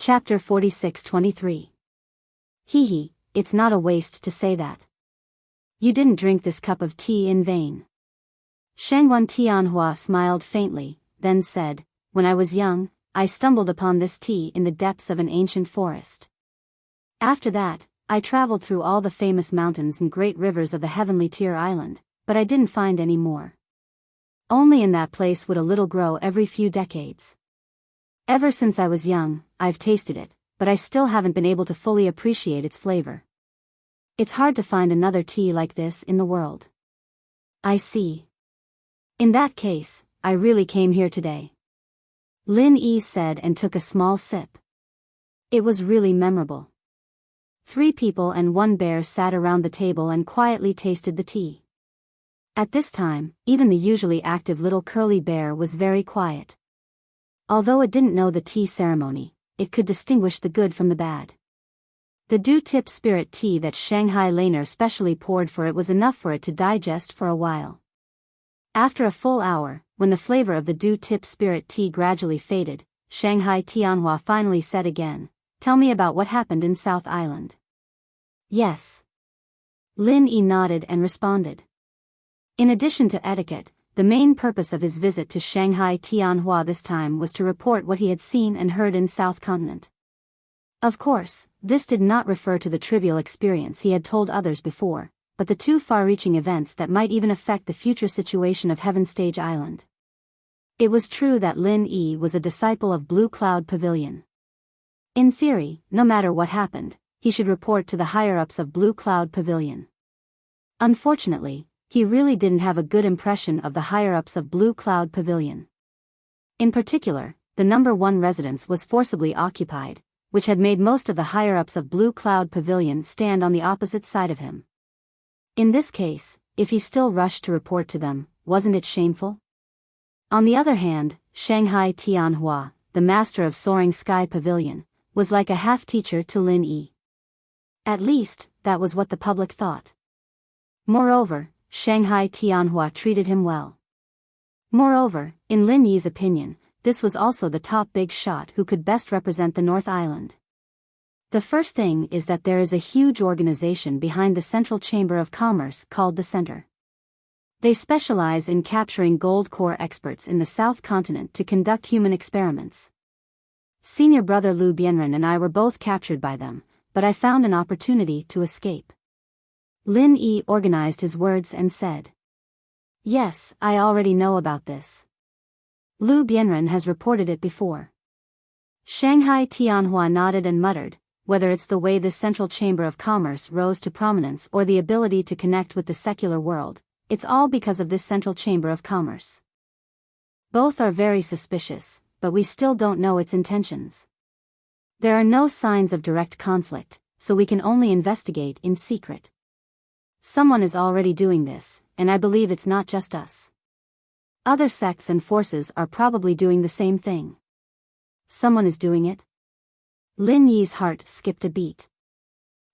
Chapter 46-23. Hee, it's not a waste to say that. You didn't drink this cup of tea in vain. Shangwan Tianhua smiled faintly, then said, when I was young, I stumbled upon this tea in the depths of an ancient forest. After that, I traveled through all the famous mountains and great rivers of the heavenly Tier Island, but I didn't find any more. Only in that place would a little grow every few decades. Ever since I was young, I've tasted it, but I still haven't been able to fully appreciate its flavor. It's hard to find another tea like this in the world. I see. In that case, I really came here today. Lin Yi said and took a small sip. It was really memorable. 3 people and 1 bear sat around the table and quietly tasted the tea. At this time, even the usually active little curly bear was very quiet. Although it didn't know the tea ceremony, it could distinguish the good from the bad. The dew-tip spirit tea that Shanghai Laner specially poured for it was enough for it to digest for a while. After a full hour, when the flavor of the dew-tip spirit tea gradually faded, Shanghai Tianhua finally said again, "Tell me about what happened in South Island." Yes. Lin Yi nodded and responded. In addition to etiquette, the main purpose of his visit to Shanghai Tianhua this time was to report what he had seen and heard in South Continent. Of course, this did not refer to the trivial experience he had told others before, but the 2 far-reaching events that might even affect the future situation of Heaven Stage Island. It was true that Lin Yi was a disciple of Blue Cloud Pavilion. In theory, no matter what happened, he should report to the higher-ups of Blue Cloud Pavilion. Unfortunately, he really didn't have a good impression of the higher-ups of Blue Cloud Pavilion. In particular, the number 1 residence was forcibly occupied, which had made most of the higher-ups of Blue Cloud Pavilion stand on the opposite side of him. In this case, if he still rushed to report to them, wasn't it shameful? On the other hand, Shanghai Tianhua, the master of Soaring Sky Pavilion, was like a half-teacher to Lin Yi. At least, that was what the public thought. Moreover, Shanghai Tianhua treated him well. Moreover, in Lin Yi's opinion, this was also the top big shot who could best represent the North Island. The first thing is that there is a huge organization behind the Central Chamber of Commerce called the Center. They specialize in capturing gold core experts in the South Continent to conduct human experiments. Senior brother Lu Bianren and I were both captured by them, but I found an opportunity to escape. Lin Yi organized his words and said, "Yes, I already know about this. Lu Bianren has reported it before." Shanghai Tianhua nodded and muttered, whether it's the way this Central Chamber of Commerce rose to prominence or the ability to connect with the secular world, it's all because of this Central Chamber of Commerce. Both are very suspicious, but we still don't know its intentions. There are no signs of direct conflict, so we can only investigate in secret. Someone is already doing this, and I believe it's not just us. Other sects and forces are probably doing the same thing. Someone is doing it? Lin Yi's heart skipped a beat.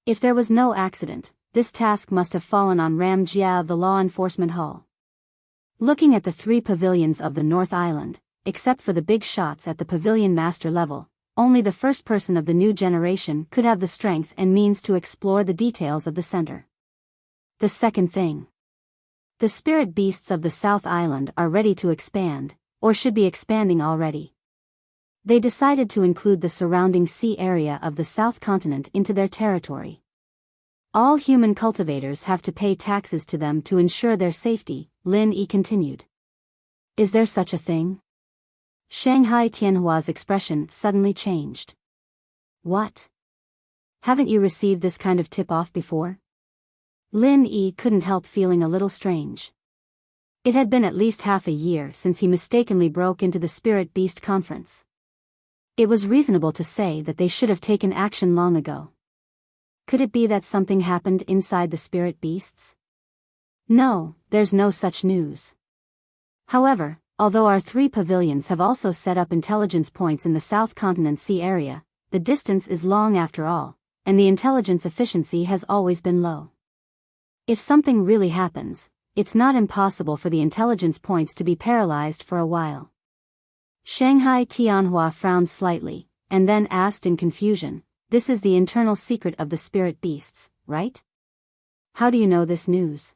If there was no accident, this task must have fallen on Ram Jia of the Law Enforcement Hall. Looking at the 3 pavilions of the North Island, except for the big shots at the pavilion master level, only the first person of the new generation could have the strength and means to explore the details of the center. The second thing. The spirit beasts of the South Island are ready to expand, or should be expanding already. They decided to include the surrounding sea area of the South Continent into their territory. All human cultivators have to pay taxes to them to ensure their safety, Lin Yi continued. Is there such a thing? Shanghai Tianhua's expression suddenly changed. What? Haven't you received this kind of tip-off before? Lin Yi couldn't help feeling a little strange. It had been at least half a year since he mistakenly broke into the Spirit Beast Conference. It was reasonable to say that they should have taken action long ago. Could it be that something happened inside the Spirit Beasts? No, there's no such news. However, although our 3 pavilions have also set up intelligence points in the South Continent Sea area, the distance is long after all, and the intelligence efficiency has always been low. If something really happens, it's not impossible for the intelligence points to be paralyzed for a while. Shanghai Tianhua frowned slightly, and then asked in confusion, "This is the internal secret of the spirit beasts, right? How do you know this news?"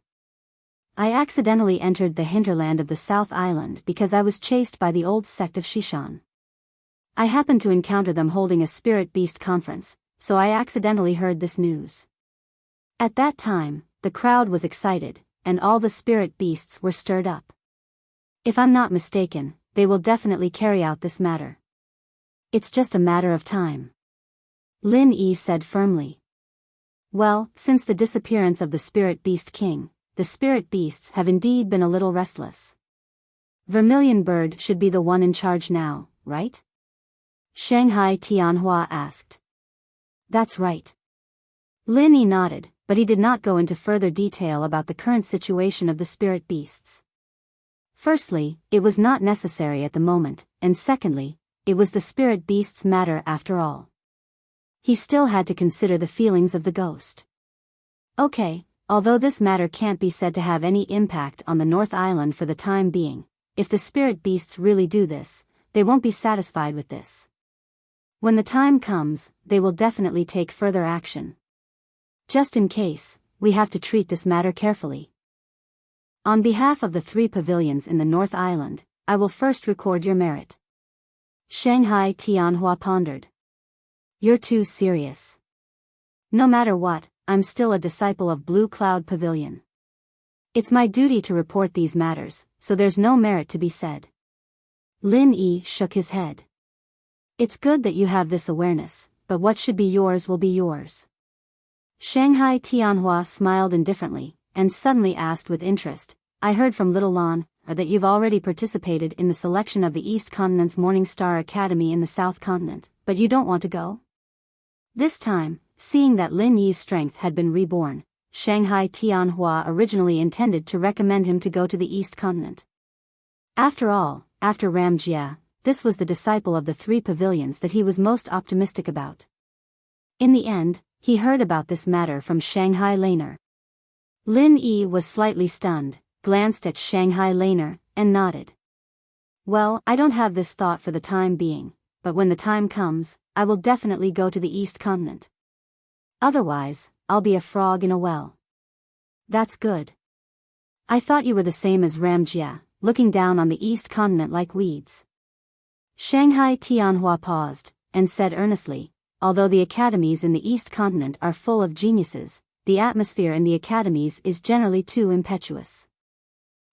"I accidentally entered the hinterland of the South Island because I was chased by the old sect of Shishan. I happened to encounter them holding a spirit beast conference, so I accidentally heard this news." At that time, the crowd was excited, and all the spirit beasts were stirred up. "If I'm not mistaken, they will definitely carry out this matter. It's just a matter of time," Lin Yi said firmly. "Well, since the disappearance of the spirit beast king, the spirit beasts have indeed been a little restless. Vermilion Bird should be the one in charge now, right?" Shanghai Tianhua asked. "That's right." Lin Yi nodded, but he did not go into further detail about the current situation of the spirit beasts. Firstly, it was not necessary at the moment, and secondly, it was the spirit beast's matter after all. He still had to consider the feelings of the ghost. Okay, although this matter can't be said to have any impact on the North Island for the time being, if the spirit beasts really do this, they won't be satisfied with this. When the time comes, they will definitely take further action. Just in case, we have to treat this matter carefully. On behalf of the 3 pavilions in the North Island, I will first record your merit. Shanghai Tianhua pondered. "You're too serious. No matter what, I'm still a disciple of Blue Cloud Pavilion. It's my duty to report these matters, so there's no merit to be said." Lin Yi shook his head. "It's good that you have this awareness, but what should be yours will be yours." Shanghai Tianhua smiled indifferently, and suddenly asked with interest, "I heard from Little Lan, that you've already participated in the selection of the East Continent's Morning Star Academy in the South Continent, but you don't want to go?" This time, seeing that Lin Yi's strength had been reborn, Shanghai Tianhua originally intended to recommend him to go to the East Continent. After all, after Ram Jia, this was the disciple of the 3 pavilions that he was most optimistic about. In the end, he heard about this matter from Shanghai Laner. Lin Yi was slightly stunned, glanced at Shanghai Laner, and nodded. "Well, I don't have this thought for the time being, but when the time comes, I will definitely go to the East Continent. Otherwise, I'll be a frog in a well." "That's good. I thought you were the same as Ram Jia, looking down on the East Continent like weeds." Shanghai Tianhua paused, and said earnestly, "Although the academies in the East Continent are full of geniuses, the atmosphere in the academies is generally too impetuous.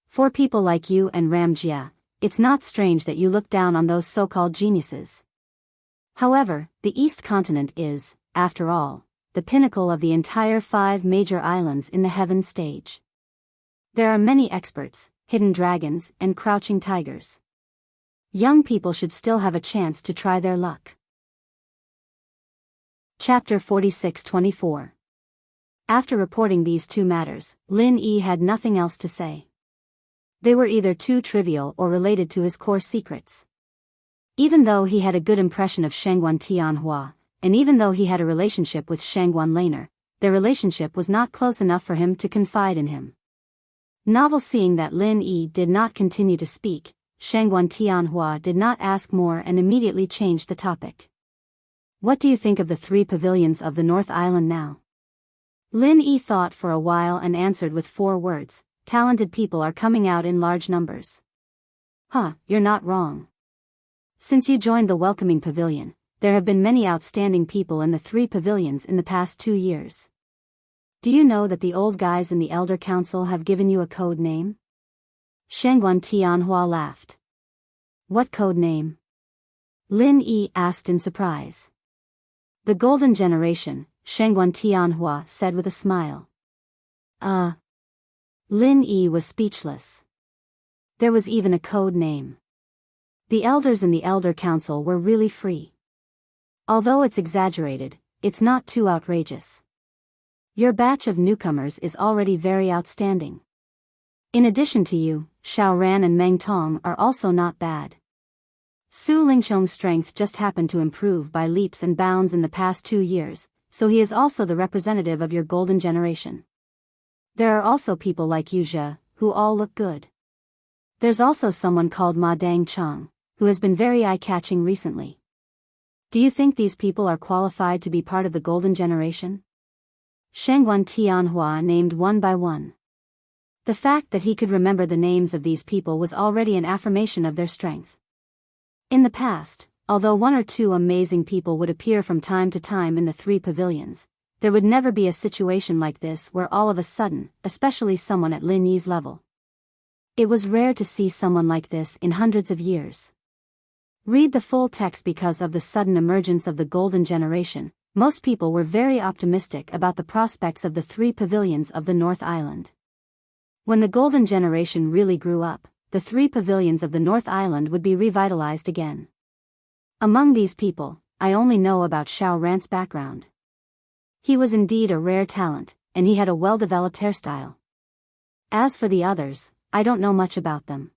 For people like you and Ram Jia, it's not strange that you look down on those so-called geniuses. However, the East Continent is, after all, the pinnacle of the entire 5 major islands in the heaven stage. There are many experts, hidden dragons, and crouching tigers. Young people should still have a chance to try their luck." Chapter 46-24. After reporting these 2 matters, Lin Yi had nothing else to say. They were either too trivial or related to his core secrets. Even though he had a good impression of Shangguan Tianhua, and even though he had a relationship with Shangguan Laner, their relationship was not close enough for him to confide in him. Novel seeing that Lin Yi did not continue to speak, Shangguan Tianhua did not ask more and immediately changed the topic. "What do you think of the 3 pavilions of the North Island now?" Lin Yi thought for a while and answered with 4 words, "Talented people are coming out in large numbers." "Huh, you're not wrong. Since you joined the welcoming pavilion, there have been many outstanding people in the 3 pavilions in the past 2 years. Do you know that the old guys in the Elder Council have given you a code name?" Shangguan Tianhua laughed. "What code name?" Lin Yi asked in surprise. "The Golden Generation," Shangguan Tianhua said with a smile. Lin Yi was speechless. There was even a code name. The elders in the Elder Council were really free. Although it's exaggerated, it's not too outrageous. Your batch of newcomers is already very outstanding. In addition to you, Xiao Ran and Meng Tong are also not bad. Su Lingsheng's strength just happened to improve by leaps and bounds in the past 2 years, so he is also the representative of your golden generation. There are also people like Yu Zhe, who all look good. There's also someone called Ma Dang Chang, who has been very eye-catching recently. Do you think these people are qualified to be part of the golden generation? Shangguan Tianhua named one by one. The fact that he could remember the names of these people was already an affirmation of their strength. In the past, although one or two amazing people would appear from time to time in the three pavilions, there would never be a situation like this where all of a sudden, especially someone at Lin Yi's level. It was rare to see someone like this in hundreds of years. Read the full text. Because of the sudden emergence of the golden generation, most people were very optimistic about the prospects of the three pavilions of the North Island. When the golden generation really grew up, the three pavilions of the North Island would be revitalized again. Among these people, I only know about Xiao Ran's background. He was indeed a rare talent, and he had a well-developed hairstyle. As for the others, I don't know much about them.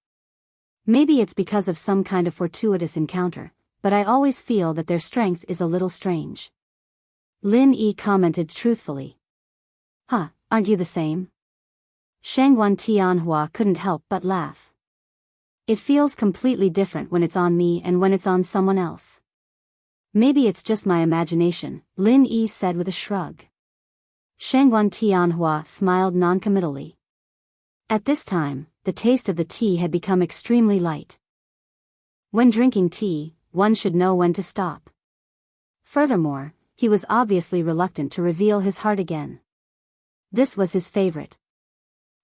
Maybe it's because of some kind of fortuitous encounter, but I always feel that their strength is a little strange. Lin Yi commented truthfully. Huh, aren't you the same? Shangguan Tianhua couldn't help but laugh. It feels completely different when it's on me and when it's on someone else. Maybe it's just my imagination, Lin Yi said with a shrug. Shangguan Tianhua smiled noncommittally. At this time, the taste of the tea had become extremely light. When drinking tea, one should know when to stop. Furthermore, he was obviously reluctant to reveal his heart again. This was his favorite.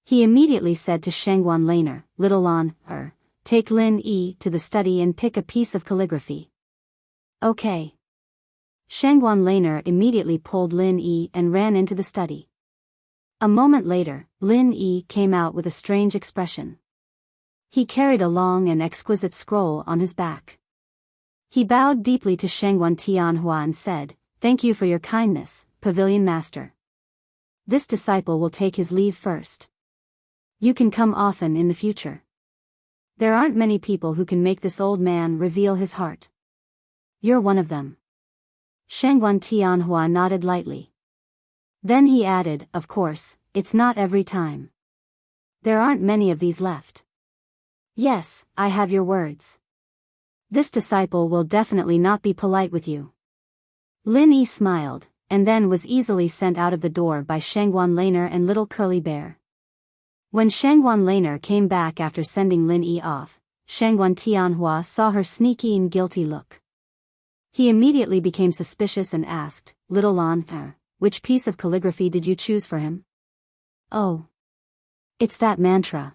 He immediately said to Shangguan Laner, "Little Lan, take Lin Yi to the study and pick a piece of calligraphy." Okay. Shangguan Laner immediately pulled Lin Yi and ran into the study. A moment later, Lin Yi came out with a strange expression. He carried a long and exquisite scroll on his back. He bowed deeply to Shangguan Tianhua and said, "Thank you for your kindness, Pavilion Master. This disciple will take his leave first. You can come often in the future. There aren't many people who can make this old man reveal his heart. You're one of them." Shangguan Tianhua nodded lightly. Then he added, "Of course, it's not every time. There aren't many of these left." "Yes, I have your words. This disciple will definitely not be polite with you." Lin Yi smiled, and then was easily sent out of the door by Shangguan Laner and Little Curly Bear. When Shangguan Laner came back after sending Lin Yi off, Shangguan Tianhua saw her sneaky and guilty look. He immediately became suspicious and asked, "Little Lan, which piece of calligraphy did you choose for him?" "Oh. It's that mantra,"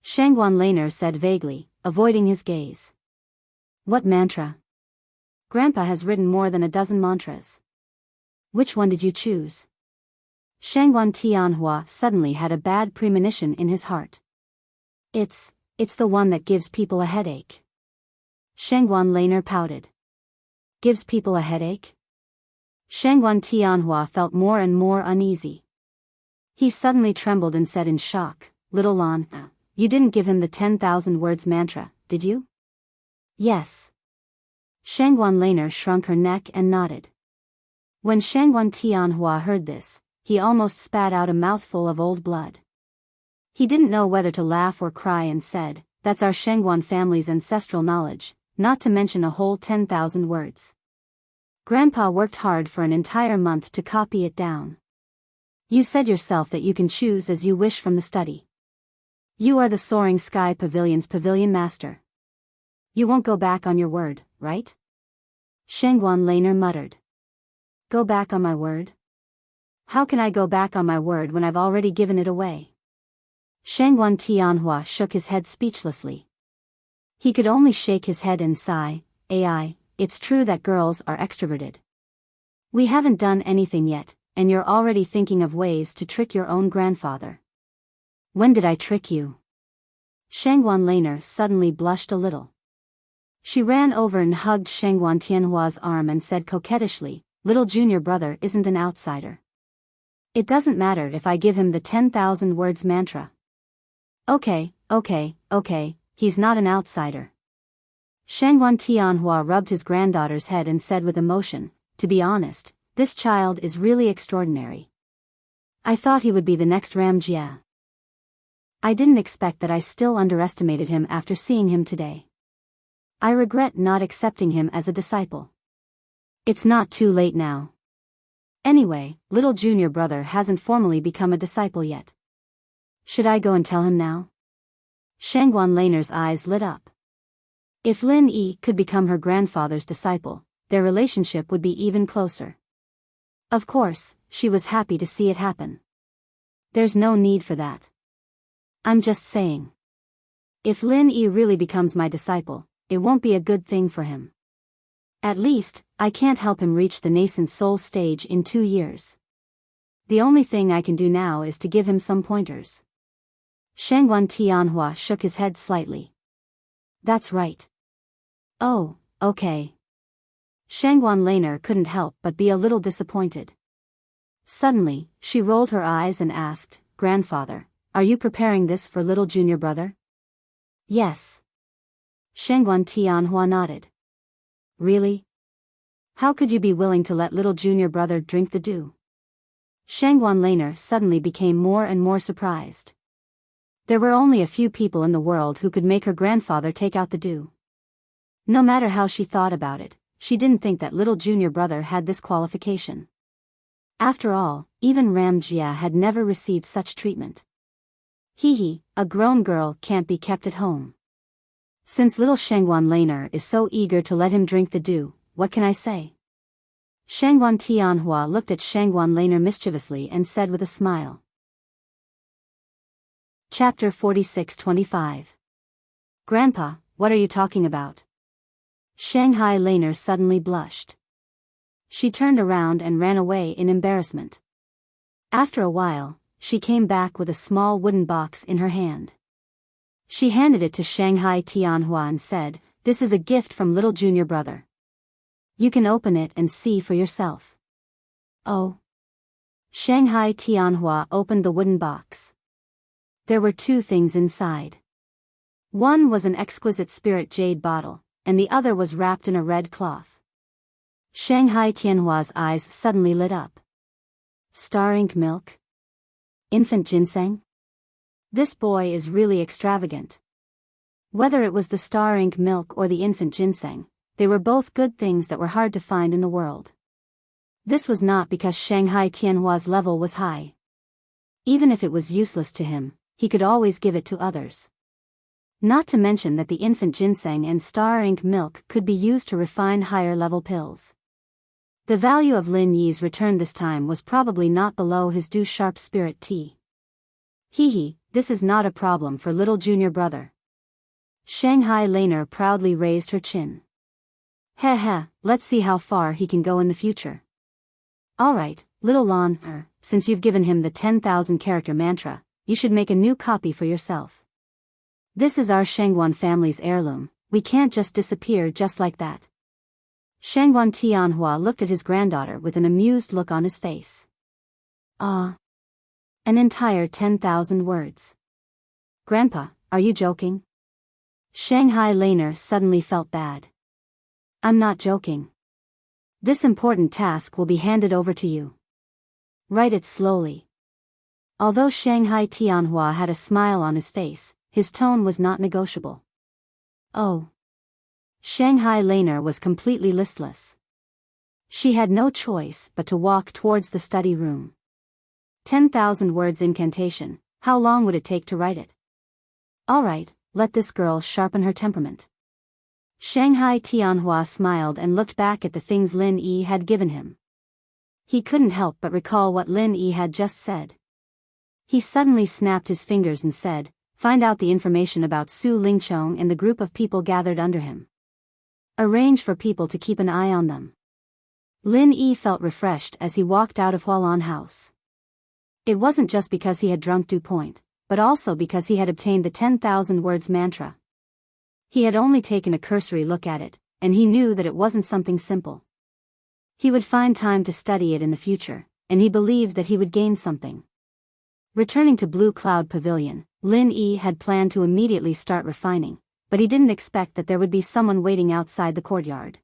Shangguan Laner said vaguely, avoiding his gaze. "What mantra? Grandpa has written more than a dozen mantras. Which one did you choose?" Shangguan Tianhua suddenly had a bad premonition in his heart. It's the one that gives people a headache." Shangguan Laner pouted. "Gives people a headache?" Shangguan Tianhua felt more and more uneasy. He suddenly trembled and said in shock, "Little Lan, you didn't give him the 10,000 words mantra, did you?" "Yes." Shangguan Laner shrunk her neck and nodded. When Shangguan Tianhua heard this, he almost spat out a mouthful of old blood. He didn't know whether to laugh or cry and said, "That's our Shangguan family's ancestral knowledge, not to mention a whole 10,000 words. Grandpa worked hard for an entire month to copy it down. You said yourself that you can choose as you wish from the study. You are the Soaring Sky Pavilion's Pavilion Master. You won't go back on your word, right?" Shangguan Laner muttered. "Go back on my word? How can I go back on my word when I've already given it away?" Shangguan Tianhua shook his head speechlessly. He could only shake his head and sigh, "Ai, it's true that girls are extroverted. We haven't done anything yet, and you're already thinking of ways to trick your own grandfather." "When did I trick you?" Shangguan Laner suddenly blushed a little. She ran over and hugged Shangguan Tianhua's arm and said coquettishly, "Little junior brother isn't an outsider. It doesn't matter if I give him the 10,000 words mantra." Okay, he's not an outsider." Shangguan Tianhua rubbed his granddaughter's head and said with emotion, "To be honest, this child is really extraordinary. I thought he would be the next Ram Jia. I didn't expect that. I still underestimated him after seeing him today. I regret not accepting him as a disciple." It's not too late now. Anyway, little junior brother hasn't formally become a disciple yet. Should I go and tell him now? Shangguan Laner's eyes lit up. If Lin Yi could become her grandfather's disciple, their relationship would be even closer. Of course, she was happy to see it happen. There's no need for that. I'm just saying. If Lin Yi really becomes my disciple, it won't be a good thing for him. At least, I can't help him reach the nascent soul stage in 2 years. The only thing I can do now is to give him some pointers. Shangguan Tianhua shook his head slightly. That's right. Oh, okay. Shangguan Laner couldn't help but be a little disappointed. Suddenly, she rolled her eyes and asked, Grandfather, are you preparing this for little junior brother? Yes. Shangguan Tianhua nodded. Really? How could you be willing to let little junior brother drink the dew? Shangguan Laner suddenly became more and more surprised. There were only a few people in the world who could make her grandfather take out the dew. No matter how she thought about it, she didn't think that little junior brother had this qualification. After all, even Ram Jia had never received such treatment. A grown girl can't be kept at home. Since little Shangguan Laner is so eager to let him drink the dew, what can I say? Shangguan Tianhua looked at Shangguan Laner mischievously and said with a smile. Chapter 46-25. Grandpa, what are you talking about? Shanghai Laner suddenly blushed. She turned around and ran away in embarrassment. After a while, she came back with a small wooden box in her hand. She handed it to Shanghai Tianhua and said, This is a gift from little junior brother. You can open it and see for yourself. Oh. Shanghai Tianhua opened the wooden box. There were 2 things inside. One was an exquisite spirit jade bottle, and the other was wrapped in a red cloth. Shanghai Tianhua's eyes suddenly lit up. Star ink milk? Infant ginseng? This boy is really extravagant. Whether it was the star ink milk or the infant ginseng, they were both good things that were hard to find in the world. This was not because Shanghai Tianhua's level was high. Even if it was useless to him, he could always give it to others. Not to mention that the infant ginseng and star ink milk could be used to refine higher level pills. The value of Lin Yi's return this time was probably not below his due sharp spirit tea. This is not a problem for little junior brother. Shanghai Laner proudly raised her chin. Let's see how far he can go in the future. Alright, little Laner, since you've given him the 10,000 character mantra, you should make a new copy for yourself. This is our Shangguan family's heirloom, we can't just disappear just like that. Shangguan Tianhua looked at his granddaughter with an amused look on his face. An entire 10,000 words. Grandpa, are you joking? Shanghai Laner suddenly felt bad. I'm not joking. This important task will be handed over to you. Write it slowly. Although Shanghai Tianhua had a smile on his face, his tone was not negotiable. Oh. Shanghai Laner was completely listless. She had no choice but to walk towards the study room. 10,000 words incantation, how long would it take to write it? Alright, let this girl sharpen her temperament. Shanghai Tianhua smiled and looked back at the things Lin Yi had given him. He couldn't help but recall what Lin Yi had just said. He suddenly snapped his fingers and said, Find out the information about Su Lingchong and the group of people gathered under him. Arrange for people to keep an eye on them. Lin Yi felt refreshed as he walked out of Hualan House. It wasn't just because he had drunk dew point, but also because he had obtained the 10,000 words mantra. He had only taken a cursory look at it, and he knew that it wasn't something simple. He would find time to study it in the future, and he believed that he would gain something. Returning to Blue Cloud Pavilion, Lin Yi had planned to immediately start refining, but he didn't expect that there would be someone waiting outside the courtyard.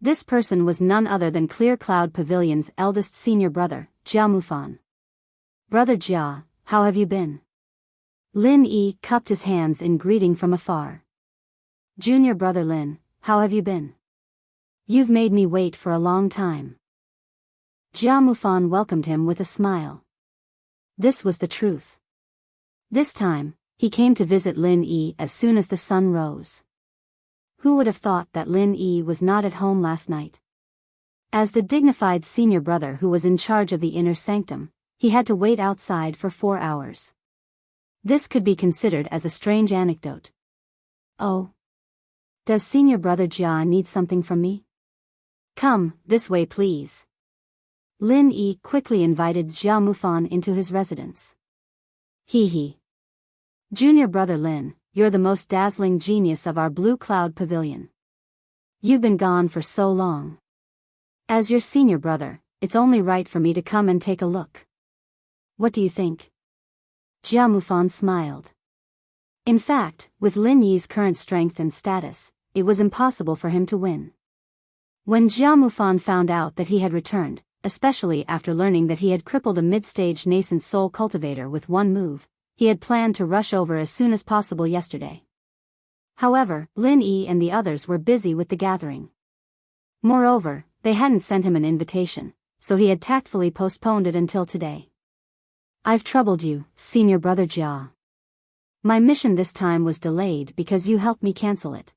This person was none other than Clear Cloud Pavilion's eldest senior brother, Jia Mufan. Brother Jia, how have you been? Lin Yi cupped his hands in greeting from afar. Junior brother Lin, how have you been? You've made me wait for a long time. Jia Mufan welcomed him with a smile. This was the truth. This time, he came to visit Lin Yi as soon as the sun rose. Who would have thought that Lin Yi was not at home last night? As the dignified senior brother who was in charge of the inner sanctum, he had to wait outside for 4 hours. This could be considered as a strange anecdote. Oh. Does senior brother Jia need something from me? Come, this way please. Lin Yi quickly invited Jia Mufan into his residence. Hee. Junior brother Lin, you're the most dazzling genius of our Blue Cloud Pavilion. You've been gone for so long. As your senior brother, it's only right for me to come and take a look. What do you think? Jia Mufan smiled. In fact, with Lin Yi's current strength and status, it was impossible for him to win. When Jia Mufan found out that he had returned, especially after learning that he had crippled a mid-stage nascent soul cultivator with one move, he had planned to rush over as soon as possible yesterday. However, Lin Yi and the others were busy with the gathering. Moreover, they hadn't sent him an invitation, so he had tactfully postponed it until today. I've troubled you, senior brother Jia. My mission this time was delayed because you helped me cancel it.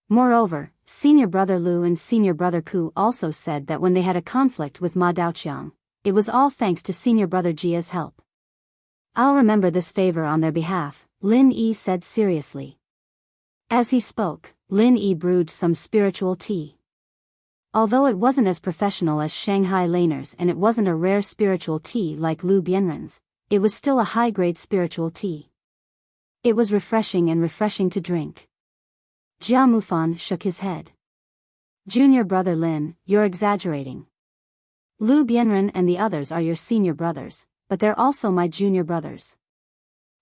Moreover, senior brother Lu and senior brother Ku also said that when they had a conflict with Ma Daoqiang, it was all thanks to senior brother Jia's help. I'll remember this favor on their behalf, Lin Yi said seriously. As he spoke, Lin Yi brewed some spiritual tea. Although it wasn't as professional as Shanghai Laners and it wasn't a rare spiritual tea like Lu Bianren's, it was still a high-grade spiritual tea. It was refreshing to drink. Jia Mufan shook his head. Junior brother Lin, you're exaggerating. Lu Bianren and the others are your senior brothers, but they're also my junior brothers.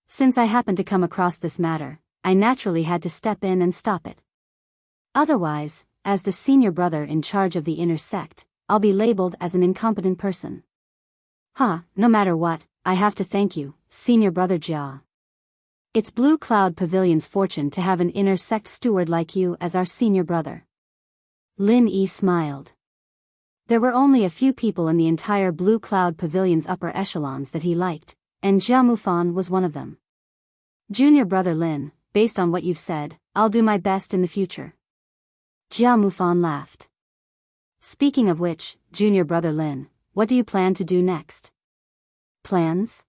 Since I happened to come across this matter, I naturally had to step in and stop it. Otherwise, as the senior brother in charge of the inner sect, I'll be labeled as an incompetent person. No matter what, I have to thank you, senior brother Jia. It's Blue Cloud Pavilion's fortune to have an inner sect steward like you as our senior brother. Lin Yi smiled. There were only a few people in the entire Blue Cloud Pavilion's upper echelons that he liked, and Jia Mufan was one of them. Junior brother Lin, based on what you've said, I'll do my best in the future. Jia Mufan laughed. Speaking of which, junior brother Lin, what do you plan to do next? Plans?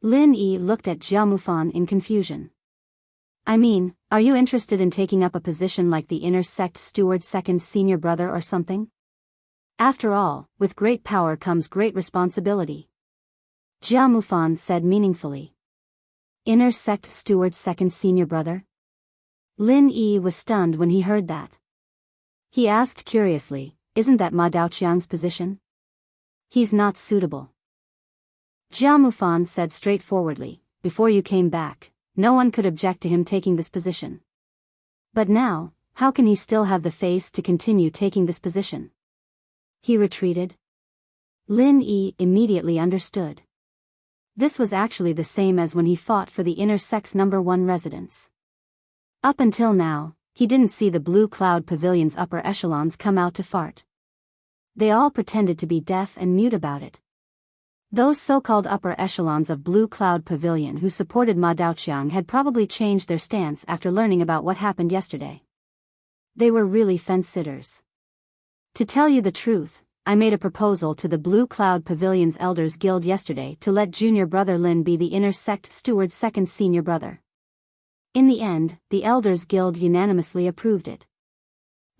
Lin Yi looked at Jia Mufan in confusion. I mean, are you interested in taking up a position like the inner sect steward second senior brother or something? After all, with great power comes great responsibility. Jia Mufan said meaningfully. Inner sect steward second senior brother? Lin Yi was stunned when he heard that. He asked curiously, isn't that Ma Daoqiang's position? He's not suitable. Jia Mufan said straightforwardly, before you came back, no one could object to him taking this position. But now, how can he still have the face to continue taking this position? He retreated. Lin Yi immediately understood. This was actually the same as when he fought for the inner sect's #1 residence. Up until now, he didn't see the Blue Cloud Pavilion's upper echelons come out to fart. They all pretended to be deaf and mute about it. Those so-called upper echelons of Blue Cloud Pavilion who supported Ma Daoqiang had probably changed their stance after learning about what happened yesterday. They were really fence-sitters. To tell you the truth, I made a proposal to the Blue Cloud Pavilion's Elders Guild yesterday to let junior brother Lin be the inner sect steward's second senior brother. In the end, the Elders Guild unanimously approved it.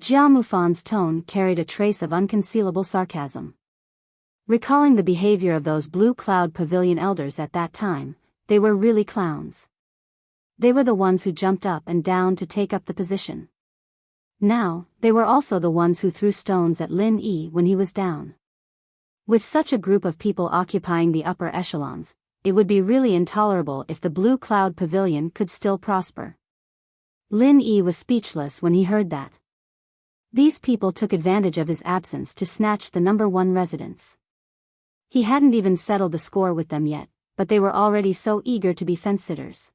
Jia Mufan's tone carried a trace of unconcealable sarcasm. Recalling the behavior of those Blue Cloud Pavilion elders at that time, they were really clowns. They were the ones who jumped up and down to take up the position. Now, they were also the ones who threw stones at Lin Yi when he was down. With such a group of people occupying the upper echelons, it would be really intolerable if the Blue Cloud Pavilion could still prosper. Lin Yi was speechless when he heard that. These people took advantage of his absence to snatch the #1 residence. He hadn't even settled the score with them yet, but they were already so eager to be fence-sitters.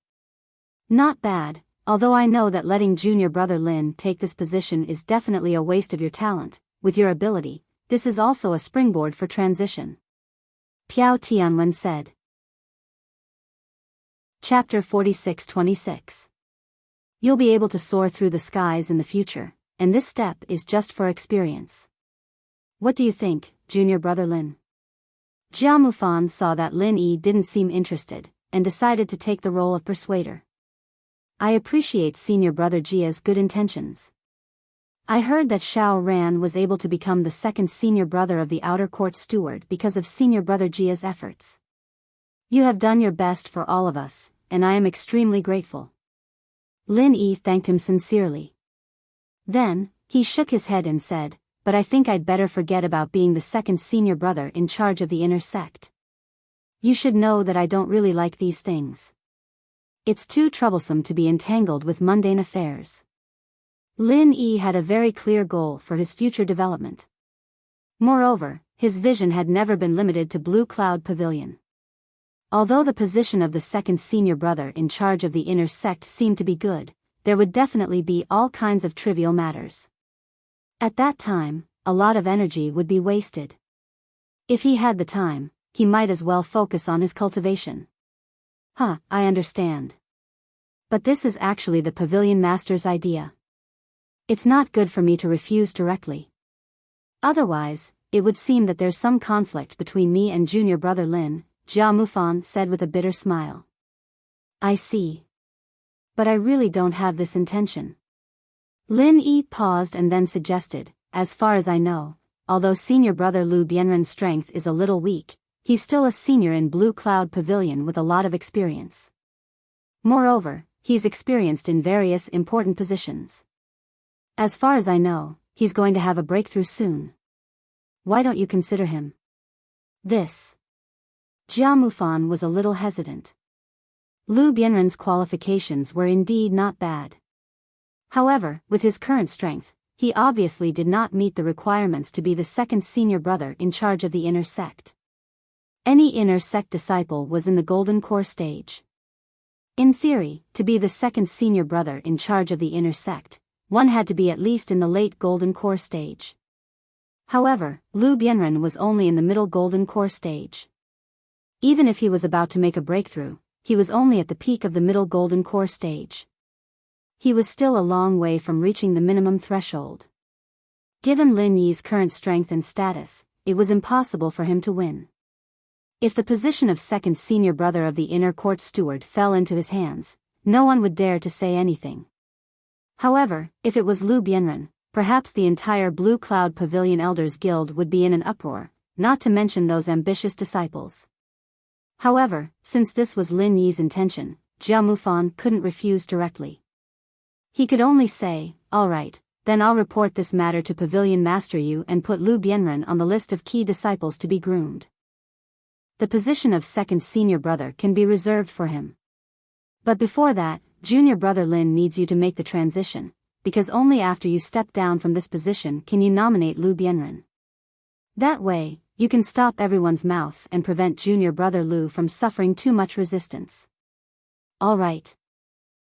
Not bad, Although I know that letting junior brother Lin take this position is definitely a waste of your talent, with your ability, this is also a springboard for transition. Piao Tianwen said. Chapter 46-26. You'll be able to soar through the skies in the future, and this step is just for experience. What do you think, junior brother Lin? Jia Mufan saw that Lin Yi didn't seem interested, and decided to take the role of persuader. I appreciate senior brother Jia's good intentions. I heard that Xiao Ran was able to become the second senior brother of the outer court steward because of senior brother Jia's efforts. You have done your best for all of us, and I am extremely grateful. Lin Yi thanked him sincerely. Then, he shook his head and said, but I think I'd better forget about being the second senior brother in charge of the inner sect. You should know that I don't really like these things. It's too troublesome to be entangled with mundane affairs. Lin Yi had a very clear goal for his future development. Moreover, his vision had never been limited to Blue Cloud Pavilion. Although the position of the second senior brother in charge of the inner sect seemed to be good, there would definitely be all kinds of trivial matters. At that time, a lot of energy would be wasted. If he had the time, he might as well focus on his cultivation. I understand. But this is actually the pavilion master's idea. It's not good for me to refuse directly. Otherwise, it would seem that there's some conflict between me and junior brother Lin, Jia Mufan said with a bitter smile. I see. But I really don't have this intention. Lin Yi paused and then suggested, as far as I know, although senior brother Lu Bianren's strength is a little weak, he's still a senior in Blue Cloud Pavilion with a lot of experience. Moreover, he's experienced in various important positions. As far as I know, he's going to have a breakthrough soon. Why don't you consider him? This. Jia Mufan was a little hesitant. Lu Bianren's qualifications were indeed not bad. However, with his current strength, he obviously did not meet the requirements to be the second senior brother in charge of the inner sect. Any inner sect disciple was in the golden core stage. In theory, to be the second senior brother in charge of the inner sect, one had to be at least in the late golden core stage. However, Lu Bianren was only in the middle golden core stage. Even if he was about to make a breakthrough, he was only at the peak of the middle golden core stage. He was still a long way from reaching the minimum threshold. Given Lin Yi's current strength and status, it was impossible for him to win. If the position of second senior brother of the inner court steward fell into his hands, no one would dare to say anything. However, if it was Lu Bianren, perhaps the entire Blue Cloud Pavilion Elders Guild would be in an uproar, not to mention those ambitious disciples. However, since this was Lin Yi's intention, Jia Mufan couldn't refuse directly. He could only say, all right, then I'll report this matter to Pavilion Master Yu and put Lu Bianren on the list of key disciples to be groomed. The position of second senior brother can be reserved for him. But before that, junior brother Lin needs you to make the transition, because only after you step down from this position can you nominate Lu Bianren. That way, you can stop everyone's mouths and prevent junior brother Lu from suffering too much resistance. All right.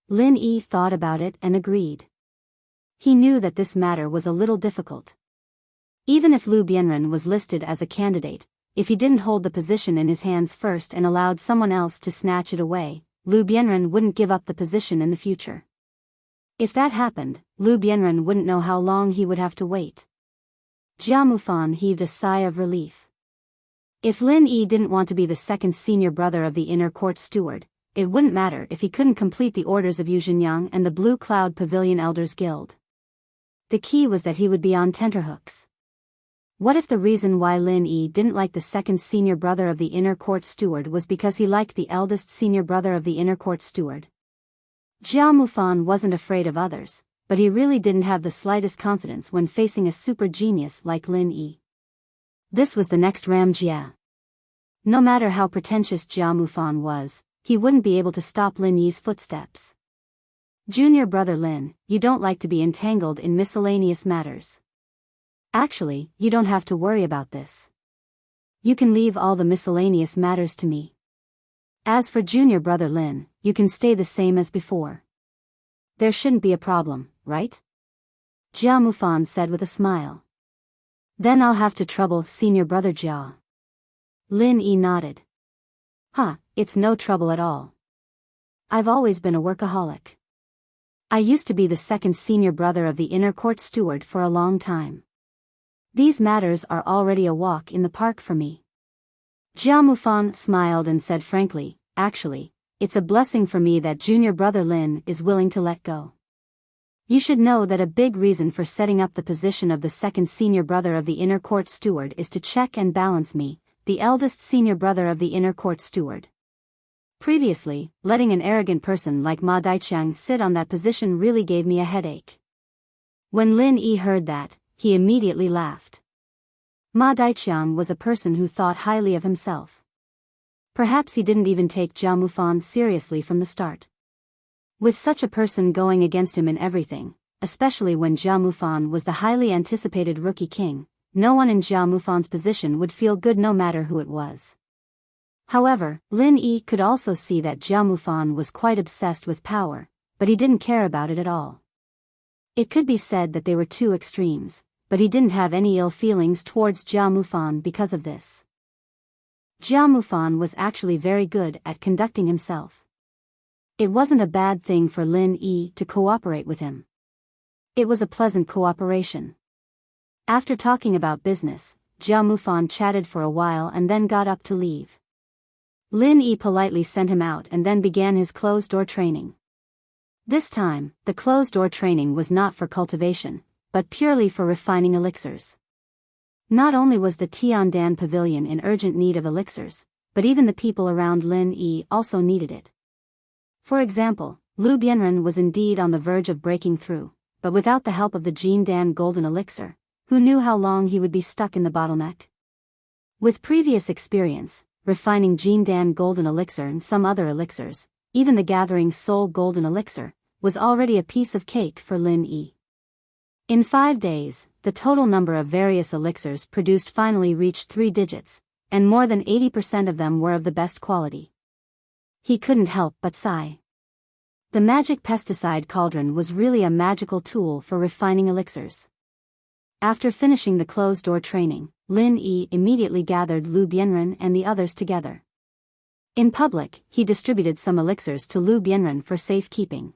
Lin Yi thought about it and agreed. He knew that this matter was a little difficult. Even if Lu Bianren was listed as a candidate, if he didn't hold the position in his hands first and allowed someone else to snatch it away, Lu Bianren wouldn't give up the position in the future. If that happened, Lu Bianren wouldn't know how long he would have to wait. Jia Mufan heaved a sigh of relief. If Lin Yi didn't want to be the second senior brother of the inner court steward, it wouldn't matter if he couldn't complete the orders of Yu Zhenyang and the Blue Cloud Pavilion Elders Guild. The key was that he would be on tenterhooks. What if the reason why Lin Yi didn't like the second senior brother of the inner court steward was because he liked the eldest senior brother of the inner court steward? Jia Mufan wasn't afraid of others, but he really didn't have the slightest confidence when facing a super genius like Lin Yi. This was the next Ram Jia. No matter how pretentious Jia Mufan was, he wouldn't be able to stop Lin Yi's footsteps. Junior brother Lin, you don't like to be entangled in miscellaneous matters. Actually, you don't have to worry about this. You can leave all the miscellaneous matters to me. As for junior brother Lin, you can stay the same as before. There shouldn't be a problem, right? Jia Mufan said with a smile. Then I'll have to trouble senior brother Jia. Lin Yi nodded. It's no trouble at all. I've always been a workaholic. I used to be the second senior brother of the inner court steward for a long time. These matters are already a walk in the park for me. Jia Mufan smiled and said frankly, actually, it's a blessing for me that junior brother Lin is willing to let go. You should know that a big reason for setting up the position of the second senior brother of the inner court steward is to check and balance me, the eldest senior brother of the inner court steward. Previously, letting an arrogant person like Ma Daiqiang sit on that position really gave me a headache. When Lin Yi heard that, he immediately laughed. Ma Daiqiang was a person who thought highly of himself. Perhaps he didn't even take Jia Mufan seriously from the start. With such a person going against him in everything, especially when Jia Mufan was the highly anticipated rookie king, no one in Jia Mufan's position would feel good no matter who it was. However, Lin Yi could also see that Jia Mufan was quite obsessed with power, but he didn't care about it at all. It could be said that they were two extremes, but he didn't have any ill feelings towards Jia Mufan because of this. Jia Mufan was actually very good at conducting himself. It wasn't a bad thing for Lin Yi to cooperate with him. It was a pleasant cooperation. After talking about business, Jia Mufan chatted for a while and then got up to leave. Lin Yi politely sent him out and then began his closed-door training. This time, the closed-door training was not for cultivation, but purely for refining elixirs. Not only was the Tiandan Pavilion in urgent need of elixirs, but even the people around Lin Yi also needed it. For example, Lu Bianren was indeed on the verge of breaking through, but without the help of the Jindan Golden Elixir, who knew how long he would be stuck in the bottleneck? With previous experience, refining Jindan Golden Elixir and some other elixirs, even the Gathering Soul Golden Elixir, was already a piece of cake for Lin Yi. In 5 days, the total number of various elixirs produced finally reached 3 digits, and more than 80% of them were of the best quality. He couldn't help but sigh. The magic pesticide cauldron was really a magical tool for refining elixirs. After finishing the closed-door training, Lin Yi immediately gathered Lu Bianren and the others together. In public, he distributed some elixirs to Lu Bianren for safekeeping.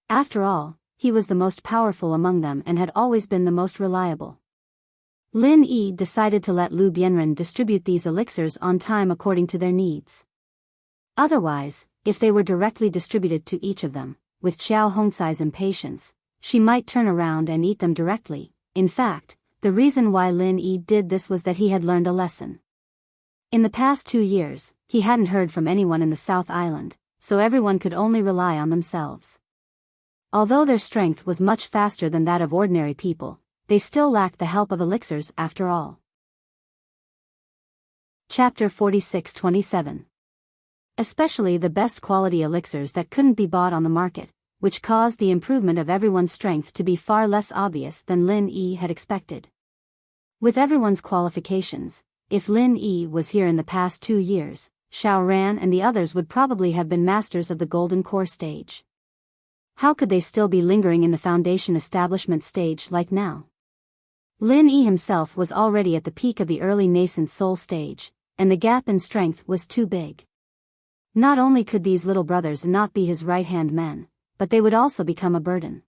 After all, he was the most powerful among them and had always been the most reliable. Lin Yi decided to let Lu Bianren distribute these elixirs on time according to their needs. Otherwise, if they were directly distributed to each of them, with Xiao Hongcai's impatience, she might turn around and eat them directly. In fact, the reason why Lin Yi did this was that he had learned a lesson. In the past 2 years, he hadn't heard from anyone in the South Island, so everyone could only rely on themselves. Although their strength was much faster than that of ordinary people, they still lacked the help of elixirs after all. Chapter 46-27. Especially the best quality elixirs that couldn't be bought on the market, which caused the improvement of everyone's strength to be far less obvious than Lin Yi had expected. With everyone's qualifications, if Lin Yi was here in the past 2 years, Xiao Ran and the others would probably have been masters of the Golden Core stage. How could they still be lingering in the foundation establishment stage like now? Lin Yi himself was already at the peak of the early nascent soul stage, and the gap in strength was too big. Not only could these little brothers not be his right-hand men, but they would also become a burden.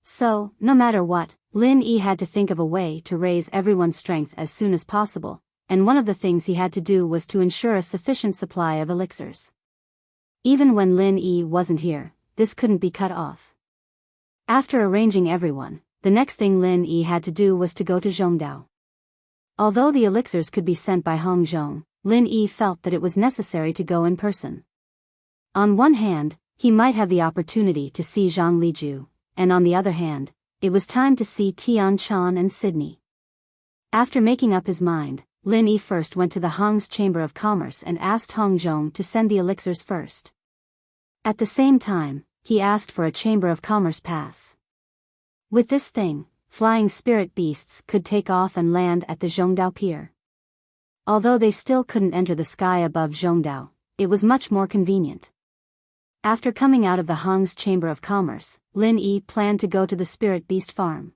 So, no matter what, Lin Yi had to think of a way to raise everyone's strength as soon as possible, and one of the things he had to do was to ensure a sufficient supply of elixirs. Even when Lin Yi wasn't here, this couldn't be cut off. After arranging everyone, the next thing Lin Yi had to do was to go to Zhongdao. Although the elixirs could be sent by Hongzhong, Lin Yi felt that it was necessary to go in person. On one hand, he might have the opportunity to see Zhang Liju, and on the other hand, it was time to see Tian Chan and Sydney. After making up his mind, Lin Yi first went to the Hong's Chamber of Commerce and asked Hongzhong to send the elixirs first. At the same time, he asked for a Chamber of Commerce pass. With this thing, flying spirit beasts could take off and land at the Zhongdao Pier. Although they still couldn't enter the sky above Zhongdao, it was much more convenient. After coming out of the Hong's Chamber of Commerce, Lin Yi planned to go to the Spirit Beast Farm.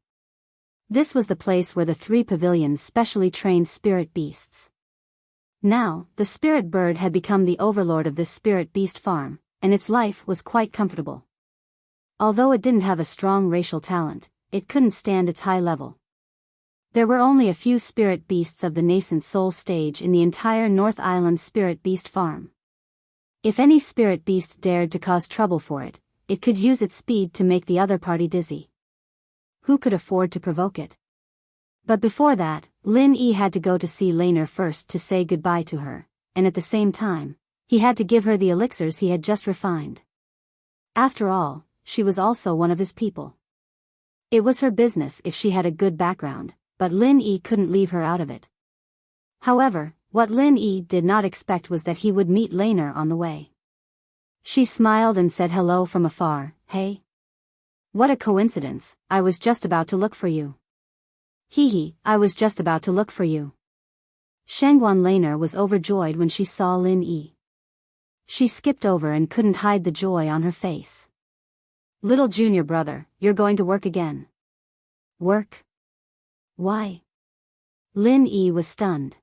This was the place where the 3 pavilions specially trained spirit beasts. Now, the spirit bird had become the overlord of this Spirit Beast Farm, and its life was quite comfortable. Although it didn't have a strong racial talent, it couldn't stand its high level. There were only a few spirit beasts of the nascent soul stage in the entire North Island Spirit Beast Farm. If any spirit beast dared to cause trouble for it, it could use its speed to make the other party dizzy. Who could afford to provoke it? But before that, Lin Yi had to go to see Laner first to say goodbye to her, and at the same time, he had to give her the elixirs he had just refined. After all, she was also one of his people. It was her business if she had a good background, but Lin Yi couldn't leave her out of it. However, what Lin Yi did not expect was that he would meet Laner on the way. She smiled and said hello from afar. Hey? What a coincidence, I was just about to look for you. Hee, I was just about to look for you. Shangguan Laner was overjoyed when she saw Lin Yi. She skipped over and couldn't hide the joy on her face. Little junior brother, you're going to work again. Work? Why? Lin Yi was stunned.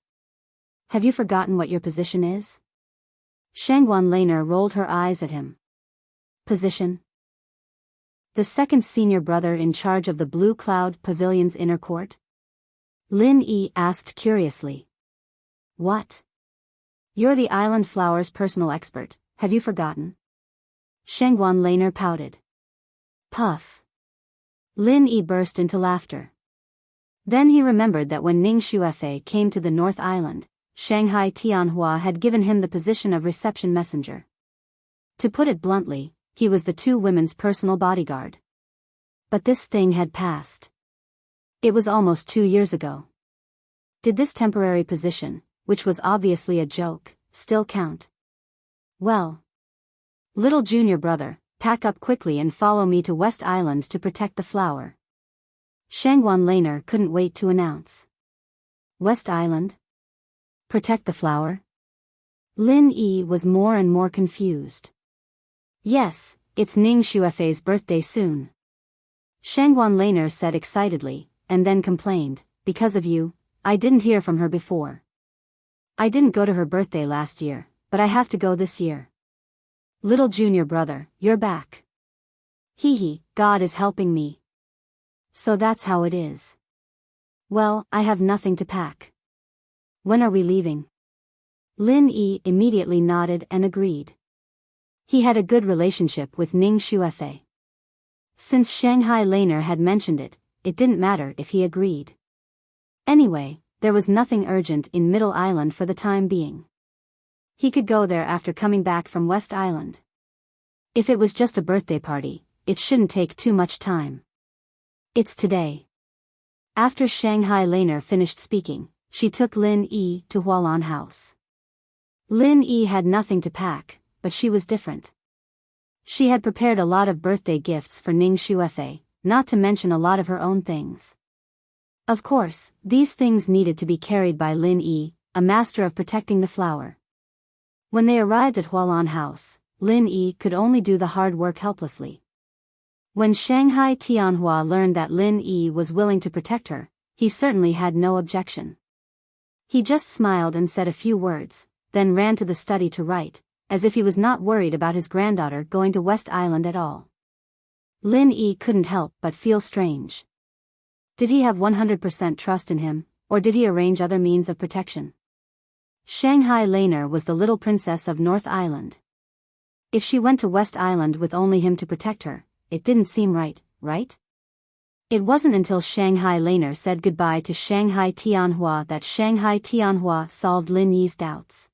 Have you forgotten what your position is? Shangguan Laner rolled her eyes at him. Position? The second senior brother in charge of the Blue Cloud Pavilion's inner court? Lin Yi asked curiously. What? You're the Island Flower's personal expert, have you forgotten? Shangguan Laner pouted. Puff. Lin Yi burst into laughter. Then he remembered that when Ning Xuefei came to the North Island, Shanghai Tianhua had given him the position of reception messenger. To put it bluntly, he was the 2 women's personal bodyguard. But this thing had passed. It was almost 2 years ago. Did this temporary position, which was obviously a joke, still count? Well. Little junior brother, pack up quickly and follow me to West Island to protect the flower. Shangguan Laner couldn't wait to announce. West Island? Protect the flower? Lin Yi was more and more confused. Yes, it's Ning Xuefei's birthday soon. Shangguan Laner said excitedly, and then complained, because of you, I didn't hear from her before. I didn't go to her birthday last year, but I have to go this year. Little junior brother, you're back. Hee, God is helping me. So that's how it is. Well, I have nothing to pack. When are we leaving? Lin Yi immediately nodded and agreed. He had a good relationship with Ning Xuefei. Since Shanghai Laner had mentioned it, it didn't matter if he agreed. Anyway, there was nothing urgent in Middle Island for the time being. He could go there after coming back from West Island. If it was just a birthday party, it shouldn't take too much time. It's today. After Shanghai Laner finished speaking, she took Lin Yi to Hualan House. Lin Yi had nothing to pack, but she was different. She had prepared a lot of birthday gifts for Ning Xuefei, not to mention a lot of her own things. Of course, these things needed to be carried by Lin Yi, a master of protecting the flower. When they arrived at Hualan House, Lin Yi could only do the hard work helplessly. When Shanghai Tianhua learned that Lin Yi was willing to protect her, he certainly had no objection. He just smiled and said a few words, then ran to the study to write, as if he was not worried about his granddaughter going to West Island at all. Lin Yi couldn't help but feel strange. Did he have 100% trust in him, or did he arrange other means of protection? Shanghai Laner was the little princess of North Island. If she went to West Island with only him to protect her, it didn't seem right, right? It wasn't until Shanghai Laner said goodbye to Shanghai Tianhua that Shanghai Tianhua solved Lin Yi's doubts.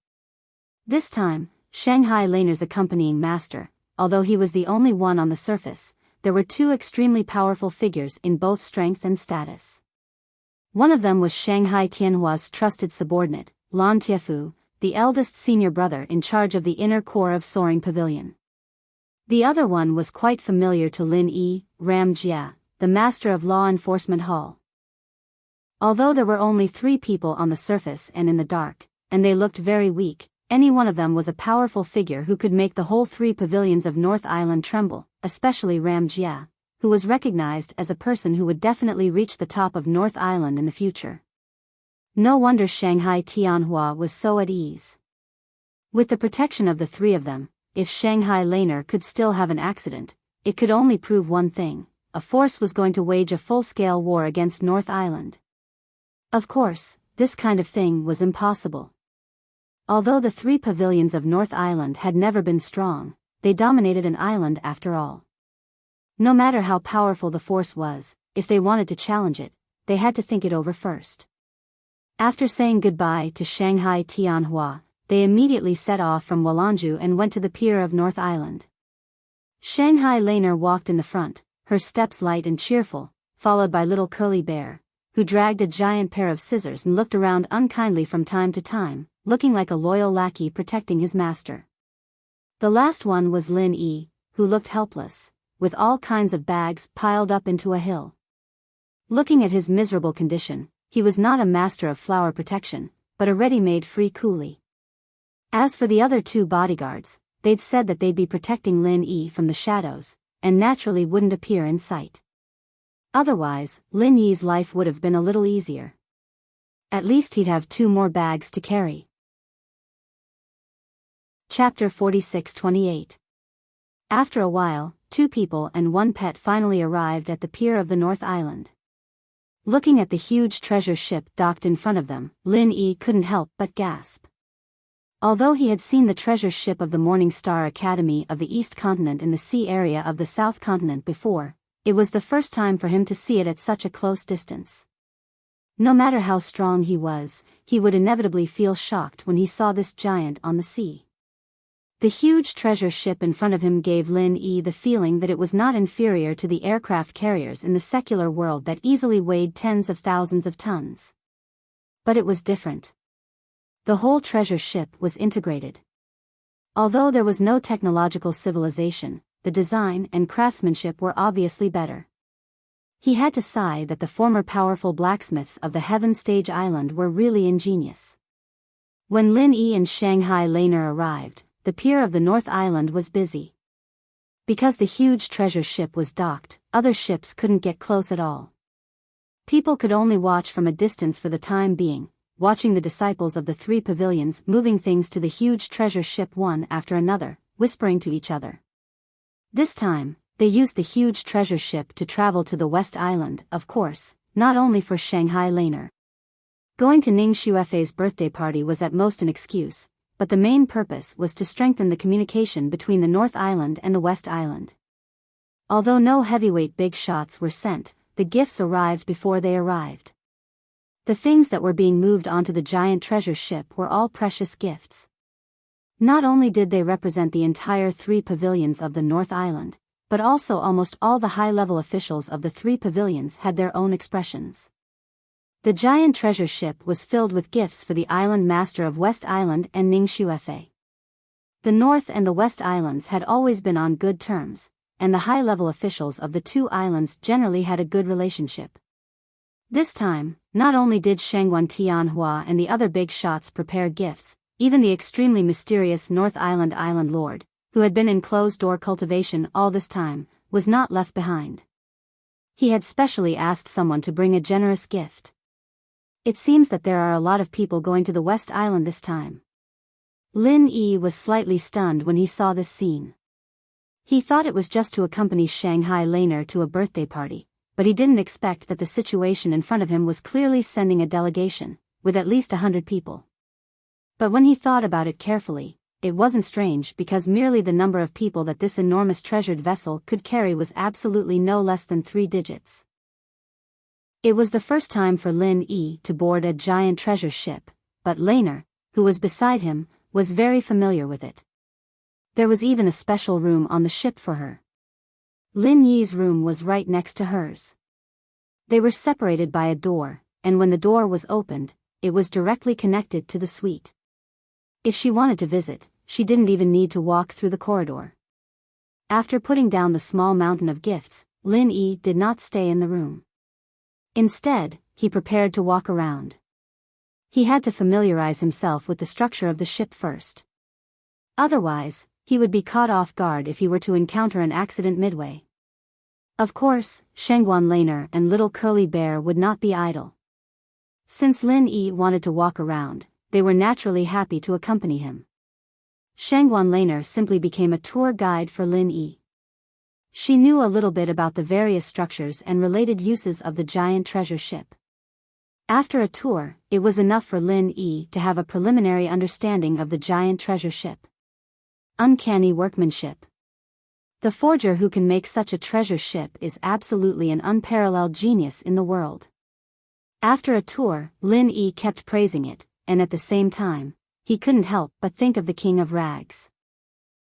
This time, Shanghai Laner's accompanying master, although he was the only one on the surface, there were 2 extremely powerful figures in both strength and status. One of them was Shanghai Tianhua's trusted subordinate, Lan Tiefu, the eldest senior brother in charge of the inner core of Soaring Pavilion. The other one was quite familiar to Lin Yi, Ram Jia, the master of Law Enforcement Hall. Although there were only 3 people on the surface and in the dark, and they looked very weak, Any one of them was a powerful figure who could make the whole 3 pavilions of North Island tremble, especially Ram Jia, who was recognized as a person who would definitely reach the top of North Island in the future. No wonder Shanghai Tianhua was so at ease. With the protection of the 3 of them, if Shanghai Laner could still have an accident, it could only prove one thing: a force was going to wage a full-scale war against North Island. Of course, this kind of thing was impossible. Although the 3 pavilions of North Island had never been strong, they dominated an island after all. No matter how powerful the force was, if they wanted to challenge it, they had to think it over first. After saying goodbye to Shanghai Tianhua, they immediately set off from Walanju and went to the pier of North Island. Shanghai Laner walked in the front, her steps light and cheerful, followed by little Curly Bear, who dragged a giant pair of scissors and looked around unkindly from time to time, looking like a loyal lackey protecting his master. The last one was Lin Yi, who looked helpless, with all kinds of bags piled up into a hill. Looking at his miserable condition, he was not a master of flower protection, but a ready-made free coolie. As for the other 2 bodyguards, they'd said that they'd be protecting Lin Yi from the shadows, and naturally wouldn't appear in sight. Otherwise, Lin Yi's life would have been a little easier. At least he'd have 2 more bags to carry. Chapter 46-28. After a while, 2 people and 1 pet finally arrived at the pier of the North Island. Looking at the huge treasure ship docked in front of them, Lin Yi couldn't help but gasp. Although he had seen the treasure ship of the Morning Star Academy of the East Continent in the sea area of the South Continent before, it was the first time for him to see it at such a close distance. No matter how strong he was, he would inevitably feel shocked when he saw this giant on the sea. The huge treasure ship in front of him gave Lin Yi the feeling that it was not inferior to the aircraft carriers in the secular world that easily weighed tens of thousands of tons. But it was different. The whole treasure ship was integrated. Although there was no technological civilization, the design and craftsmanship were obviously better. He had to sigh that the former powerful blacksmiths of the Heaven Stage Island were really ingenious. When Lin Yi and Shanghai Laner arrived, the pier of the North Island was busy. Because the huge treasure ship was docked, other ships couldn't get close at all. People could only watch from a distance for the time being, watching the disciples of the 3 pavilions moving things to the huge treasure ship one after another, whispering to each other. This time, they used the huge treasure ship to travel to the West Island, of course, not only for Shanghai Laner. Going to Ning Xuefei's birthday party was at most an excuse, but the main purpose was to strengthen the communication between the North Island and the West Island. Although no heavyweight big shots were sent, the gifts arrived before they arrived. The things that were being moved onto the giant treasure ship were all precious gifts. Not only did they represent the entire 3 pavilions of the North Island, but also almost all the high-level officials of the 3 pavilions had their own expressions. The giant treasure ship was filled with gifts for the island master of West Island and Ning Xuefei. The North and the West Islands had always been on good terms, and the high-level officials of the 2 islands generally had a good relationship. This time, not only did Shangguan Tianhua and the other big shots prepare gifts, even the extremely mysterious North Island Island Lord, who had been in closed-door cultivation all this time, was not left behind. He had specially asked someone to bring a generous gift. It seems that there are a lot of people going to the West Island this time. Lin Yi was slightly stunned when he saw this scene. He thought it was just to accompany Shanghai Laner to a birthday party, but he didn't expect that the situation in front of him was clearly sending a delegation, with at least 100 people. But when he thought about it carefully, it wasn't strange because merely the number of people that this enormous treasured vessel could carry was absolutely no less than 3 digits. It was the first time for Lin Yi to board a giant treasure ship, but Laner, who was beside him, was very familiar with it. There was even a special room on the ship for her. Lin Yi's room was right next to hers. They were separated by a door, and when the door was opened, it was directly connected to the suite. If she wanted to visit, she didn't even need to walk through the corridor. After putting down the small mountain of gifts, Lin Yi did not stay in the room. Instead, he prepared to walk around. He had to familiarize himself with the structure of the ship first. Otherwise, he would be caught off guard if he were to encounter an accident midway. Of course, Shangguan Laner and little Curly Bear would not be idle. Since Lin Yi wanted to walk around, they were naturally happy to accompany him. Shangguan Laner simply became a tour guide for Lin Yi. She knew a little bit about the various structures and related uses of the giant treasure ship. After a tour, it was enough for Lin Yi to have a preliminary understanding of the giant treasure ship. Uncanny workmanship. The forger who can make such a treasure ship is absolutely an unparalleled genius in the world. After a tour, Lin Yi kept praising it, and at the same time, he couldn't help but think of the King of Rags.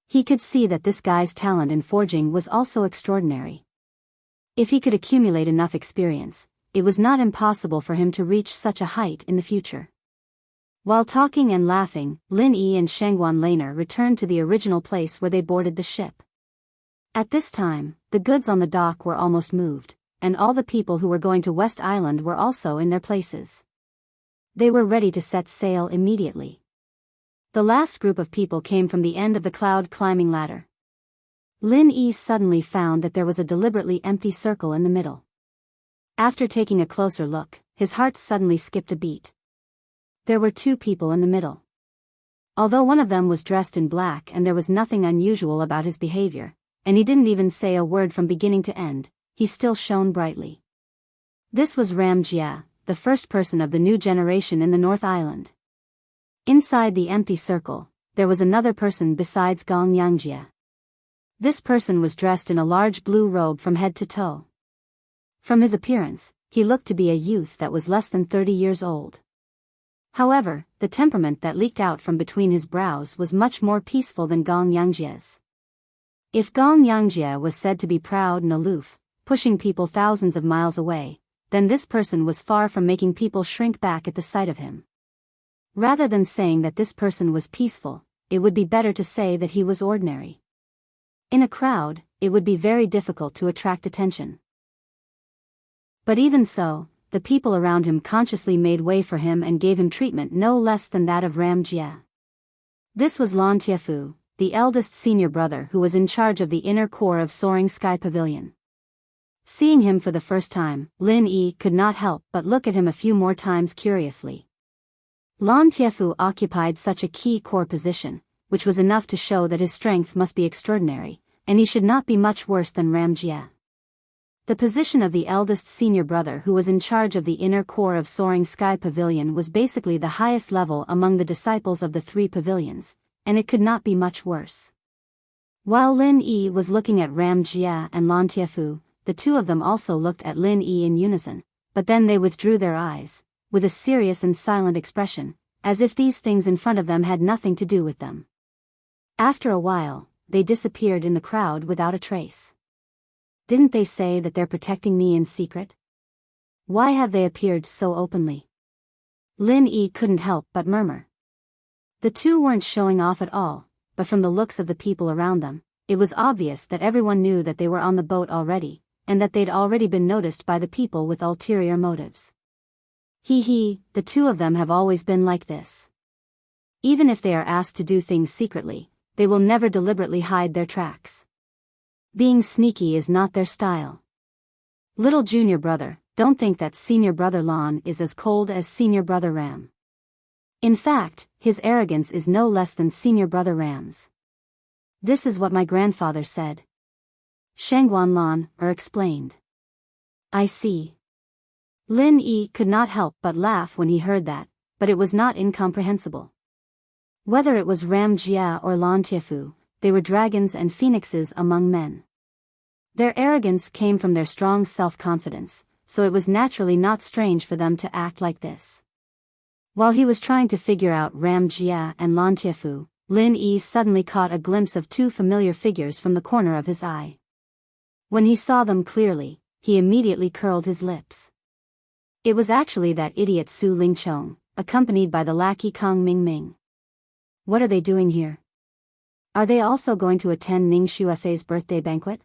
He could see that this guy's talent in forging was also extraordinary. If he could accumulate enough experience, it was not impossible for him to reach such a height in the future. While talking and laughing, Lin Yi and Shangguan Laner returned to the original place where they boarded the ship. At this time, the goods on the dock were almost moved, and all the people who were going to West Island were also in their places. They were ready to set sail immediately. The last group of people came from the end of the cloud climbing ladder. Lin Yi suddenly found that there was a deliberately empty circle in the middle. After taking a closer look, his heart suddenly skipped a beat. There were two people in the middle. Although one of them was dressed in black and there was nothing unusual about his behavior, and he didn't even say a word from beginning to end, he still shone brightly. This was Ram Jia, the first person of the new generation in the North Island. Inside the empty circle, there was another person besides Gong Yangjia. This person was dressed in a large blue robe from head to toe. From his appearance, he looked to be a youth that was less than 30 years old. However, the temperament that leaked out from between his brows was much more peaceful than Gong Yangjia's. If Gong Yangjia was said to be proud and aloof, pushing people thousands of miles away, then this person was far from making people shrink back at the sight of him. Rather than saying that this person was peaceful, it would be better to say that he was ordinary. In a crowd, it would be very difficult to attract attention. But even so, the people around him consciously made way for him and gave him treatment no less than that of Ram Jia. This was Lan Tiefu, the eldest senior brother who was in charge of the inner core of Soaring Sky Pavilion. Seeing him for the first time, Lin Yi could not help but look at him a few more times curiously. Lan Tiefu occupied such a key core position, which was enough to show that his strength must be extraordinary, and he should not be much worse than Ram Jia. The position of the eldest senior brother who was in charge of the inner core of Soaring Sky Pavilion was basically the highest level among the disciples of the three pavilions, and it could not be much worse. While Lin Yi was looking at Ram Jia and Lan Tiefu, the two of them also looked at Lin Yi in unison, but then they withdrew their eyes, with a serious and silent expression, as if these things in front of them had nothing to do with them. After a while, they disappeared in the crowd without a trace. Didn't they say that they're protecting me in secret? Why have they appeared so openly? Lin Yi couldn't help but murmur. The two weren't showing off at all, but from the looks of the people around them, it was obvious that everyone knew that they were on the boat already, and that they'd already been noticed by the people with ulterior motives. The two of them have always been like this. Even if they are asked to do things secretly, they will never deliberately hide their tracks. Being sneaky is not their style. Little junior brother, don't think that senior brother Lan is as cold as senior brother Ram. In fact, his arrogance is no less than senior brother Ram's. This is what my grandfather said. Shangguan Lan explained. I see. Lin Yi could not help but laugh when he heard that, but it was not incomprehensible. Whether it was Ram Jia or Lan Tiefu, they were dragons and phoenixes among men. Their arrogance came from their strong self-confidence, so it was naturally not strange for them to act like this. While he was trying to figure out Ram Jia and Lan Tiefu, Lin Yi suddenly caught a glimpse of two familiar figures from the corner of his eye. When he saw them clearly, he immediately curled his lips. It was actually that idiot Su Lingchong, accompanied by the lackey Kang Mingming. What are they doing here? Are they also going to attend Ning Xuefei's birthday banquet?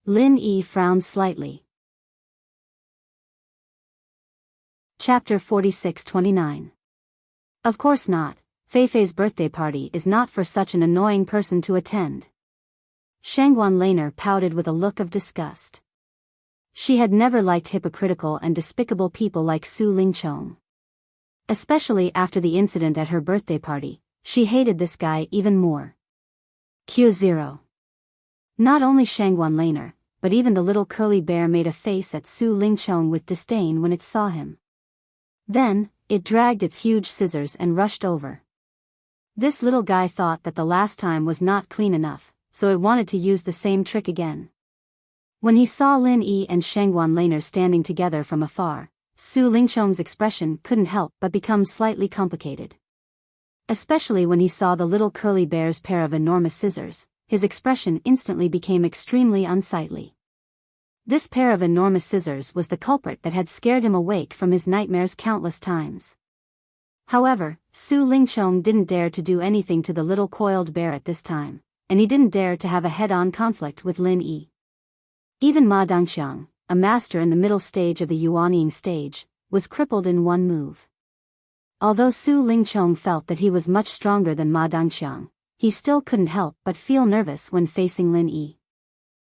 Lin Yi frowned slightly. Chapter 46-29 Of course not, Feifei's birthday party is not for such an annoying person to attend. Shangguan Laner pouted with a look of disgust. She had never liked hypocritical and despicable people like Su Lingchong. Especially after the incident at her birthday party, she hated this guy even more. Q0. Not only Shangguan Laner, but even the little curly bear made a face at Su Lingchong with disdain when it saw him. Then, it dragged its huge scissors and rushed over. This little guy thought that the last time was not clean enough, so it wanted to use the same trick again. When he saw Lin Yi and Shangguan Laner standing together from afar, Su Lingchong's expression couldn't help but become slightly complicated. Especially when he saw the little curly bear's pair of enormous scissors, his expression instantly became extremely unsightly. This pair of enormous scissors was the culprit that had scared him awake from his nightmares countless times. However, Su Lingchong didn't dare to do anything to the little coiled bear at this time, and he didn't dare to have a head-on conflict with Lin Yi. Even Ma Dongxiang, a master in the middle stage of the Yuanying stage, was crippled in one move. Although Su Lingchong felt that he was much stronger than Ma Dongxiang, he still couldn't help but feel nervous when facing Lin Yi.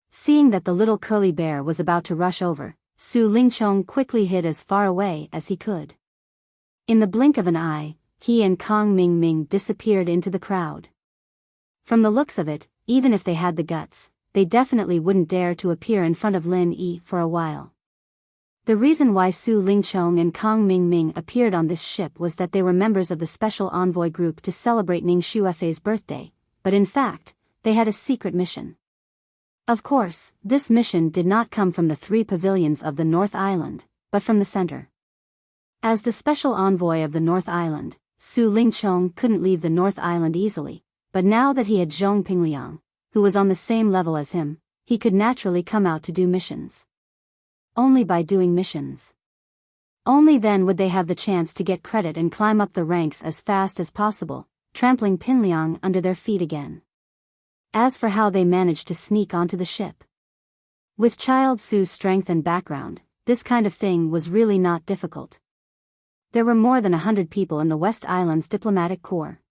Seeing that the little curly bear was about to rush over, Su Lingchong quickly hid as far away as he could. In the blink of an eye, he and Kang Mingming disappeared into the crowd. From the looks of it, even if they had the guts, they definitely wouldn't dare to appear in front of Lin Yi for a while. The reason why Su Lingchong and Kang Mingming appeared on this ship was that they were members of the special envoy group to celebrate Ning Shuefei's birthday, but in fact, they had a secret mission. Of course, this mission did not come from the 3 pavilions of the North Island, but from the center. As the special envoy of the North Island, Su Lingchong couldn't leave the North Island easily, but now that he had Zhong Pingliang, who was on the same level as him, he could naturally come out to do missions. Only by doing missions. Only then would they have the chance to get credit and climb up the ranks as fast as possible, trampling Pingliang under their feet again. As for how they managed to sneak onto the ship. With Child Su's strength and background, this kind of thing was really not difficult. There were more than 100 people in the West Island's diplomatic corps.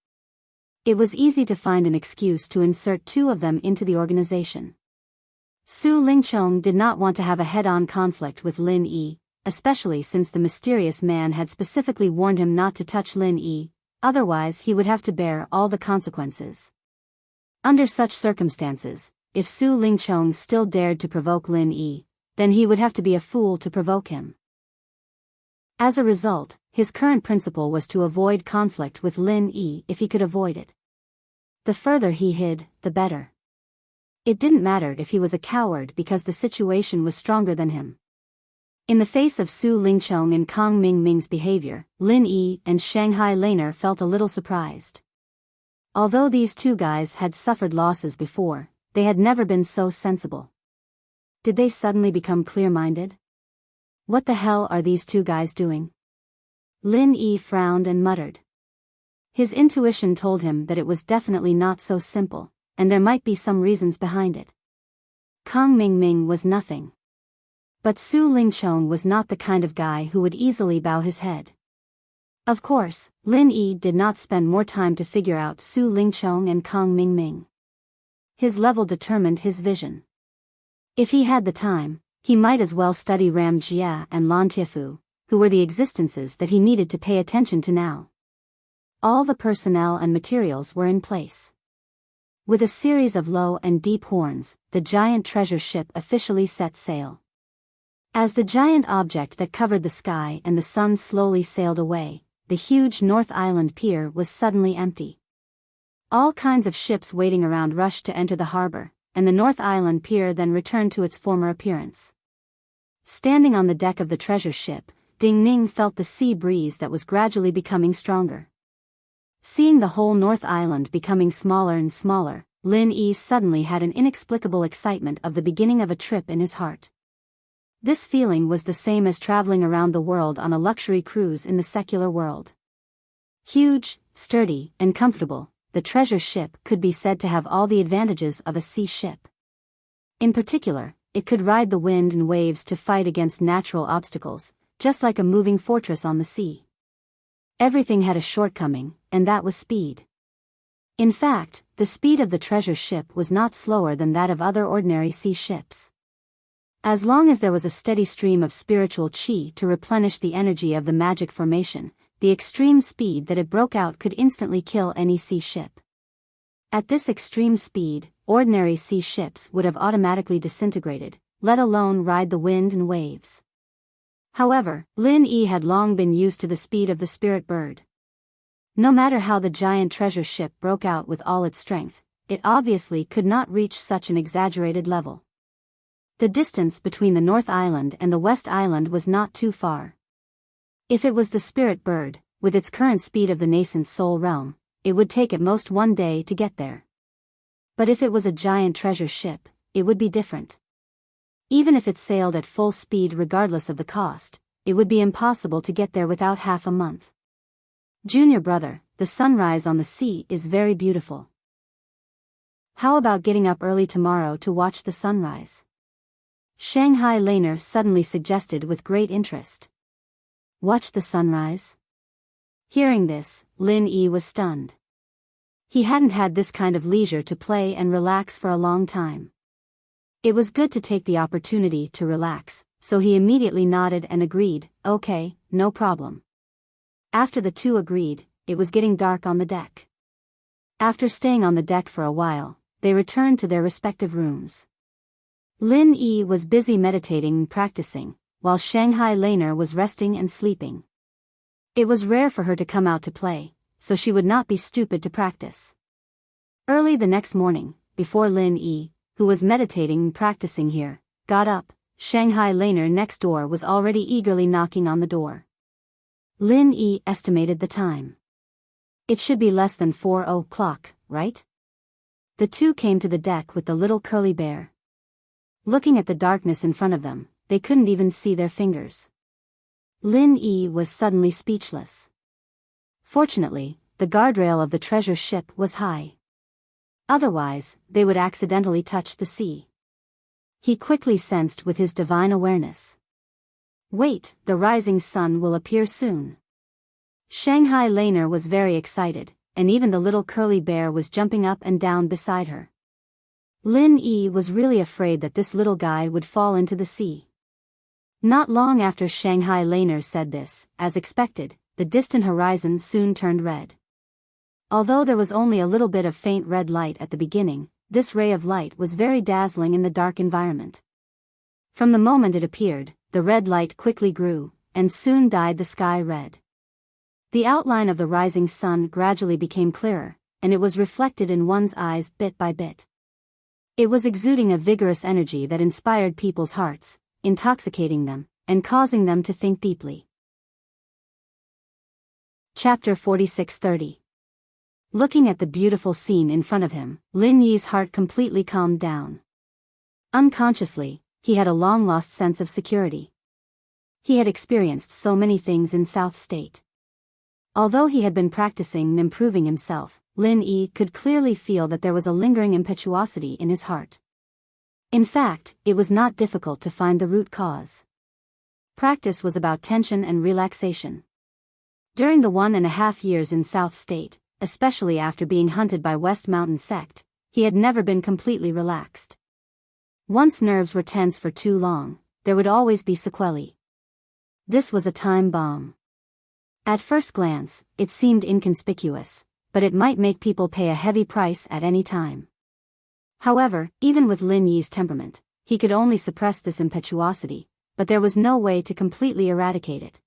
It was easy to find an excuse to insert 2 of them into the organization. Su Lingchong did not want to have a head-on conflict with Lin Yi, especially since the mysterious man had specifically warned him not to touch Lin Yi, otherwise he would have to bear all the consequences. Under such circumstances, if Su Lingchong still dared to provoke Lin Yi, then he would have to be a fool to provoke him. As a result, his current principle was to avoid conflict with Lin Yi if he could avoid it. The further he hid, the better. It didn't matter if he was a coward because the situation was stronger than him. In the face of Su Lingchong and Kang Mingming's behavior, Lin Yi and Shanghai Laner felt a little surprised. Although these 2 guys had suffered losses before, they had never been so sensible. Did they suddenly become clear-minded? What the hell are these 2 guys doing? Lin Yi frowned and muttered. His intuition told him that it was definitely not so simple, and there might be some reasons behind it. Kang Mingming was nothing. But Su Lingchong was not the kind of guy who would easily bow his head. Of course, Lin Yi did not spend more time to figure out Su Lingchong and Kang Mingming. His level determined his vision. If he had the time, he might as well study Ram Jia and Lan Tiefu, who were the existences that he needed to pay attention to now. All the personnel and materials were in place. With a series of low and deep horns, the giant treasure ship officially set sail. As the giant object that covered the sky and the sun slowly sailed away, the huge North Island pier was suddenly empty. All kinds of ships waiting around rushed to enter the harbor, and the North Island pier then returned to its former appearance. Standing on the deck of the treasure ship, Ding Ning felt the sea breeze that was gradually becoming stronger. Seeing the whole North Island becoming smaller and smaller, Lin Yi suddenly had an inexplicable excitement of the beginning of a trip in his heart. This feeling was the same as traveling around the world on a luxury cruise in the secular world. Huge, sturdy, and comfortable, the treasure ship could be said to have all the advantages of a sea ship. In particular, it could ride the wind and waves to fight against natural obstacles, just like a moving fortress on the sea. Everything had a shortcoming, and that was speed. In fact, the speed of the treasure ship was not slower than that of other ordinary sea ships. As long as there was a steady stream of spiritual chi to replenish the energy of the magic formation, the extreme speed that it broke out could instantly kill any sea ship. At this extreme speed, ordinary sea ships would have automatically disintegrated, let alone ride the wind and waves. However, Lin Yi had long been used to the speed of the spirit bird. No matter how the giant treasure ship broke out with all its strength, it obviously could not reach such an exaggerated level. The distance between the North Island and the West Island was not too far. If it was the spirit bird, with its current speed of the nascent soul realm, it would take at most 1 day to get there. But if it was a giant treasure ship, it would be different. Even if it sailed at full speed regardless of the cost, it would be impossible to get there without half a month. Junior brother, the sunrise on the sea is very beautiful. How about getting up early tomorrow to watch the sunrise? Shanghai Laner suddenly suggested with great interest. Watch the sunrise? Hearing this, Lin Yi was stunned. He hadn't had this kind of leisure to play and relax for a long time. It was good to take the opportunity to relax, so he immediately nodded and agreed, okay, no problem. After the two agreed, it was getting dark on the deck. After staying on the deck for a while, they returned to their respective rooms. Lin Yi was busy meditating and practicing, while Shanghai Laner was resting and sleeping. It was rare for her to come out to play, so she would not be stupid to practice. Early the next morning, before Lin Yi, who was meditating and practicing here, got up, Shanghai Laner next door was already eagerly knocking on the door. Lin Yi estimated the time. It should be less than 4:00, right? The two came to the deck with the little curly bear. Looking at the darkness in front of them, they couldn't even see their fingers. Lin Yi was suddenly speechless. Fortunately, the guardrail of the treasure ship was high. Otherwise, they would accidentally touch the sea. He quickly sensed with his divine awareness. Wait, the rising sun will appear soon. Shanghai Laner was very excited, and even the little curly bear was jumping up and down beside her. Lin Yi was really afraid that this little guy would fall into the sea. Not long after Shanghai Laner said this, as expected, the distant horizon soon turned red. Although there was only a little bit of faint red light at the beginning, this ray of light was very dazzling in the dark environment. From the moment it appeared, the red light quickly grew, and soon dyed the sky red. The outline of the rising sun gradually became clearer, and it was reflected in one's eyes bit by bit. It was exuding a vigorous energy that inspired people's hearts, intoxicating them, and causing them to think deeply. Chapter 46:30. Looking at the beautiful scene in front of him, Lin Yi's heart completely calmed down. Unconsciously, he had a long-lost sense of security. He had experienced so many things in South State. Although he had been practicing and improving himself, Lin Yi could clearly feel that there was a lingering impetuosity in his heart. In fact, it was not difficult to find the root cause. Practice was about tension and relaxation. During the 1.5 years in South State, especially after being hunted by West Mountain sect, he had never been completely relaxed. Once nerves were tense for too long, there would always be sequelae. This was a time bomb. At first glance, it seemed inconspicuous, but it might make people pay a heavy price at any time. However, even with Lin Yi's temperament, he could only suppress this impetuosity, but there was no way to completely eradicate it.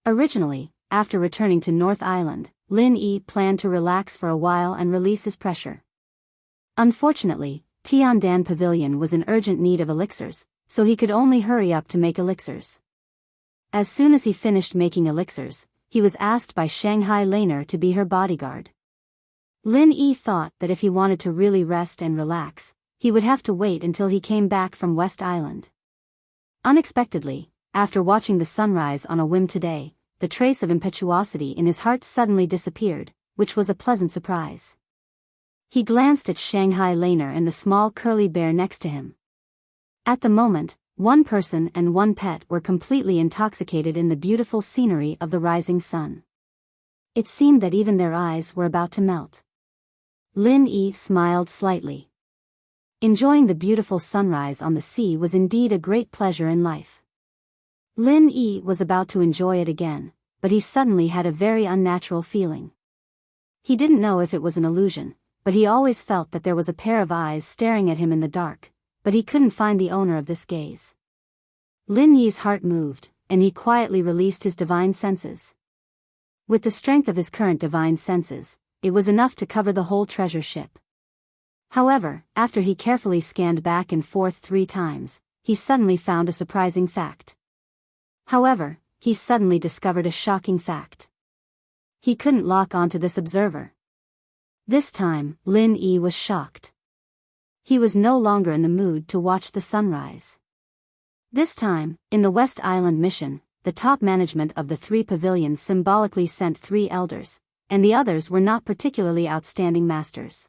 Originally, after returning to North Island, Lin Yi planned to relax for a while and release his pressure. Unfortunately, Tiandan Pavilion was in urgent need of elixirs, so he could only hurry up to make elixirs. As soon as he finished making elixirs, he was asked by Shanghai Laner to be her bodyguard. Lin Yi thought that if he wanted to really rest and relax, he would have to wait until he came back from West Island. Unexpectedly, after watching the sunrise on a whim today, the trace of impetuosity in his heart suddenly disappeared, which was a pleasant surprise. He glanced at Shanghai Laner and the small curly bear next to him. At the moment, one person and one pet were completely intoxicated in the beautiful scenery of the rising sun. It seemed that even their eyes were about to melt. Lin Yi smiled slightly. Enjoying the beautiful sunrise on the sea was indeed a great pleasure in life. Lin Yi was about to enjoy it again, but he suddenly had a very unnatural feeling. He didn't know if it was an illusion, but he always felt that there was a pair of eyes staring at him in the dark, but he couldn't find the owner of this gaze. Lin Yi's heart moved, and he quietly released his divine senses. With the strength of his current divine senses, it was enough to cover the whole treasure ship. However, after he carefully scanned back and forth 3 times, he suddenly found a surprising fact. However, he suddenly discovered a shocking fact. He couldn't lock onto this observer. This time, Lin Yi was shocked. He was no longer in the mood to watch the sunrise. This time, in the West Island mission, the top management of the 3 pavilions symbolically sent 3 elders, and the others were not particularly outstanding masters.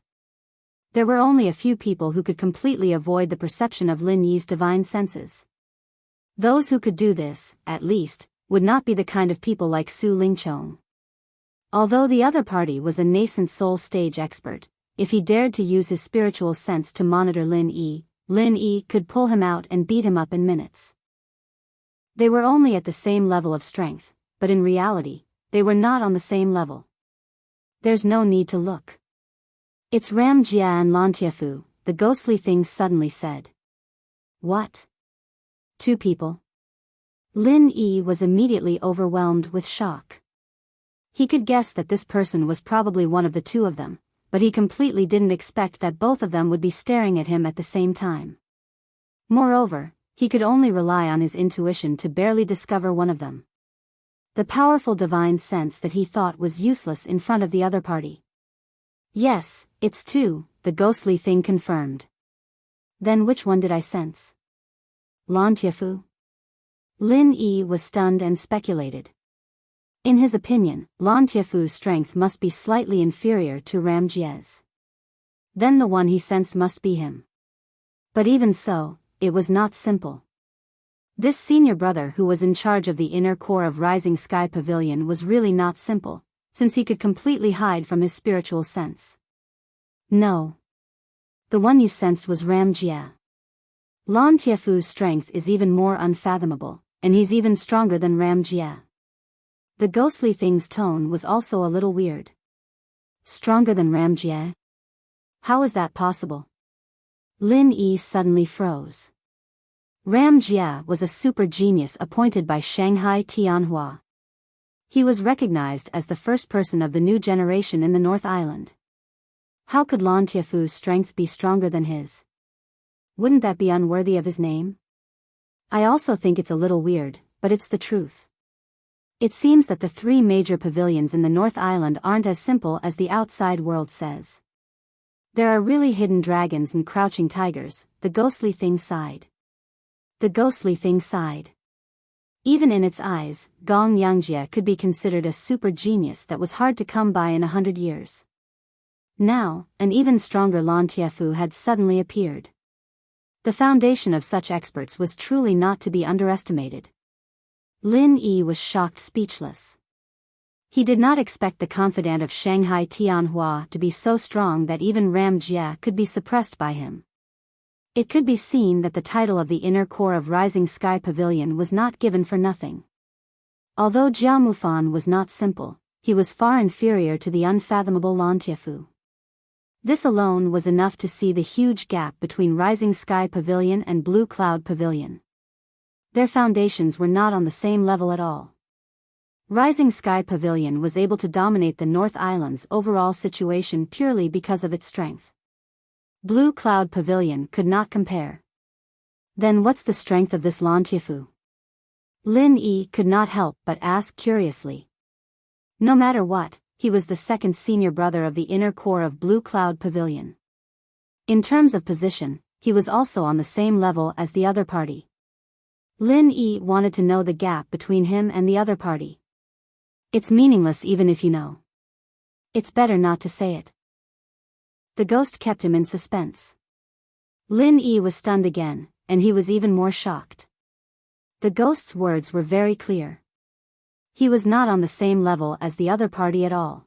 There were only a few people who could completely avoid the perception of Lin Yi's divine senses. Those who could do this, at least, would not be the kind of people like Su Lingchong. Although the other party was a nascent soul stage expert, if he dared to use his spiritual sense to monitor Lin Yi could pull him out and beat him up in minutes. They were only at the same level of strength, but in reality, they were not on the same level. There's no need to look. It's Ram Jia and Lan Tiefu, the ghostly thing suddenly said. What? 2 people? Lin Yi was immediately overwhelmed with shock. He could guess that this person was probably one of the 2 of them, but he completely didn't expect that both of them would be staring at him at the same time. Moreover, he could only rely on his intuition to barely discover one of them. The powerful divine sense that he thought was useless in front of the other party. Yes, it's 2, the ghostly thing confirmed. Then which one did I sense? Lan Tiefu? Lin Yi was stunned and speculated. In his opinion, Lan Tiefu's strength must be slightly inferior to Ram Jia's. Then the one he sensed must be him. But even so, it was not simple. This senior brother who was in charge of the inner core of Rising Sky Pavilion was really not simple, since he could completely hide from his spiritual sense. No. The one you sensed was Ram Jia. Lan Tiefu's strength is even more unfathomable, and he's even stronger than Ram Jia. The ghostly thing's tone was also a little weird. Stronger than Ram Jia? How is that possible? Lin Yi suddenly froze. Ram Jia was a super genius appointed by Shanghai Tianhua. He was recognized as the first person of the new generation in the North Island. How could Lan Tiefu's strength be stronger than his? Wouldn't that be unworthy of his name? I also think it's a little weird, but it's the truth. It seems that the 3 major pavilions in the North Island aren't as simple as the outside world says. There are really hidden dragons and crouching tigers, the ghostly thing sighed. The ghostly thing sighed. Even in its eyes, Gong Yangjie could be considered a super genius that was hard to come by in 100 years. Now, an even stronger Lan Tiefu had suddenly appeared. The foundation of such experts was truly not to be underestimated. Lin Yi was shocked speechless. He did not expect the confidant of Shanghai Tianhua to be so strong that even Ram Jia could be suppressed by him. It could be seen that the title of the inner core of Rising Sky Pavilion was not given for nothing. Although Jia Mufan was not simple, he was far inferior to the unfathomable Lan Tiefu. This alone was enough to see the huge gap between Rising Sky Pavilion and Blue Cloud Pavilion. Their foundations were not on the same level at all. Rising Sky Pavilion was able to dominate the North Island's overall situation purely because of its strength. Blue Cloud Pavilion could not compare. Then what's the strength of this Lan Tiefu? Lin Yi could not help but ask curiously. No matter what, he was the second senior brother of the inner core of Blue Cloud Pavilion. In terms of position, he was also on the same level as the other party. Lin Yi wanted to know the gap between him and the other party. It's meaningless even if you know. It's better not to say it. The ghost kept him in suspense. Lin Yi was stunned again, and he was even more shocked. The ghost's words were very clear. He was not on the same level as the other party at all.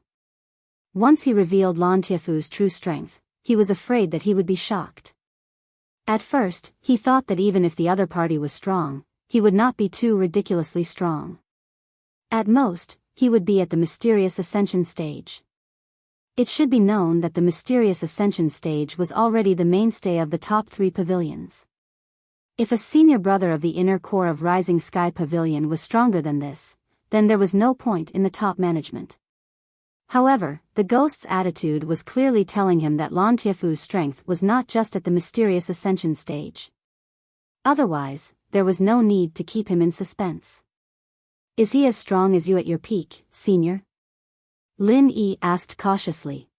Once he revealed Lan Tiefu's true strength, he was afraid that he would be shocked. At first, he thought that even if the other party was strong, he would not be too ridiculously strong. At most, he would be at the mysterious ascension stage. It should be known that the mysterious ascension stage was already the mainstay of the top 3 pavilions. If a senior brother of the inner core of Rising Sky Pavilion was stronger than this, then there was no point in the top management. However, the ghost's attitude was clearly telling him that Lan Tiefu's strength was not just at the mysterious ascension stage. Otherwise, there was no need to keep him in suspense. Is he as strong as you at your peak, senior? Lin Yi asked cautiously.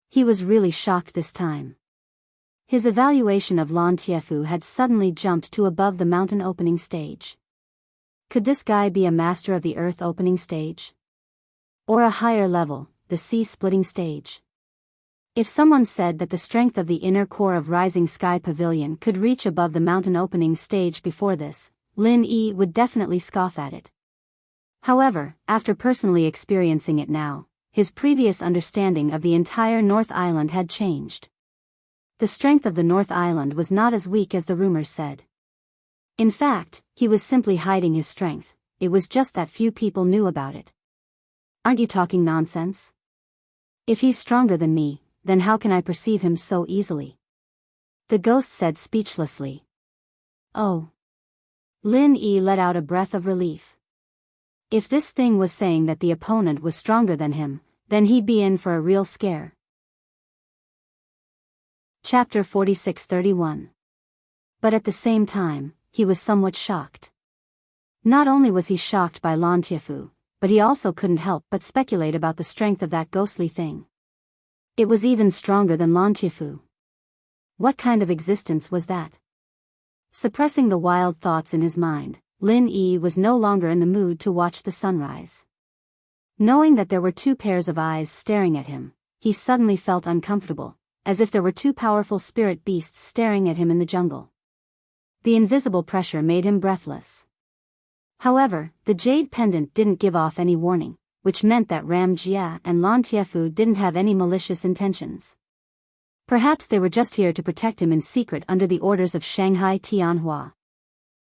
He was really shocked this time. His evaluation of Lan Tiefu had suddenly jumped to above the mountain opening stage. Could this guy be a master of the earth opening stage? Or a higher level, the sea splitting stage? If someone said that the strength of the inner core of Rising Sky Pavilion could reach above the mountain opening stage before this, Lin Yi would definitely scoff at it. However, after personally experiencing it now, his previous understanding of the entire North Island had changed. The strength of the North Island was not as weak as the rumors said. In fact, he was simply hiding his strength, it was just that few people knew about it. Aren't you talking nonsense? If he's stronger than me, then how can I perceive him so easily? The ghost said speechlessly. Oh. Lin Yi let out a breath of relief. If this thing was saying that the opponent was stronger than him, then he'd be in for a real scare. Chapter 46-31. But at the same time, he was somewhat shocked. Not only was he shocked by Lan Tiefu, but he also couldn't help but speculate about the strength of that ghostly thing. It was even stronger than Lan Tiefu. What kind of existence was that? Suppressing the wild thoughts in his mind, Lin Yi was no longer in the mood to watch the sunrise. Knowing that there were 2 pairs of eyes staring at him, he suddenly felt uncomfortable, as if there were 2 powerful spirit beasts staring at him in the jungle. The invisible pressure made him breathless. However, the jade pendant didn't give off any warning, which meant that Ram Jia and Lan Tiefu didn't have any malicious intentions. Perhaps they were just here to protect him in secret under the orders of Shanghai Tianhua.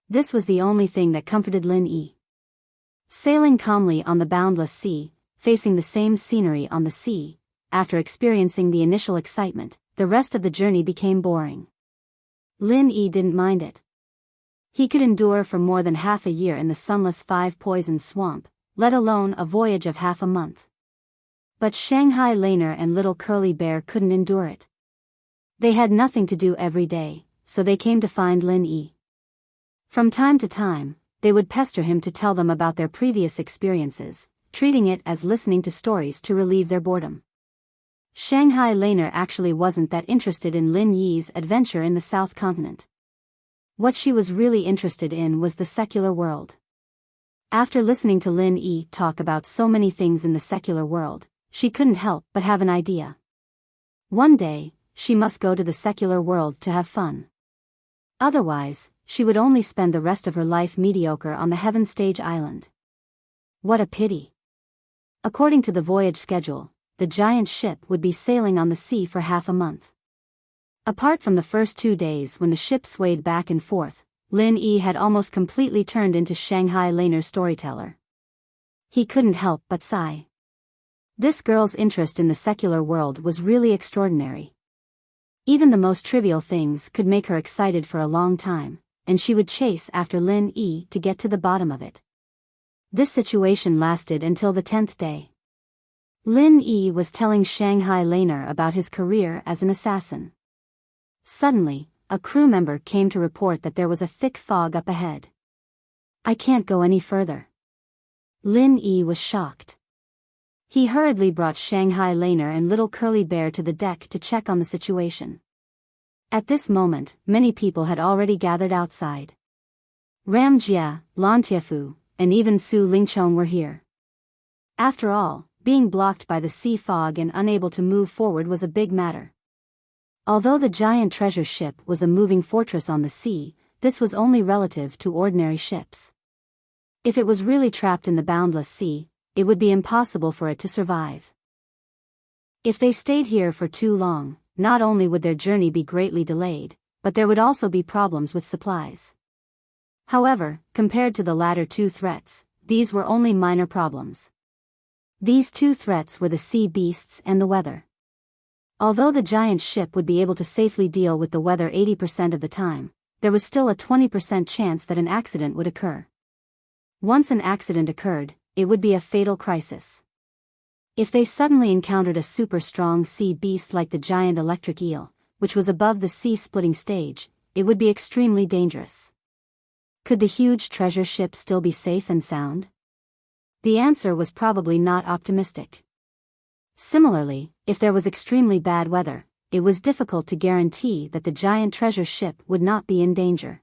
This was the only thing that comforted Lin Yi. Sailing calmly on the boundless sea, facing the same scenery on the sea, after experiencing the initial excitement, the rest of the journey became boring. Lin Yi didn't mind it. He could endure for more than half a year in the sunless 5-poison swamp, let alone a voyage of half a month. But Shanghai Laner and little Curly Bear couldn't endure it. They had nothing to do every day, so they came to find Lin Yi. From time to time, they would pester him to tell them about their previous experiences, treating it as listening to stories to relieve their boredom. Shanghai Laner actually wasn't that interested in Lin Yi's adventure in the South Continent. What she was really interested in was the secular world. After listening to Lin Yi talk about so many things in the secular world, she couldn't help but have an idea. One day, she must go to the secular world to have fun. Otherwise, she would only spend the rest of her life mediocre on the Heaven Stage Island. What a pity. According to the voyage schedule, the giant ship would be sailing on the sea for half a month. Apart from the first 2 days when the ship swayed back and forth, Lin Yi had almost completely turned into Shanghai Laner's storyteller. He couldn't help but sigh. This girl's interest in the secular world was really extraordinary. Even the most trivial things could make her excited for a long time, and she would chase after Lin Yi to get to the bottom of it. This situation lasted until the 10th day. Lin Yi was telling Shanghai Laner about his career as an assassin. Suddenly, a crew member came to report that there was a thick fog up ahead. I can't go any further. Lin Yi was shocked. He hurriedly brought Shanghai Laner and little Curly Bear to the deck to check on the situation. At this moment, many people had already gathered outside. Ram Jia, Lan Tiefu, and even Su Lingchong were here. After all, being blocked by the sea fog and unable to move forward was a big matter. Although the giant treasure ship was a moving fortress on the sea, this was only relative to ordinary ships. If it was really trapped in the boundless sea, it would be impossible for it to survive. If they stayed here for too long, not only would their journey be greatly delayed, but there would also be problems with supplies. However, compared to the latter two threats, these were only minor problems. These two threats were the sea beasts and the weather. Although the giant ship would be able to safely deal with the weather 80% of the time, there was still a 20% chance that an accident would occur. Once an accident occurred, it would be a fatal crisis. If they suddenly encountered a super strong sea beast like the giant electric eel, which was above the sea-splitting stage, it would be extremely dangerous. Could the huge treasure ship still be safe and sound? The answer was probably not optimistic. Similarly, if there was extremely bad weather, it was difficult to guarantee that the giant treasure ship would not be in danger.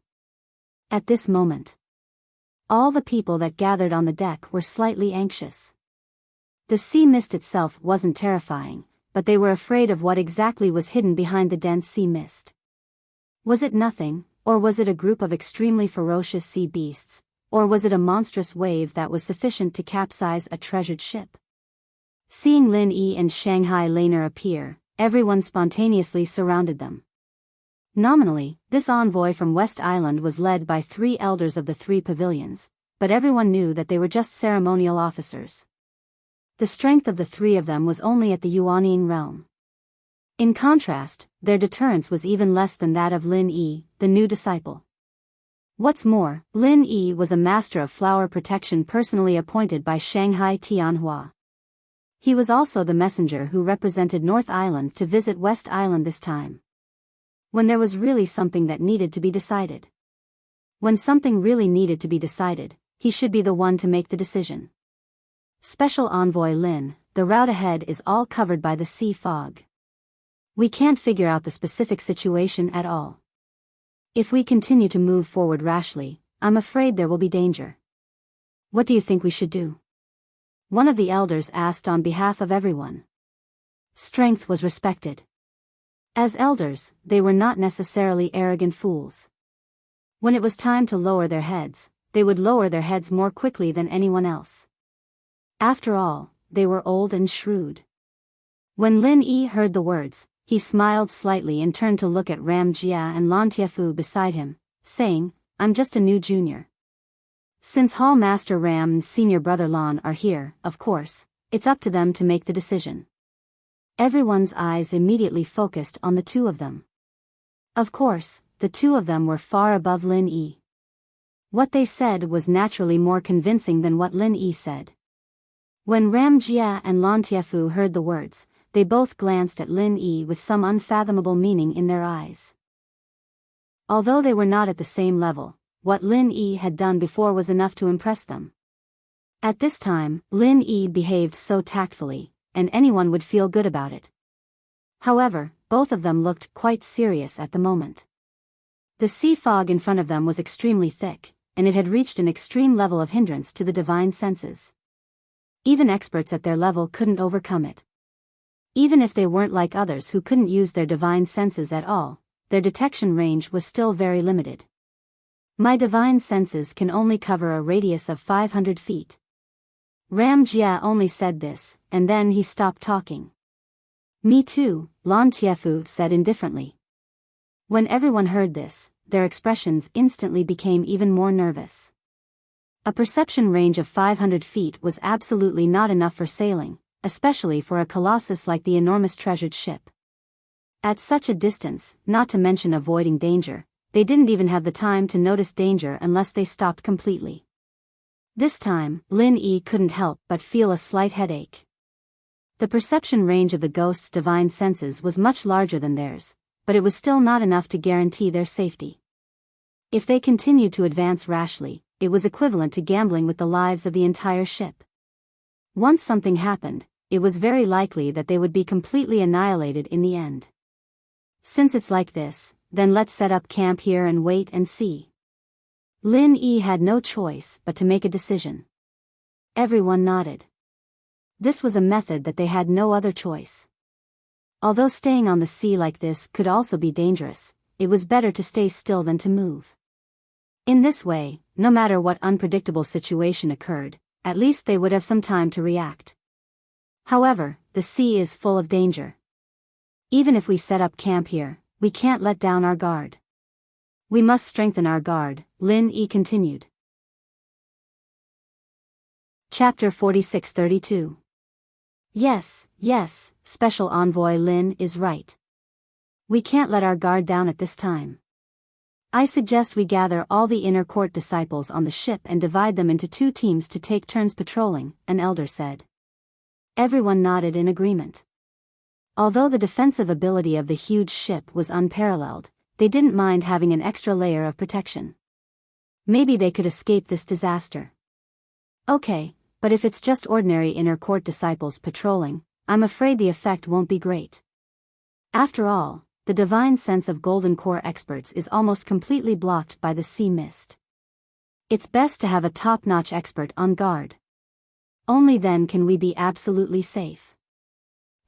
At this moment, all the people that gathered on the deck were slightly anxious. The sea mist itself wasn't terrifying, but they were afraid of what exactly was hidden behind the dense sea mist. Was it nothing, or was it a group of extremely ferocious sea beasts, or was it a monstrous wave that was sufficient to capsize a treasured ship? Seeing Lin Yi and Shanghai Laner appear, everyone spontaneously surrounded them. Nominally, this envoy from West Island was led by 3 elders of the 3 pavilions, but everyone knew that they were just ceremonial officers. The strength of the 3 of them was only at the Yuanying realm. In contrast, their deterrence was even less than that of Lin Yi, the new disciple. What's more, Lin Yi was a master of flower protection personally appointed by Shanghai Tianhua. He was also the messenger who represented North Island to visit West Island this time. When there was really something that needed to be decided. When something really needed to be decided, he should be the one to make the decision. Special Envoy Lin, the route ahead is all covered by the sea fog. We can't figure out the specific situation at all. If we continue to move forward rashly, I'm afraid there will be danger. What do you think we should do? One of the elders asked on behalf of everyone. Strength was respected. As elders, they were not necessarily arrogant fools. When it was time to lower their heads, they would lower their heads more quickly than anyone else. After all, they were old and shrewd. When Lin Yi heard the words, he smiled slightly and turned to look at Ram Jia and Lan Tiefu beside him, saying, I'm just a new junior. Since Hall Master Ram and Senior Brother Lan are here, of course, it's up to them to make the decision. Everyone's eyes immediately focused on the 2 of them. Of course, the 2 of them were far above Lin Yi. What they said was naturally more convincing than what Lin Yi said. When Ram Jia and Lan Tiefu heard the words, they both glanced at Lin Yi with some unfathomable meaning in their eyes. Although they were not at the same level, what Lin Yi had done before was enough to impress them. At this time, Lin Yi behaved so tactfully, and anyone would feel good about it. However, both of them looked quite serious at the moment. The sea fog in front of them was extremely thick, and it had reached an extreme level of hindrance to the divine senses. Even experts at their level couldn't overcome it. Even if they weren't like others who couldn't use their divine senses at all, their detection range was still very limited. My divine senses can only cover a radius of 500 feet. Ram Jia only said this, and then he stopped talking. Me too, Lan Tiefu said indifferently. When everyone heard this, their expressions instantly became even more nervous. A perception range of 500 feet was absolutely not enough for sailing, especially for a colossus like the enormous treasured ship. At such a distance, not to mention avoiding danger, they didn't even have the time to notice danger unless they stopped completely. This time, Lin Yi couldn't help but feel a slight headache. The perception range of the ghost's divine senses was much larger than theirs, but it was still not enough to guarantee their safety. If they continued to advance rashly, it was equivalent to gambling with the lives of the entire ship. Once something happened, it was very likely that they would be completely annihilated in the end. Since it's like this, then let's set up camp here and wait and see. Lin Yi had no choice but to make a decision. Everyone nodded. This was a method that they had no other choice. Although staying on the sea like this could also be dangerous, it was better to stay still than to move. In this way, no matter what unpredictable situation occurred, at least they would have some time to react. However, the sea is full of danger. Even if we set up camp here, we can't let down our guard. We must strengthen our guard, Lin Yi continued. Chapter 46-32. Yes, Special Envoy Lin is right. We can't let our guard down at this time. I suggest we gather all the inner court disciples on the ship and divide them into 2 teams to take turns patrolling, an elder said. Everyone nodded in agreement. Although the defensive ability of the huge ship was unparalleled, they didn't mind having an extra layer of protection. Maybe they could escape this disaster. Okay, but if it's just ordinary inner court disciples patrolling, I'm afraid the effect won't be great. After all, the divine sense of Golden Core experts is almost completely blocked by the sea mist. It's best to have a top-notch expert on guard. Only then can we be absolutely safe.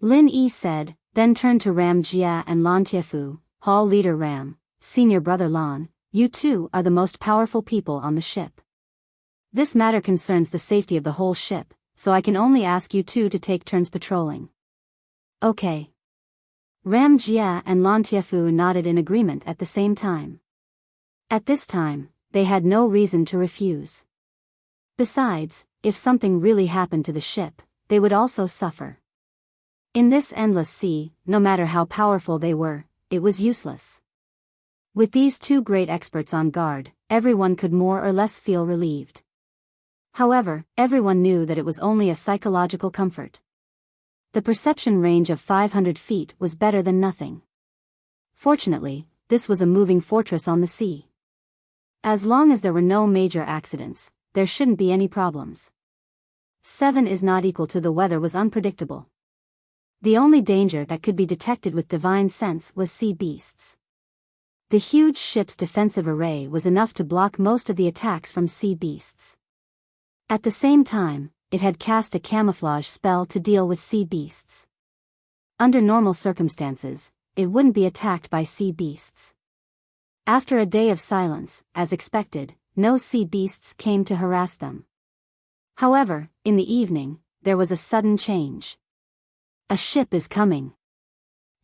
Lin Yi said, then turned to Ram Jia and Lan Tiefu. Hall leader Ram, senior brother Lan, you two are the most powerful people on the ship. This matter concerns the safety of the whole ship, so I can only ask you two to take turns patrolling. Okay. Ram Jia and Lan Tiefu nodded in agreement at the same time. At this time, they had no reason to refuse. Besides, if something really happened to the ship, they would also suffer. In this endless sea, no matter how powerful they were, it was useless. With these 2 great experts on guard, everyone could more or less feel relieved. However, everyone knew that it was only a psychological comfort. The perception range of 500 feet was better than nothing. Fortunately, this was a moving fortress on the sea. As long as there were no major accidents, there shouldn't be any problems. 7 is not equal to the weather was unpredictable. The only danger that could be detected with divine sense was sea beasts. The huge ship's defensive array was enough to block most of the attacks from sea beasts. At the same time, it had cast a camouflage spell to deal with sea beasts. Under normal circumstances, it wouldn't be attacked by sea beasts. After a day of silence, as expected, no sea beasts came to harass them. However, in the evening, there was a sudden change. A ship is coming.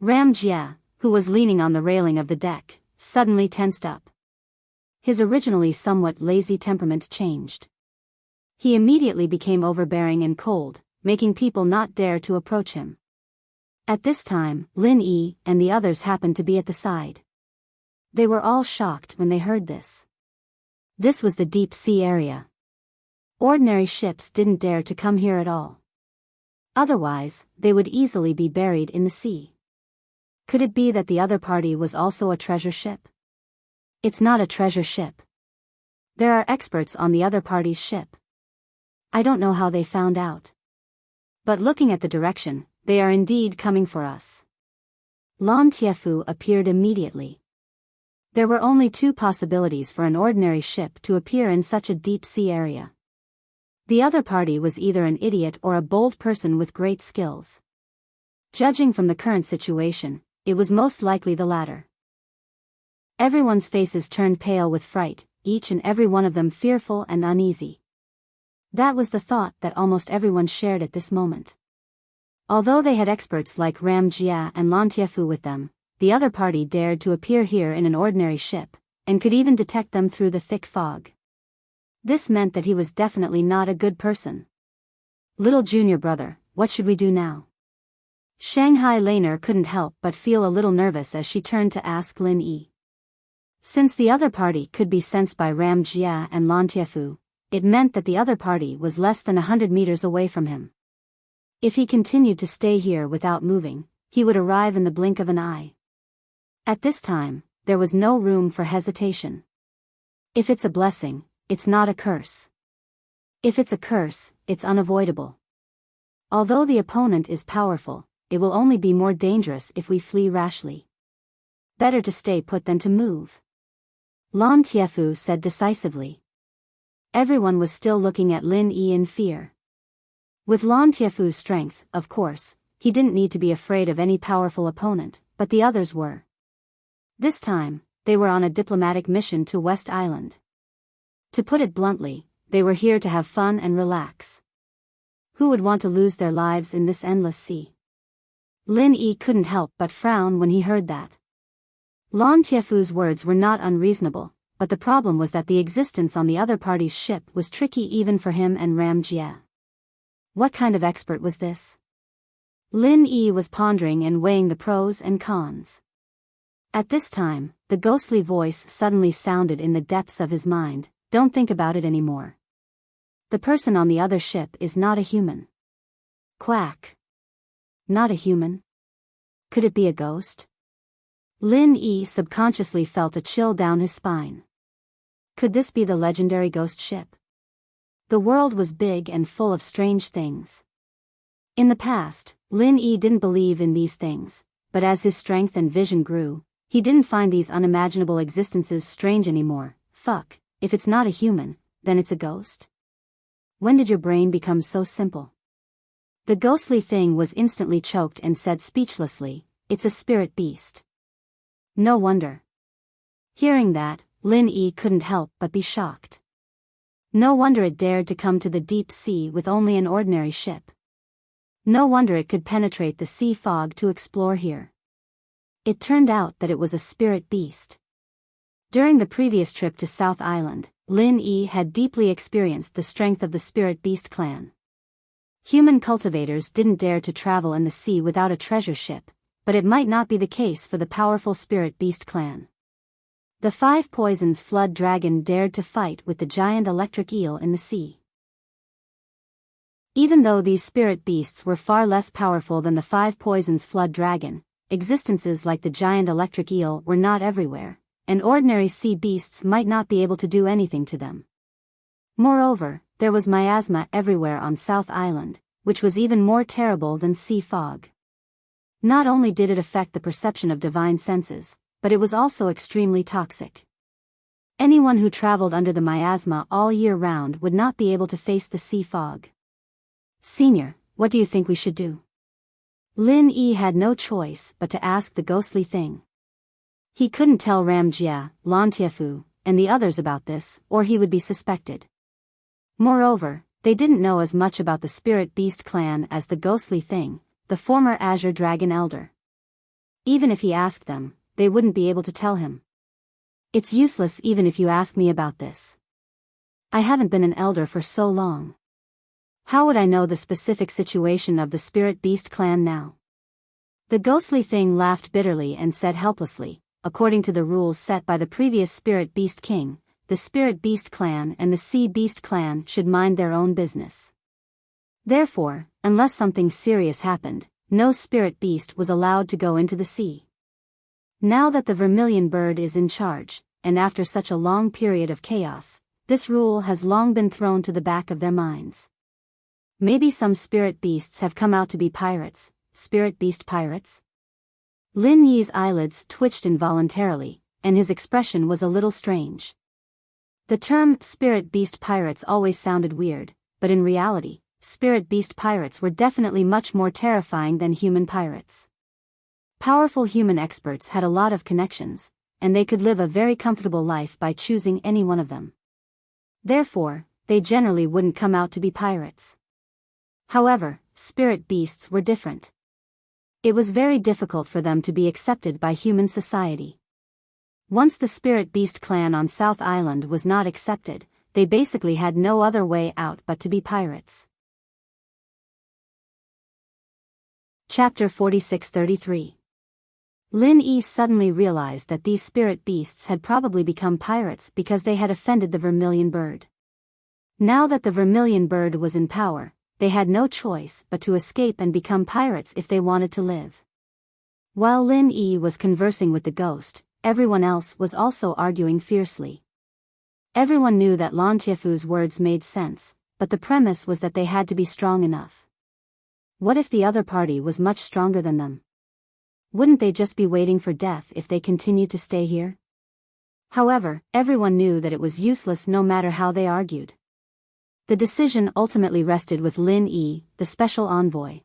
Ram Jia, who was leaning on the railing of the deck, suddenly tensed up. His originally somewhat lazy temperament changed. He immediately became overbearing and cold, making people not dare to approach him. At this time, Lin Yi and the others happened to be at the side. They were all shocked when they heard this. This was the deep sea area. Ordinary ships didn't dare to come here at all. Otherwise, they would easily be buried in the sea. Could it be that the other party was also a treasure ship? It's not a treasure ship. There are experts on the other party's ship. I don't know how they found out. But looking at the direction, they are indeed coming for us. Lan Tiefu appeared immediately. There were only 2 possibilities for an ordinary ship to appear in such a deep sea area. The other party was either an idiot or a bold person with great skills. Judging from the current situation, it was most likely the latter. Everyone's faces turned pale with fright, each and every one of them fearful and uneasy. That was the thought that almost everyone shared at this moment. Although they had experts like Ram Jia and Lan Tiefu with them, the other party dared to appear here in an ordinary ship, and could even detect them through the thick fog. This meant that he was definitely not a good person. Little junior brother, what should we do now? Shanghai Laner couldn't help but feel a little nervous as she turned to ask Lin Yi. Since the other party could be sensed by Ram Jia and Lan Tiefu, it meant that the other party was less than 100 meters away from him. If he continued to stay here without moving, he would arrive in the blink of an eye. At this time, there was no room for hesitation. If it's a blessing, it's not a curse. If it's a curse, it's unavoidable. Although the opponent is powerful, it will only be more dangerous if we flee rashly. Better to stay put than to move. Lan Tiefu said decisively. Everyone was still looking at Lin Yi in fear. With Lan Tiefu's strength, of course, he didn't need to be afraid of any powerful opponent, but the others were. This time, they were on a diplomatic mission to West Island. To put it bluntly, they were here to have fun and relax. Who would want to lose their lives in this endless sea? Lin Yi couldn't help but frown when he heard that. Lan Tiefu's words were not unreasonable, but the problem was that the existence on the other party's ship was tricky even for him and Ram Jie. What kind of expert was this? Lin Yi was pondering and weighing the pros and cons. At this time, the ghostly voice suddenly sounded in the depths of his mind, "Don't think about it anymore. The person on the other ship is not a human." Quack. Not a human? Could it be a ghost? Lin Yi subconsciously felt a chill down his spine. Could this be the legendary ghost ship? The world was big and full of strange things. In the past, Lin Yi didn't believe in these things, but as his strength and vision grew, he didn't find these unimaginable existences strange anymore. Fuck, if it's not a human, then it's a ghost? When did your brain become so simple? The ghostly thing was instantly choked and said speechlessly, "It's a spirit beast." No wonder. Hearing that, Lin Yi couldn't help but be shocked. No wonder it dared to come to the deep sea with only an ordinary ship. No wonder it could penetrate the sea fog to explore here. It turned out that it was a spirit beast. During the previous trip to South Island, Lin Yi had deeply experienced the strength of the spirit beast clan. Human cultivators didn't dare to travel in the sea without a treasure ship, but it might not be the case for the powerful spirit beast clan. The Five Poisons flood dragon dared to fight with the giant electric eel in the sea. Even though these spirit beasts were far less powerful than the Five Poisons flood dragon, existences like the giant electric eel were not everywhere, and ordinary sea beasts might not be able to do anything to them. Moreover, there was miasma everywhere on South Island, which was even more terrible than sea fog. Not only did it affect the perception of divine senses, but it was also extremely toxic. Anyone who traveled under the miasma all year round would not be able to face the sea fog. "Senior, what do you think we should do?" Lin Yi had no choice but to ask the ghostly thing. He couldn't tell Ram Jie, Lan Tiefu, and the others about this, or he would be suspected. Moreover, they didn't know as much about the spirit beast clan as the ghostly thing, the former Azure Dragon Elder. Even if he asked them, they wouldn't be able to tell him. "It's useless even if you ask me about this. I haven't been an elder for so long. How would I know the specific situation of the spirit beast clan now?" The ghostly thing laughed bitterly and said helplessly, "According to the rules set by the previous spirit beast king, the spirit beast clan and the sea beast clan should mind their own business. Therefore, unless something serious happened, no spirit beast was allowed to go into the sea. Now that the vermilion bird is in charge, and after such a long period of chaos, this rule has long been thrown to the back of their minds. Maybe some spirit beasts have come out to be pirates, spirit beast pirates?" Lin Yi's eyelids twitched involuntarily, and his expression was a little strange. The term spirit beast pirates always sounded weird, but in reality, spirit beast pirates were definitely much more terrifying than human pirates. Powerful human experts had a lot of connections, and they could live a very comfortable life by choosing any one of them. Therefore, they generally wouldn't come out to be pirates. However, spirit beasts were different. It was very difficult for them to be accepted by human society. Once the spirit beast clan on South Island was not accepted, they basically had no other way out but to be pirates. Chapter 46-33. Lin Yi suddenly realized that these spirit beasts had probably become pirates because they had offended the vermilion bird. Now that the vermilion bird was in power, they had no choice but to escape and become pirates if they wanted to live. While Lin Yi was conversing with the ghost, everyone else was also arguing fiercely. Everyone knew that Lan Tiefu's words made sense, but the premise was that they had to be strong enough. What if the other party was much stronger than them? Wouldn't they just be waiting for death if they continued to stay here? However, everyone knew that it was useless no matter how they argued. The decision ultimately rested with Lin Yi, the special envoy.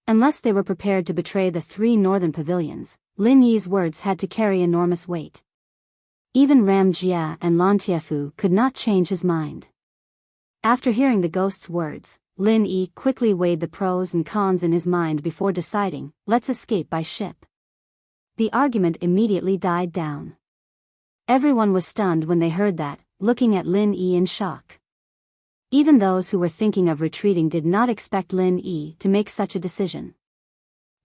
Unless they were prepared to betray the three northern pavilions, Lin Yi's words had to carry enormous weight. Even Ram Jia and Lan Tiefu could not change his mind. After hearing the ghost's words, Lin Yi quickly weighed the pros and cons in his mind before deciding, let's escape by ship. The argument immediately died down. Everyone was stunned when they heard that, looking at Lin Yi in shock. Even those who were thinking of retreating did not expect Lin Yi to make such a decision.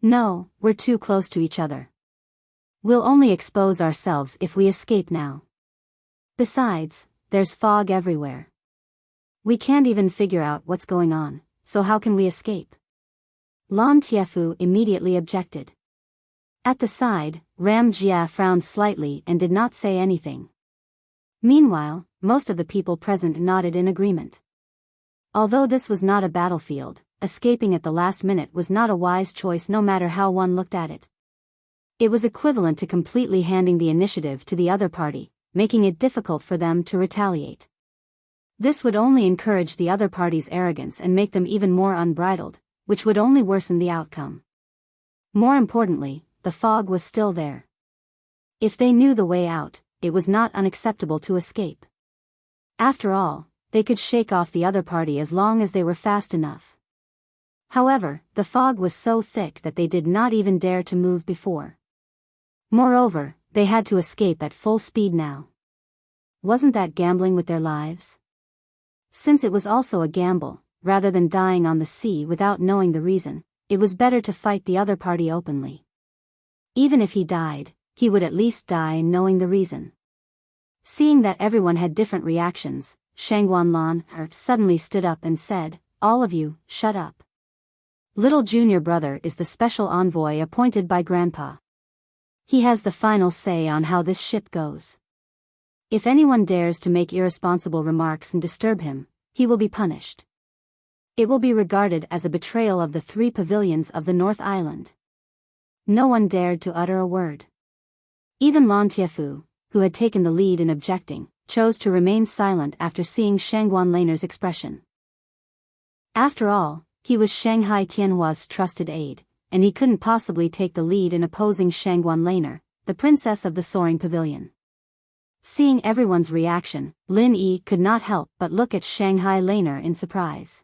No, we're too close to each other. We'll only expose ourselves if we escape now. Besides, there's fog everywhere. We can't even figure out what's going on, so how can we escape? Lan Tiefu immediately objected. At the side, Ram Jia frowned slightly and did not say anything. Meanwhile, most of the people present nodded in agreement. Although this was not a battlefield, escaping at the last minute was not a wise choice no matter how one looked at it. It was equivalent to completely handing the initiative to the other party, making it difficult for them to retaliate. This would only encourage the other party's arrogance and make them even more unbridled, which would only worsen the outcome. More importantly, the fog was still there. If they knew the way out, it was not unacceptable to escape. After all, they could shake off the other party as long as they were fast enough. However, the fog was so thick that they did not even dare to move before. Moreover, they had to escape at full speed now. Wasn't that gambling with their lives? Since it was also a gamble, rather than dying on the sea without knowing the reason, it was better to fight the other party openly. Even if he died, he would at least die knowing the reason. Seeing that everyone had different reactions, Shangguan suddenly stood up and said, all of you, shut up. Little junior brother is the special envoy appointed by Grandpa. He has the final say on how this ship goes. If anyone dares to make irresponsible remarks and disturb him, he will be punished. It will be regarded as a betrayal of the 3 pavilions of the North Island. No one dared to utter a word. Even Lan Tiefu, who had taken the lead in objecting, chose to remain silent after seeing Shangguan Laner's expression. After all, he was Shanghai Tianhua's trusted aide, and he couldn't possibly take the lead in opposing Shangguan Laner, the princess of the Soaring Pavilion. Seeing everyone's reaction, Lin Yi could not help but look at Shanghai Laner in surprise.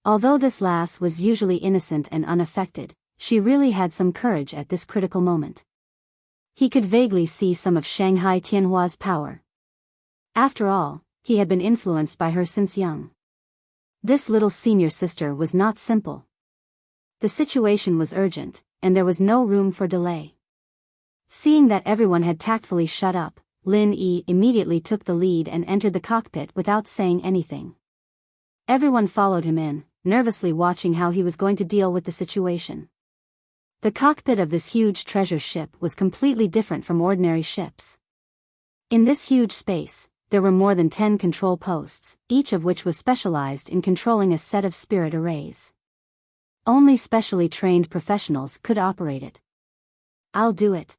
Although this lass was usually innocent and unaffected, she really had some courage at this critical moment. He could vaguely see some of Shanghai Tianhua's power. After all, he had been influenced by her since young. This little senior sister was not simple. The situation was urgent, and there was no room for delay. Seeing that everyone had tactfully shut up, Lin Yi immediately took the lead and entered the cockpit without saying anything. Everyone followed him in, nervously watching how he was going to deal with the situation. The cockpit of this huge treasure ship was completely different from ordinary ships. In this huge space, there were more than 10 control posts, each of which was specialized in controlling a set of spirit arrays. Only specially trained professionals could operate it. I'll do it.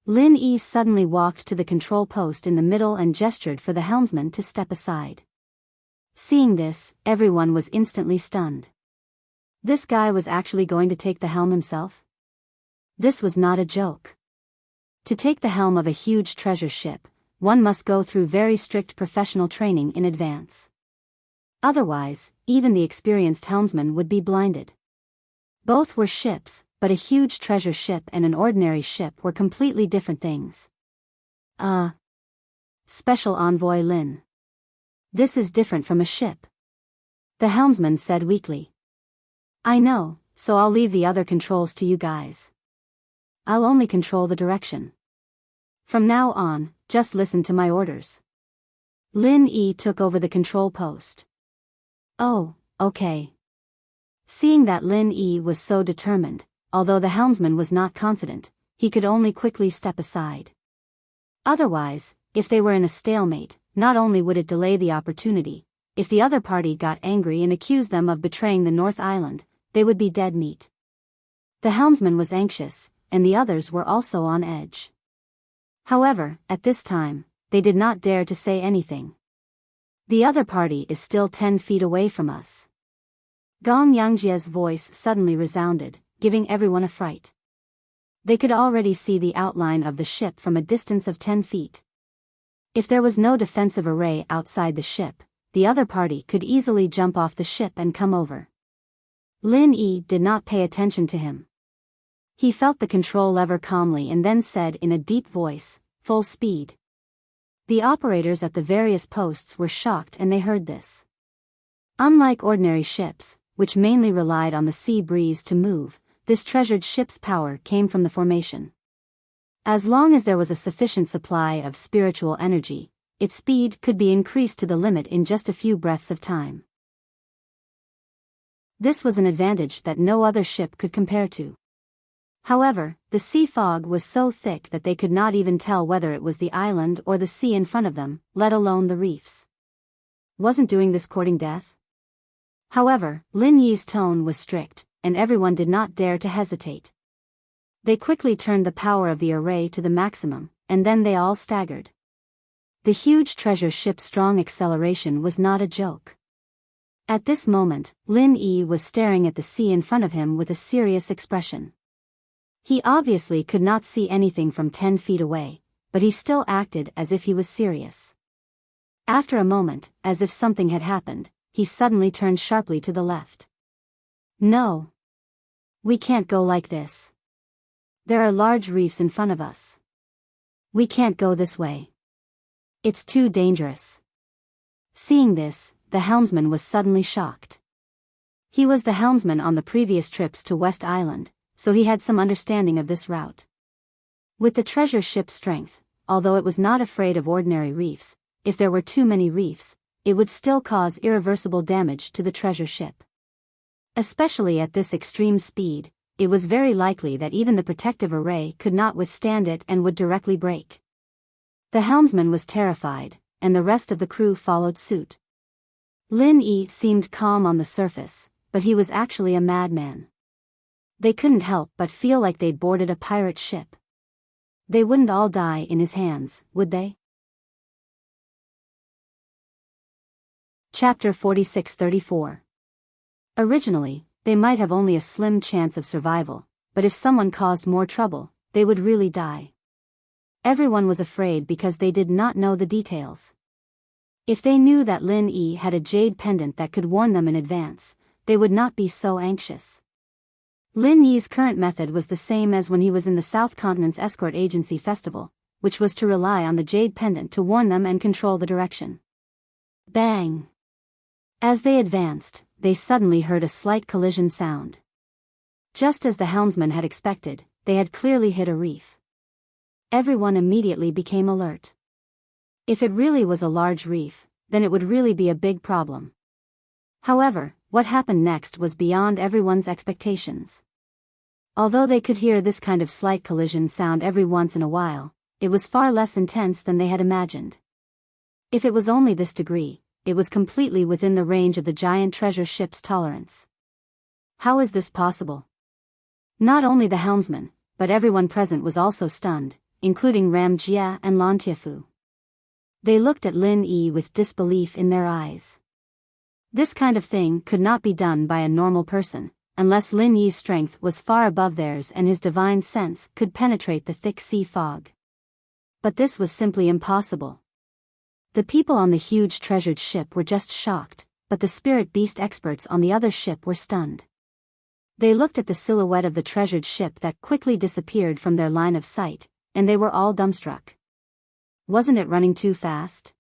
Lin Yi suddenly walked to the control post in the middle and gestured for the helmsman to step aside. Seeing this, everyone was instantly stunned. This guy was actually going to take the helm himself? This was not a joke. To take the helm of a huge treasure ship, one must go through very strict professional training in advance. Otherwise, even the experienced helmsman would be blinded. Both were ships, but a huge treasure ship and an ordinary ship were completely different things. Special Envoy Lin. This is different from a ship. The helmsman said weakly. I know, so I'll leave the other controls to you guys. I'll only control the direction. From now on, just listen to my orders. Lin Yi took over the control post. Oh, okay. Seeing that Lin Yi was so determined, although the helmsman was not confident, he could only quickly step aside. Otherwise, if they were in a stalemate, not only would it delay the opportunity, if the other party got angry and accused them of betraying the North Island, they would be dead meat. The helmsman was anxious, and the others were also on edge. However, at this time, they did not dare to say anything. The other party is still 10 feet away from us. Gong Yangjia's voice suddenly resounded, giving everyone a fright. They could already see the outline of the ship from a distance of 10 feet. If there was no defensive array outside the ship, the other party could easily jump off the ship and come over. Lin Yi did not pay attention to him. He felt the control lever calmly and then said in a deep voice, "Full speed." The operators at the various posts were shocked and they heard this. Unlike ordinary ships, which mainly relied on the sea breeze to move, this treasured ship's power came from the formation. As long as there was a sufficient supply of spiritual energy, its speed could be increased to the limit in just a few breaths of time. This was an advantage that no other ship could compare to. However, the sea fog was so thick that they could not even tell whether it was the island or the sea in front of them, let alone the reefs. Wasn't doing this courting death? However, Lin Yi's tone was strict, and everyone did not dare to hesitate. They quickly turned the power of the array to the maximum, and then they all staggered. The huge treasure ship's strong acceleration was not a joke. At this moment, Lin Yi was staring at the sea in front of him with a serious expression. He obviously could not see anything from 10 feet away, but he still acted as if he was serious. After a moment, as if something had happened, he suddenly turned sharply to the left. "No. We can't go like this. There are large reefs in front of us. We can't go this way. It's too dangerous." Seeing this, the helmsman was suddenly shocked. He was the helmsman on the previous trips to West Island, so he had some understanding of this route. With the treasure ship's strength, although it was not afraid of ordinary reefs, if there were too many reefs, it would still cause irreversible damage to the treasure ship. Especially at this extreme speed, it was very likely that even the protective array could not withstand it and would directly break. The helmsman was terrified, and the rest of the crew followed suit. Lin Yi seemed calm on the surface, but he was actually a madman. They couldn't help but feel like they'd boarded a pirate ship. They wouldn't all die in his hands, would they? Chapter 46-34. Originally, they might have only a slim chance of survival, but if someone caused more trouble, they would really die. Everyone was afraid because they did not know the details. If they knew that Lin Yi had a jade pendant that could warn them in advance, they would not be so anxious. Lin Yi's current method was the same as when he was in the South Continent's escort agency festival, which was to rely on the jade pendant to warn them and control the direction. Bang! As they advanced, they suddenly heard a slight collision sound. Just as the helmsman had expected, they had clearly hit a reef. Everyone immediately became alert. If it really was a large reef, then it would really be a big problem. However, what happened next was beyond everyone's expectations. Although they could hear this kind of slight collision sound every once in a while, it was far less intense than they had imagined. If it was only this degree, it was completely within the range of the giant treasure ship's tolerance. How is this possible? Not only the helmsman, but everyone present was also stunned, including Ram Jia and Lan Tiefu. They looked at Lin Yi with disbelief in their eyes. This kind of thing could not be done by a normal person, unless Lin Yi's strength was far above theirs and his divine sense could penetrate the thick sea fog. But this was simply impossible. The people on the huge treasured ship were just shocked, but the spirit beast experts on the other ship were stunned. They looked at the silhouette of the treasured ship that quickly disappeared from their line of sight, and they were all dumbstruck. Wasn't it running too fast?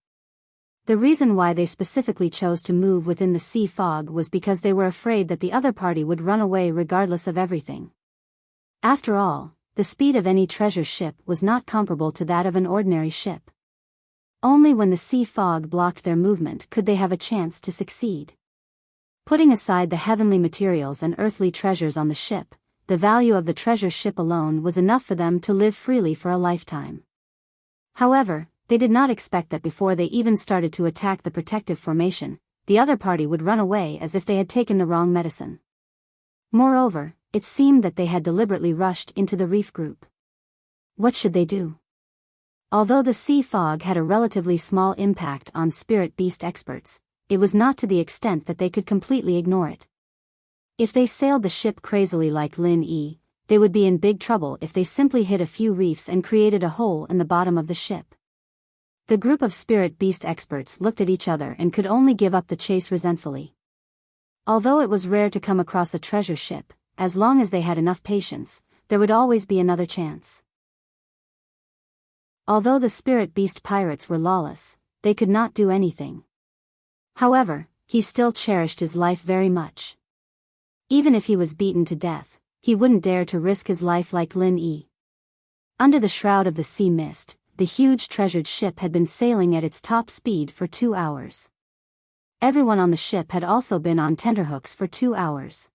The reason why they specifically chose to move within the sea fog was because they were afraid that the other party would run away regardless of everything. After all, the speed of any treasure ship was not comparable to that of an ordinary ship. Only when the sea fog blocked their movement could they have a chance to succeed. Putting aside the heavenly materials and earthly treasures on the ship, the value of the treasure ship alone was enough for them to live freely for a lifetime. However, they did not expect that before they even started to attack the protective formation, the other party would run away as if they had taken the wrong medicine. Moreover, it seemed that they had deliberately rushed into the reef group. What should they do? Although the sea fog had a relatively small impact on spirit beast experts, it was not to the extent that they could completely ignore it. If they sailed the ship crazily like Lin Yi, they would be in big trouble if they simply hit a few reefs and created a hole in the bottom of the ship. The group of spirit beast experts looked at each other and could only give up the chase resentfully. Although it was rare to come across a treasure ship, as long as they had enough patience, there would always be another chance. Although the spirit beast pirates were lawless, they could not do anything. However, he still cherished his life very much. Even if he was beaten to death, he wouldn't dare to risk his life like Lin Yi. Under the shroud of the sea mist, the huge treasured ship had been sailing at its top speed for 2 hours. Everyone on the ship had also been on tenterhooks for 2 hours.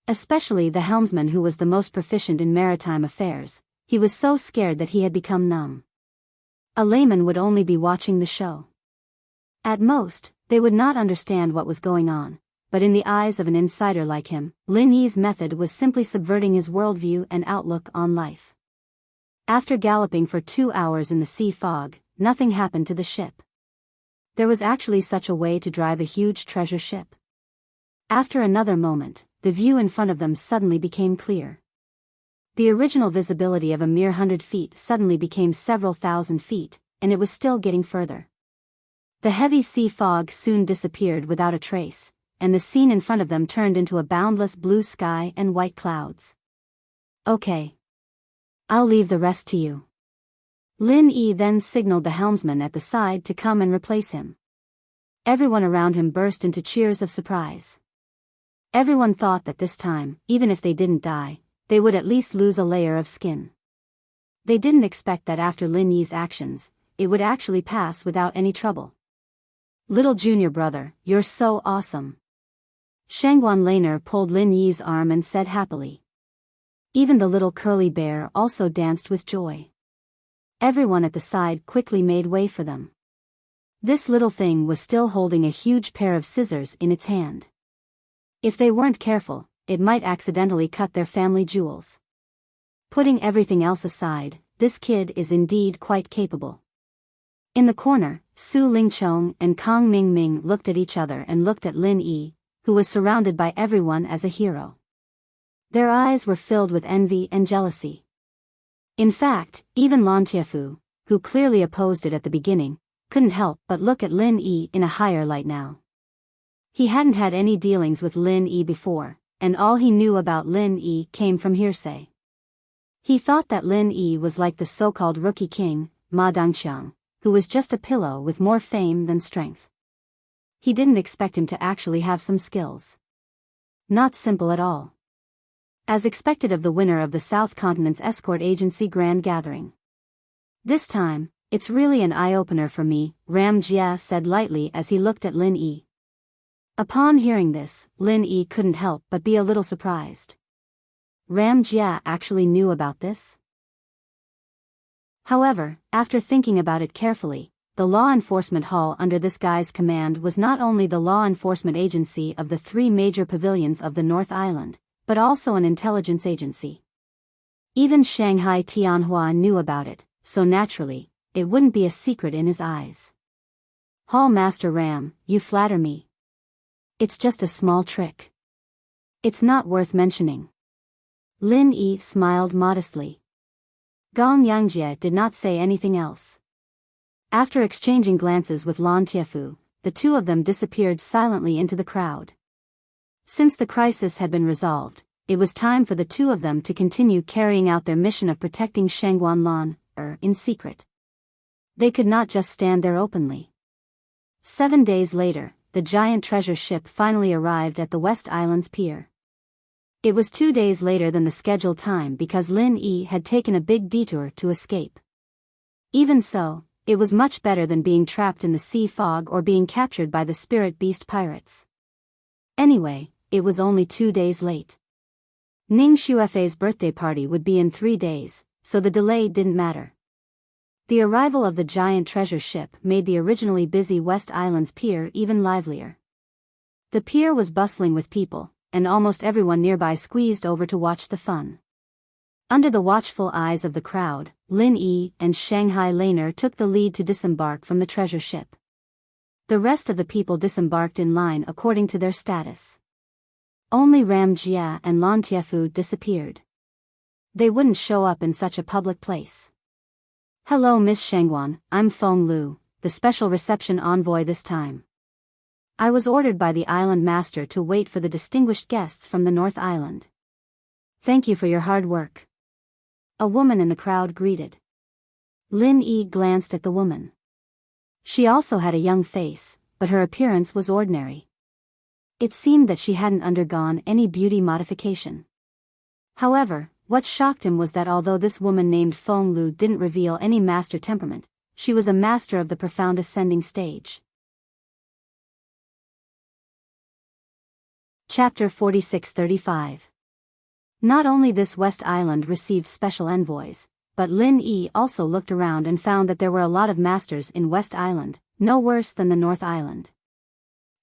Especially the helmsman, who was the most proficient in maritime affairs. He was so scared that he had become numb. A layman would only be watching the show. At most, they would not understand what was going on, but in the eyes of an insider like him, Lin Yi's method was simply subverting his worldview and outlook on life. After galloping for 2 hours in the sea fog, nothing happened to the ship. There was actually such a way to drive a huge treasure ship. After another moment, the view in front of them suddenly became clear. The original visibility of a mere 100 feet suddenly became several thousand feet, and it was still getting further. The heavy sea fog soon disappeared without a trace, and the scene in front of them turned into a boundless blue sky and white clouds. Okay. I'll leave the rest to you. Lin Yi then signaled the helmsman at the side to come and replace him. Everyone around him burst into cheers of surprise. Everyone thought that this time, even if they didn't die, they would at least lose a layer of skin. They didn't expect that after Lin Yi's actions, it would actually pass without any trouble. Little junior brother, you're so awesome. Shangguan Laner pulled Lin Yi's arm and said happily. Even the little curly bear also danced with joy. Everyone at the side quickly made way for them. This little thing was still holding a huge pair of scissors in its hand. If they weren't careful, it might accidentally cut their family jewels. Putting everything else aside, this kid is indeed quite capable. In the corner, Su Lingchong and Kang Mingming looked at each other and looked at Lin Yi, who was surrounded by everyone as a hero. Their eyes were filled with envy and jealousy. In fact, even Lan Tiefu, who clearly opposed it at the beginning, couldn't help but look at Lin Yi in a higher light now. He hadn't had any dealings with Lin Yi before, and all he knew about Lin Yi came from hearsay. He thought that Lin Yi was like the so-called rookie king, Ma Dongxiang, who was just a pillow with more fame than strength. He didn't expect him to actually have some skills. Not simple at all. As expected of the winner of the South Continent's escort agency grand gathering. This time, it's really an eye-opener for me, Ram Jia said lightly as he looked at Lin Yi. Upon hearing this, Lin Yi couldn't help but be a little surprised. Ram Jia actually knew about this? However, after thinking about it carefully, the law enforcement hall under this guy's command was not only the law enforcement agency of the 3 major pavilions of the North Island, but also an intelligence agency. Even Shanghai Tianhua knew about it, so naturally, it wouldn't be a secret in his eyes. Hall Master Ram, you flatter me. It's just a small trick. It's not worth mentioning. Lin Yi smiled modestly. Gong Yangjie did not say anything else. After exchanging glances with Lan Tiefu, the two of them disappeared silently into the crowd. Since the crisis had been resolved, it was time for the two of them to continue carrying out their mission of protecting Shangguan Lan, in secret. They could not just stand there openly. 7 days later, the giant treasure ship finally arrived at the West Island's pier. It was 2 days later than the scheduled time because Lin Yi had taken a big detour to escape. Even so, it was much better than being trapped in the sea fog or being captured by the spirit beast pirates. Anyway, it was only 2 days late. Ning Xuefei's birthday party would be in 3 days, so the delay didn't matter. The arrival of the giant treasure ship made the originally busy West Island's pier even livelier. The pier was bustling with people, and almost everyone nearby squeezed over to watch the fun. Under the watchful eyes of the crowd, Lin Yi and Shanghai Laner took the lead to disembark from the treasure ship. The rest of the people disembarked in line according to their status. Only Ram Jia and Lan Tiefu disappeared. They wouldn't show up in such a public place. Hello Miss Shangguan, I'm Feng Lu, the special reception envoy this time. I was ordered by the island master to wait for the distinguished guests from the North Island. Thank you for your hard work. A woman in the crowd greeted. Lin Yi glanced at the woman. She also had a young face, but her appearance was ordinary. It seemed that she hadn't undergone any beauty modification. However, what shocked him was that although this woman named Feng Lu didn't reveal any master temperament, she was a master of the profound ascending stage. Chapter 46-35. Not only this West Island received special envoys, but Lin Yi also looked around and found that there were a lot of masters in West Island, no worse than the North Island.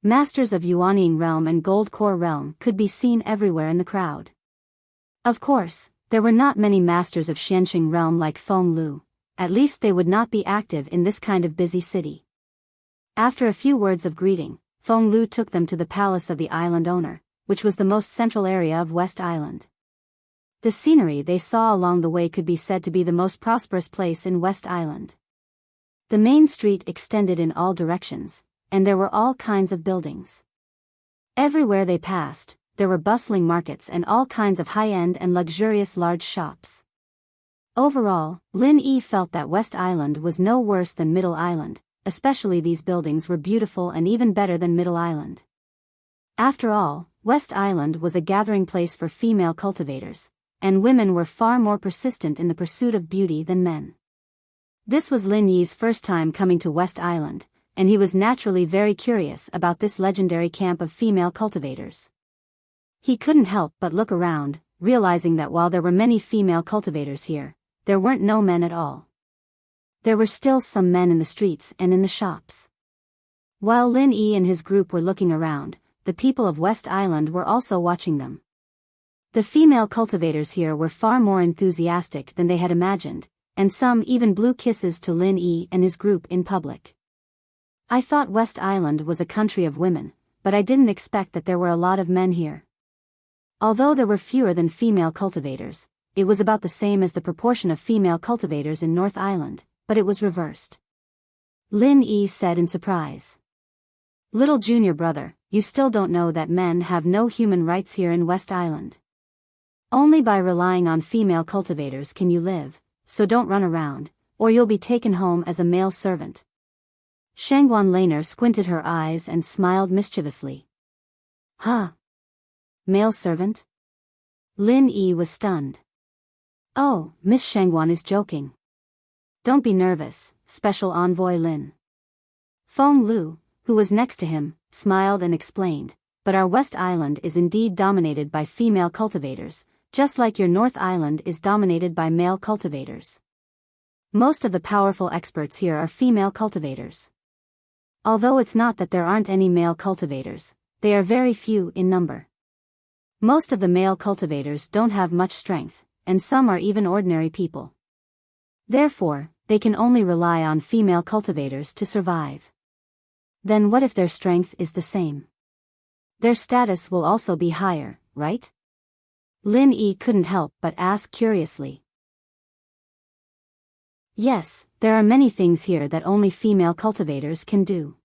Masters of Yuanying Realm and Gold Core Realm could be seen everywhere in the crowd. Of course, there were not many masters of Xianxing Realm like Feng Lu, at least they would not be active in this kind of busy city. After a few words of greeting, Feng Lu took them to the palace of the island owner, which was the most central area of West Island. The scenery they saw along the way could be said to be the most prosperous place in West Island. The main street extended in all directions, and there were all kinds of buildings. Everywhere they passed, there were bustling markets and all kinds of high-end and luxurious large shops. Overall, Lin Yi felt that West Island was no worse than Middle Island, especially these buildings were beautiful and even better than Middle Island. After all, West Island was a gathering place for female cultivators, and women were far more persistent in the pursuit of beauty than men. This was Lin Yi's first time coming to West Island, and he was naturally very curious about this legendary camp of female cultivators. He couldn't help but look around, realizing that while there were many female cultivators here, there weren't no men at all. There were still some men in the streets and in the shops. While Lin Yi and his group were looking around, the people of West Island were also watching them. The female cultivators here were far more enthusiastic than they had imagined, and some even blew kisses to Lin Yi and his group in public. I thought West Island was a country of women, but I didn't expect that there were a lot of men here. Although there were fewer than female cultivators, it was about the same as the proportion of female cultivators in North Island, but it was reversed. Lin Yi said in surprise. Little junior brother, you still don't know that men have no human rights here in West Island. Only by relying on female cultivators can you live, so don't run around, or you'll be taken home as a male servant. Shangguan Laner squinted her eyes and smiled mischievously. Huh? Male servant? Lin Yi was stunned. Oh, Miss Shangguan is joking. Don't be nervous, Special Envoy Lin. Feng Lu, who was next to him, smiled and explained, but our West Island is indeed dominated by female cultivators, just like your North Island is dominated by male cultivators. Most of the powerful experts here are female cultivators. Although it's not that there aren't any male cultivators, they are very few in number. Most of the male cultivators don't have much strength, and some are even ordinary people. Therefore, they can only rely on female cultivators to survive. Then what if their strength is the same? Their status will also be higher, right? Lin Yi couldn't help but ask curiously. Yes, there are many things here that only female cultivators can do.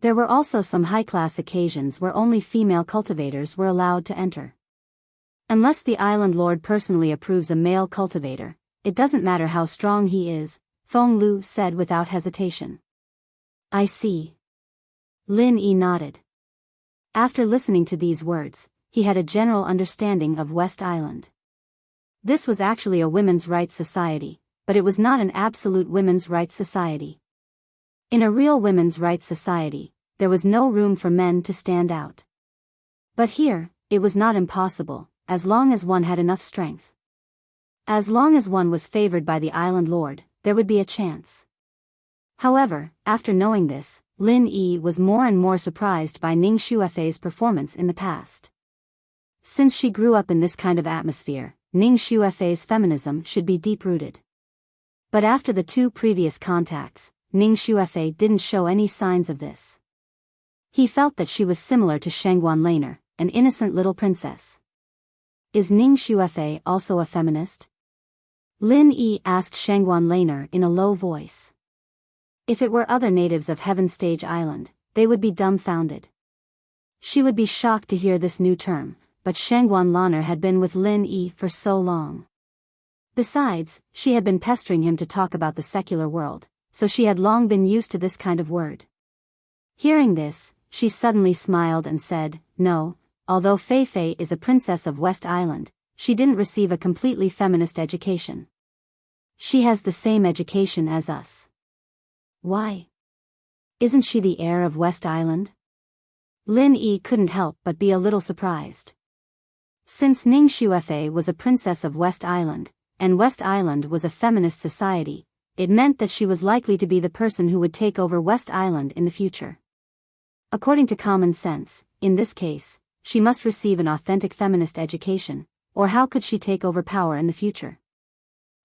There were also some high-class occasions where only female cultivators were allowed to enter. Unless the island lord personally approves a male cultivator, it doesn't matter how strong he is, Feng Lu said without hesitation. I see. Lin Yi nodded. After listening to these words, he had a general understanding of West Island. This was actually a women's rights society, but it was not an absolute women's rights society. In a real women's rights society, there was no room for men to stand out. But here, it was not impossible, as long as one had enough strength. As long as one was favored by the island lord, there would be a chance. However, after knowing this, Lin Yi was more and more surprised by Ning Xuefei's performance in the past. Since she grew up in this kind of atmosphere, Ning Xuefei's feminism should be deep-rooted. But after the two previous contacts, Ning Xuefei didn't show any signs of this. He felt that she was similar to Shangguan Laner, an innocent little princess. Is Ning Shuefei also a feminist? Lin Yi asked Shangguan Laner in a low voice. If it were other natives of Heaven Stage Island, they would be dumbfounded. She would be shocked to hear this new term, but Shangguan Laner had been with Lin Yi for so long. Besides, she had been pestering him to talk about the secular world, so she had long been used to this kind of word. Hearing this, she suddenly smiled and said, "No, although Fei Fei is a princess of West Island, she didn't receive a completely feminist education. She has the same education as us." "Why? Isn't she the heir of West Island?" Lin Yi couldn't help but be a little surprised. Since Ning Shuefei was a princess of West Island, and West Island was a feminist society, it meant that she was likely to be the person who would take over West Island in the future. According to common sense, in this case, she must receive an authentic feminist education, or how could she take over power in the future?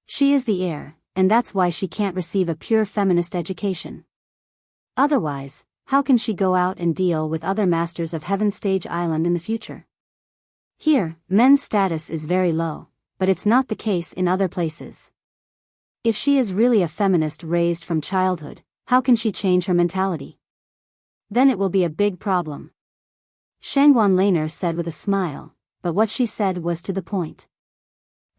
She is the heir, and that's why she can't receive a pure feminist education. Otherwise, how can she go out and deal with other masters of Heaven Stage Island in the future? Here, men's status is very low, but it's not the case in other places. If she is really a feminist raised from childhood, how can she change her mentality? Then it will be a big problem. Shangguan Laner said with a smile, but what she said was to the point.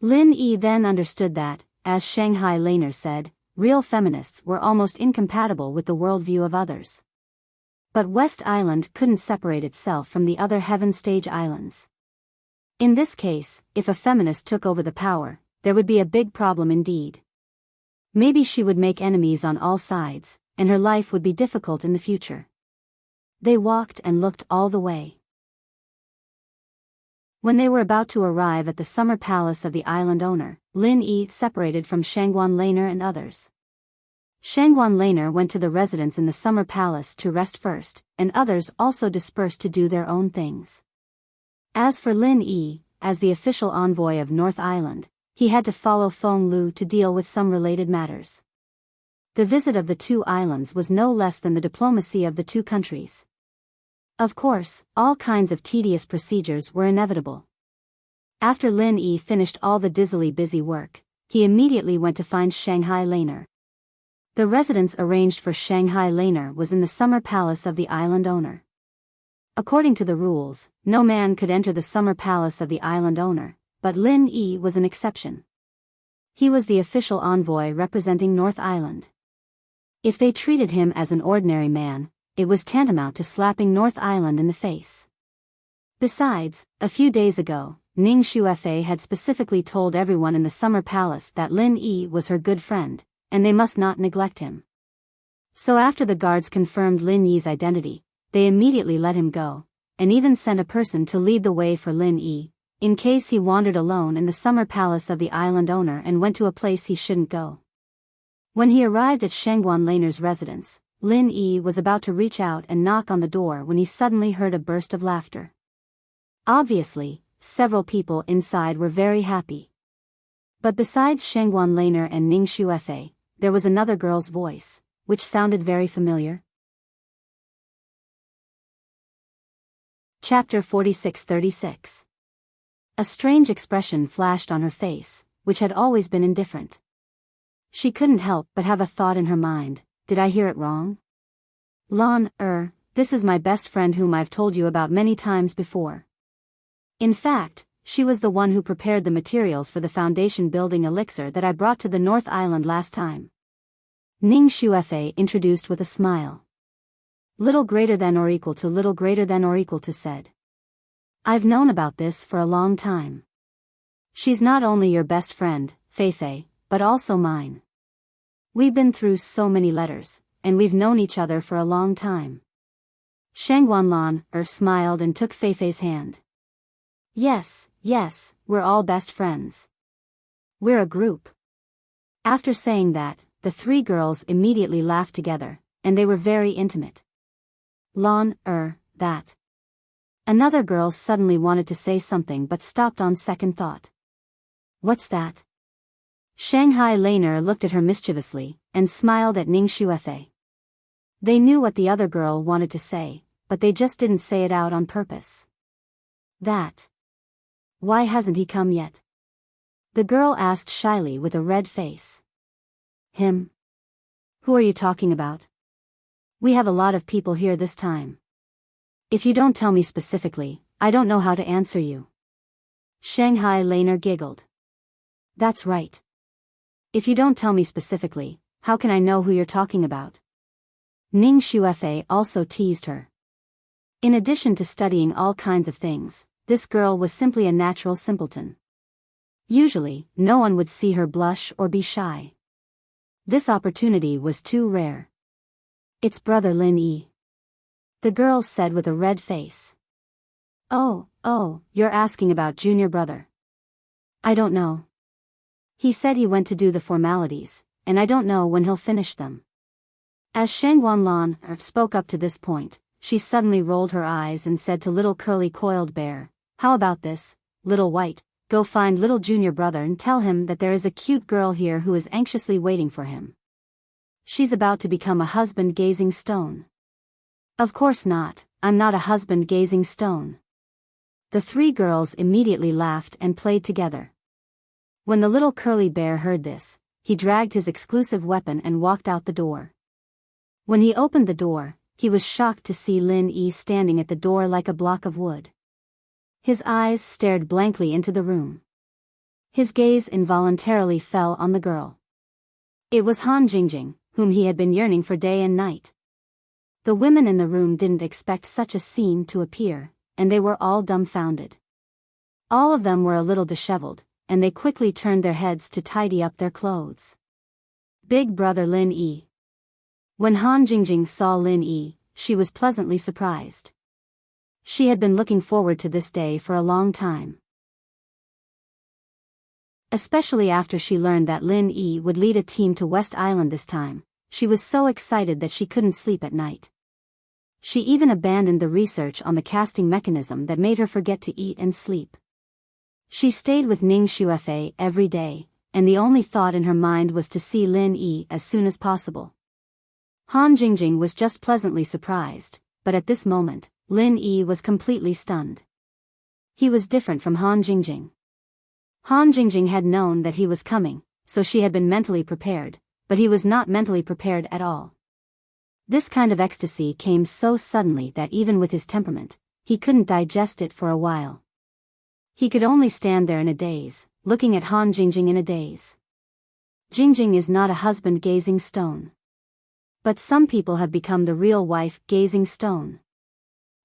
Lin Yi then understood that, as Shanghai Laner said, real feminists were almost incompatible with the worldview of others. But West Island couldn't separate itself from the other Heaven Stage Islands. In this case, if a feminist took over the power, there would be a big problem indeed. Maybe she would make enemies on all sides, and her life would be difficult in the future. They walked and looked all the way. When they were about to arrive at the summer palace of the island owner, Lin Yi separated from Shangguan Laner and others. Shangguan Laner went to the residence in the summer palace to rest first, and others also dispersed to do their own things. As for Lin Yi, as the official envoy of North Island, he had to follow Feng Lu to deal with some related matters. The visit of the two islands was no less than the diplomacy of the two countries. Of course, all kinds of tedious procedures were inevitable. After Lin Yi finished all the dizzily busy work, he immediately went to find Shanghai Laner. The residence arranged for Shanghai Laner was in the summer palace of the island owner. According to the rules, no man could enter the summer palace of the island owner, but Lin Yi was an exception. He was the official envoy representing North Island. If they treated him as an ordinary man, it was tantamount to slapping North Island in the face. Besides, a few days ago, Ning Shuefei had specifically told everyone in the summer palace that Lin Yi was her good friend, and they must not neglect him. So after the guards confirmed Lin Yi's identity, they immediately let him go, and even sent a person to lead the way for Lin Yi, in case he wandered alone in the summer palace of the island owner and went to a place he shouldn't go. When he arrived at Shangguan Laner's residence, Lin Yi was about to reach out and knock on the door when he suddenly heard a burst of laughter. Obviously, several people inside were very happy. But besides Shangguan Laner and Ning Shuefei, there was another girl's voice, which sounded very familiar. Chapter 46-36. A strange expression flashed on her face, which had always been indifferent. She couldn't help but have a thought in her mind. Did I hear it wrong? Lon, this is my best friend whom I've told you about many times before. In fact, she was the one who prepared the materials for the foundation building elixir that I brought to the North Island last time. Ning Shuefei introduced with a smile. Little greater than or equal to little greater than or equal to said. I've known about this for a long time. She's not only your best friend, Fei Fei, but also mine. We've been through so many letters, and we've known each other for a long time. Shangguan Lan smiled and took Fei Fei's hand. Yes, we're all best friends. We're a group. After saying that, the three girls immediately laughed together, and they were very intimate. Lan, that. Another girl suddenly wanted to say something but stopped on second thought. What's that? Shanghai Laner looked at her mischievously, and smiled at Ning Shuefei. They knew what the other girl wanted to say, but they just didn't say it out on purpose. That. Why hasn't he come yet? The girl asked shyly with a red face. Him? Who are you talking about? We have a lot of people here this time. If you don't tell me specifically, I don't know how to answer you. Shanghai Laner giggled. That's right. If you don't tell me specifically, how can I know who you're talking about? Ning Xuefei also teased her. In addition to studying all kinds of things, this girl was simply a natural simpleton. Usually, no one would see her blush or be shy. This opportunity was too rare. It's brother Lin Yi. The girl said with a red face. Oh, you're asking about junior brother. I don't know. He said he went to do the formalities, and I don't know when he'll finish them. As Shang Wanlan spoke up to this point, she suddenly rolled her eyes and said to little curly coiled bear, how about this, little white, go find little junior brother and tell him that there is a cute girl here who is anxiously waiting for him. She's about to become a husband-gazing stone. Of course not, I'm not a husband-gazing stone. The three girls immediately laughed and played together. When the little curly bear heard this, he dragged his exclusive weapon and walked out the door. When he opened the door, he was shocked to see Lin Yi standing at the door like a block of wood. His eyes stared blankly into the room. His gaze involuntarily fell on the girl. It was Han Jingjing, whom he had been yearning for day and night. The women in the room didn't expect such a scene to appear, and they were all dumbfounded. All of them were a little disheveled, and they quickly turned their heads to tidy up their clothes. Big brother Lin Yi. When Han Jingjing saw Lin Yi, she was pleasantly surprised. She had been looking forward to this day for a long time. Especially after she learned that Lin Yi would lead a team to West Island this time, she was so excited that she couldn't sleep at night. She even abandoned the research on the casting mechanism that made her forget to eat and sleep. She stayed with Ning Xuefei every day, and the only thought in her mind was to see Lin Yi as soon as possible. Han Jingjing was just pleasantly surprised, but at this moment, Lin Yi was completely stunned. He was different from Han Jingjing. Han Jingjing had known that he was coming, so she had been mentally prepared, but he was not mentally prepared at all. This kind of ecstasy came so suddenly that even with his temperament, he couldn't digest it for a while. He could only stand there in a daze, looking at Han Jingjing in a daze. Jingjing is not a husband-gazing stone. But some people have become the real wife-gazing stone.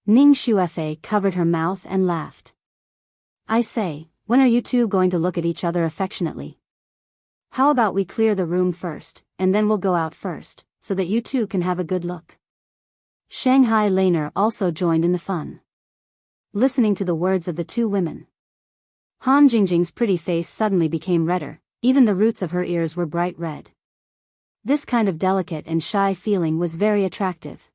Ning Xuefei covered her mouth and laughed. I say, when are you two going to look at each other affectionately? How about we clear the room first, and then we'll go out first, so that you two can have a good look. Shanghai Laner also joined in the fun. Listening to the words of the two women, Han Jingjing's pretty face suddenly became redder, even the roots of her ears were bright red. This kind of delicate and shy feeling was very attractive.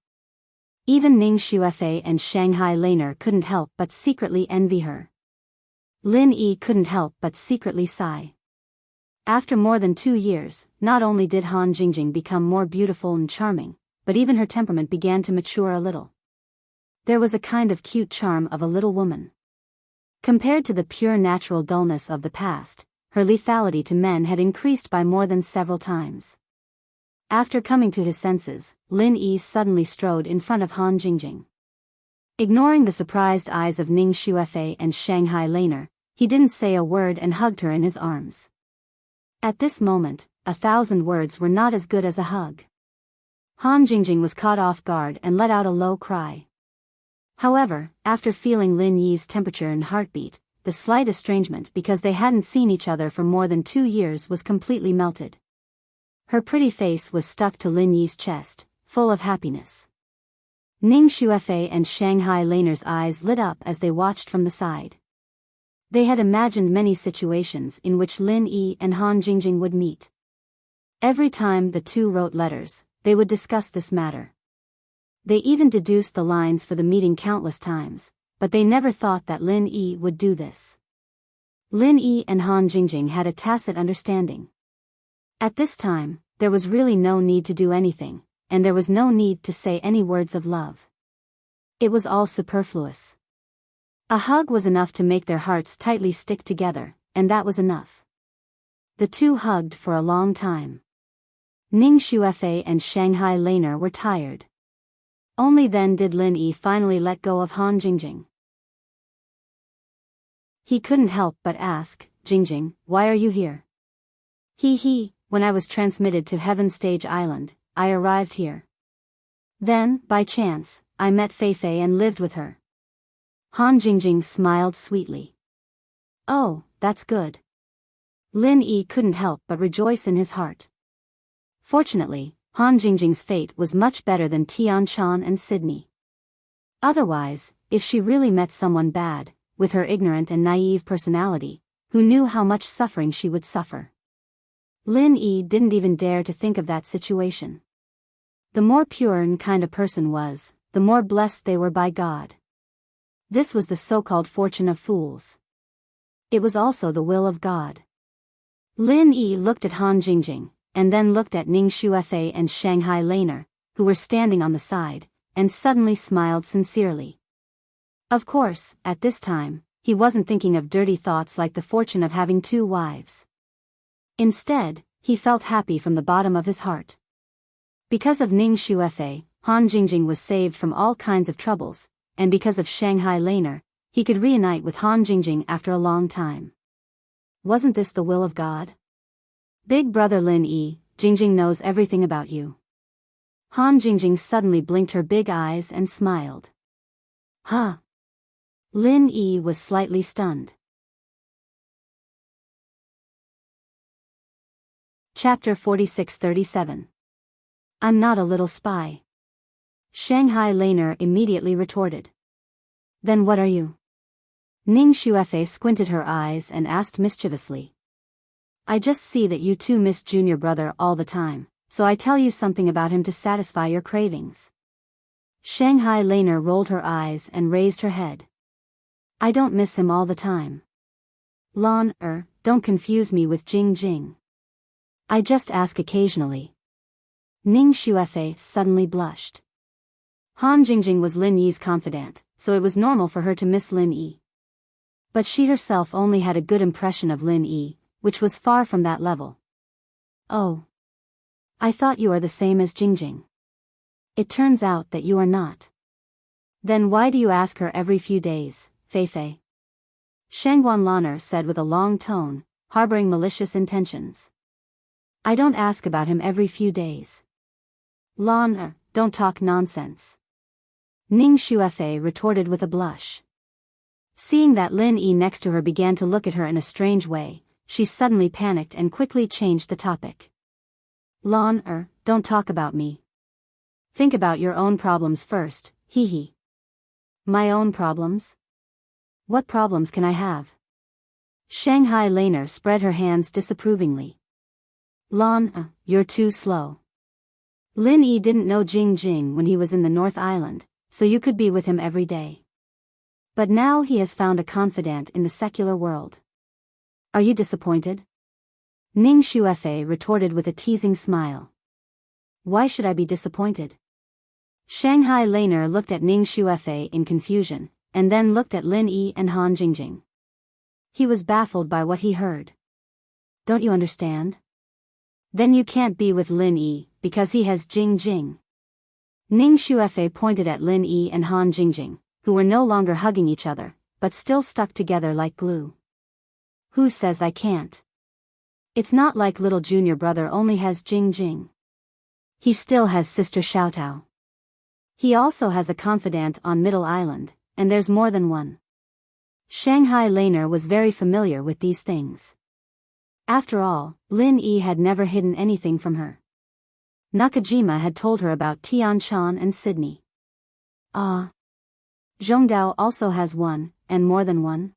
Even Ning Xuefei and Shanghai Laner couldn't help but secretly envy her. Lin Yi couldn't help but secretly sigh. After more than 2 years, not only did Han Jingjing become more beautiful and charming, but even her temperament began to mature a little. There was a kind of cute charm of a little woman. Compared to the pure natural dullness of the past, her lethality to men had increased by more than several times. After coming to his senses, Lin Yi suddenly strode in front of Han Jingjing. Ignoring the surprised eyes of Ning Xuefei and Shanghai Laner, he didn't say a word and hugged her in his arms. At this moment, 1,000 words were not as good as a hug. Han Jingjing was caught off guard and let out a low cry. However, after feeling Lin Yi's temperature and heartbeat, the slight estrangement because they hadn't seen each other for more than 2 years was completely melted. Her pretty face was stuck to Lin Yi's chest, full of happiness. Ning Xuefei and Shanghai Laner's eyes lit up as they watched from the side. They had imagined many situations in which Lin Yi and Han Jingjing would meet. Every time the two wrote letters, they would discuss this matter. They even deduced the lines for the meeting countless times, but they never thought that Lin Yi would do this. Lin Yi and Han Jingjing had a tacit understanding. At this time, there was really no need to do anything, and there was no need to say any words of love. It was all superfluous. A hug was enough to make their hearts tightly stick together, and that was enough. The two hugged for a long time. Ning Xuefei and Shanghai Laner were tired. Only then did Lin Yi finally let go of Han Jingjing. He couldn't help but ask, "Jingjing, why are you here?" When I was transmitted to Heaven Stage Island, I arrived here. Then, by chance, I met Feifei and lived with her. Han Jingjing smiled sweetly. Oh, that's good. Lin Yi couldn't help but rejoice in his heart. Fortunately, Han Jingjing's fate was much better than Tian Chan and Sydney. Otherwise, if she really met someone bad, with her ignorant and naive personality, who knew how much suffering she would suffer? Lin Yi didn't even dare to think of that situation. The more pure and kind a person was, the more blessed they were by God. This was the so-called fortune of fools. It was also the will of God. Lin Yi looked at Han Jingjing, and then looked at Ning Xuefei and Shanghai Laner, who were standing on the side, and suddenly smiled sincerely. Of course, at this time, he wasn't thinking of dirty thoughts like the fortune of having 2 wives. Instead, he felt happy from the bottom of his heart. Because of Ning Xuefei, Han Jingjing was saved from all kinds of troubles, and because of Shanghai Laner, he could reunite with Han Jingjing after a long time. Wasn't this the will of God? Big brother Lin Yi, Jingjing knows everything about you. Han Jingjing suddenly blinked her big eyes and smiled. Huh? Lin Yi was slightly stunned. Chapter 46-37. I'm not a little spy. Shanghai Laner immediately retorted. Then what are you? Ning Xuefei squinted her eyes and asked mischievously. I just see that you two miss junior brother all the time, so I tell you something about him to satisfy your cravings. Shanghai Laner rolled her eyes and raised her head. I don't miss him all the time. Don't confuse me with Jing Jing. I just ask occasionally. Ning Xuefei suddenly blushed. Han Jingjing was Lin Yi's confidant, so it was normal for her to miss Lin Yi. But she herself only had a good impression of Lin Yi, which was far from that level. Oh. I thought you are the same as Jingjing. It turns out that you are not. Then why do you ask her every few days, Feifei? Shangguan Laner said with a long tone, harboring malicious intentions. I don't ask about him every few days. Don't talk nonsense. Ning Xuefei retorted with a blush. Seeing that Lin Yi next to her began to look at her in a strange way, she suddenly panicked and quickly changed the topic. Don't talk about me. Think about your own problems first, My own problems? What problems can I have? Shanghai Laner spread her hands disapprovingly. You're too slow. Lin Yi didn't know Jing Jing when he was in the North Island, so you could be with him every day. But now he has found a confidant in the secular world. Are you disappointed? Ning Xuefei retorted with a teasing smile. Why should I be disappointed? Shanghai Laner looked at Ning Xuefei in confusion, and then looked at Lin Yi and Han Jingjing. He was baffled by what he heard. Don't you understand? Then you can't be with Lin Yi, because he has Jing Jing. Ning Xuefei pointed at Lin Yi and Han Jingjing, who were no longer hugging each other, but still stuck together like glue. Who says I can't? It's not like little junior brother only has Jing Jing. He still has sister Xiaotao. He also has a confidant on Middle Island, and there's more than one. Shanghai Laner was very familiar with these things. After all, Lin Yi had never hidden anything from her. Nakajima had told her about Tian Chan and Sydney. Zhongdao also has one, and more than one?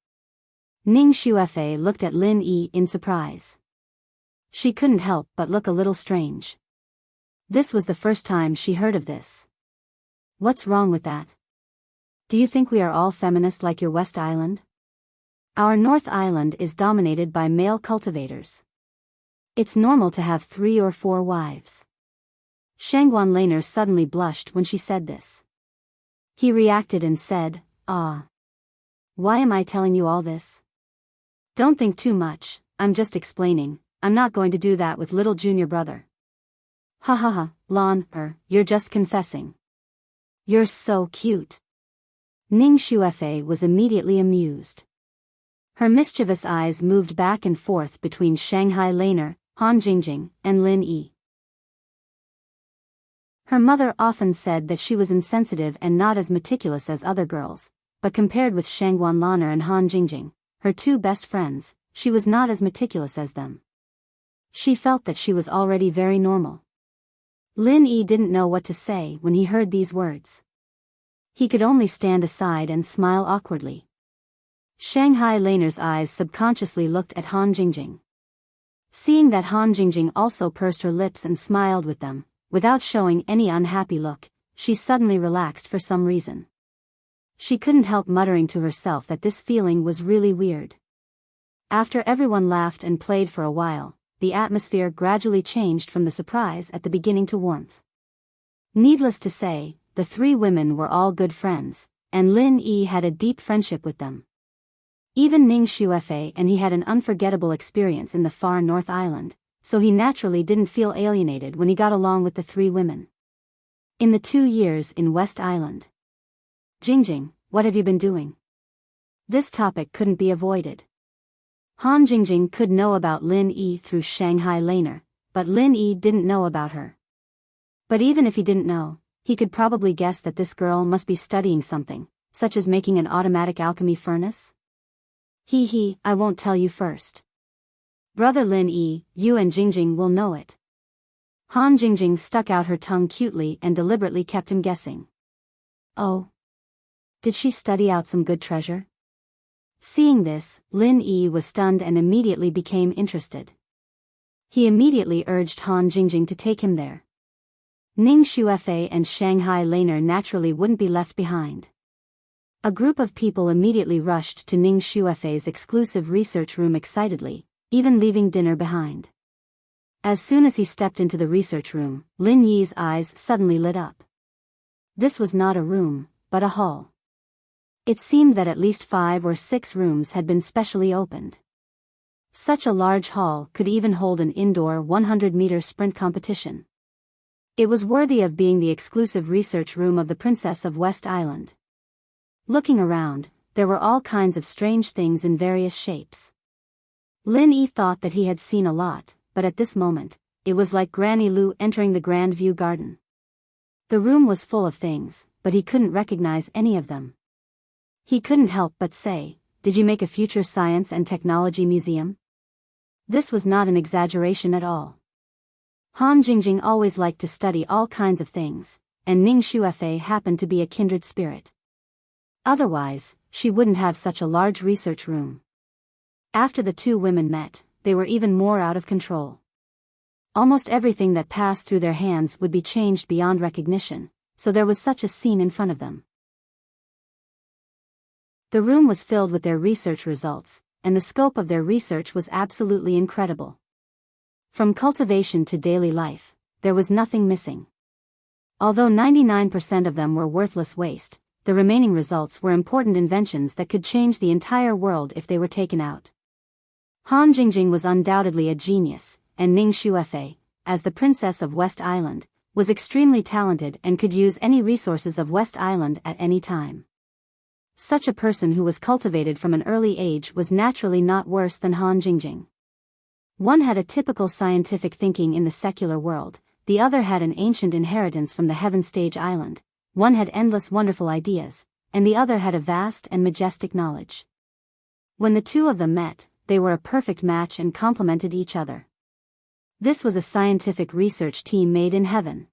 Ning Xuefei looked at Lin Yi in surprise. She couldn't help but look a little strange. This was the first time she heard of this. What's wrong with that? Do you think we are all feminist like your West Island? Our North Island is dominated by male cultivators. It's normal to have 3 or 4 wives. Shangguan Laner suddenly blushed when she said this. He reacted and said, Why am I telling you all this? Don't think too much, I'm just explaining. I'm not going to do that with little junior brother. Ha ha ha, Lan, you're just confessing. You're so cute. Ning Xuefei was immediately amused. Her mischievous eyes moved back and forth between Shanghai Laner, Han Jingjing, and Lin Yi. Her mother often said that she was insensitive and not as meticulous as other girls, but compared with Shangguan Laner and Han Jingjing, her two best friends, she was not as meticulous as them. She felt that she was already very normal. Lin Yi didn't know what to say when he heard these words. He could only stand aside and smile awkwardly. Shanghai Laner's eyes subconsciously looked at Han Jingjing. Seeing that Han Jingjing also pursed her lips and smiled with them, without showing any unhappy look, she suddenly relaxed for some reason. She couldn't help muttering to herself that this feeling was really weird. After everyone laughed and played for a while, the atmosphere gradually changed from the surprise at the beginning to warmth. Needless to say, the three women were all good friends, and Lin Yi had a deep friendship with them. Even Ning Xuefei and he had an unforgettable experience in the far North Island, so he naturally didn't feel alienated when he got along with the three women. In the 2 years in West Island. Jingjing, what have you been doing? This topic couldn't be avoided. Han Jingjing could know about Lin Yi through Shanghai Laner, but Lin Yi didn't know about her. But even if he didn't know, he could probably guess that this girl must be studying something, such as making an automatic alchemy furnace. I won't tell you first. Brother Lin Yi, you and Jingjing will know it. Han Jingjing stuck out her tongue cutely and deliberately kept him guessing. Oh. Did she study out some good treasure? Seeing this, Lin Yi was stunned and immediately became interested. He immediately urged Han Jingjing to take him there. Ning Xuefei and Shanghai Laner naturally wouldn't be left behind. A group of people immediately rushed to Ning Xuefei's exclusive research room excitedly, even leaving dinner behind. As soon as he stepped into the research room, Lin Yi's eyes suddenly lit up. This was not a room, but a hall. It seemed that at least 5 or 6 rooms had been specially opened. Such a large hall could even hold an indoor 100-meter sprint competition. It was worthy of being the exclusive research room of the Princess of West Island. Looking around, there were all kinds of strange things in various shapes. Lin Yi thought that he had seen a lot, but at this moment, it was like Granny Lu entering the Grand View Garden. The room was full of things, but he couldn't recognize any of them. He couldn't help but say, "Did you make a future science and technology museum?" This was not an exaggeration at all. Han Jingjing always liked to study all kinds of things, and Ning Xuefei happened to be a kindred spirit. Otherwise, she wouldn't have such a large research room. After the two women met, they were even more out of control. Almost everything that passed through their hands would be changed beyond recognition, so there was such a scene in front of them. The room was filled with their research results, and the scope of their research was absolutely incredible. From cultivation to daily life, there was nothing missing. Although 99% of them were worthless waste, the remaining results were important inventions that could change the entire world if they were taken out. Han Jingjing was undoubtedly a genius, and Ning Xuefei, as the Princess of West Island, was extremely talented and could use any resources of West Island at any time. Such a person who was cultivated from an early age was naturally not worse than Han Jingjing. One had a typical scientific thinking in the secular world, the other had an ancient inheritance from the Heaven Stage Island, one had endless wonderful ideas, and the other had a vast and majestic knowledge. When the two of them met, they were a perfect match and complemented each other. This was a scientific research team made in heaven.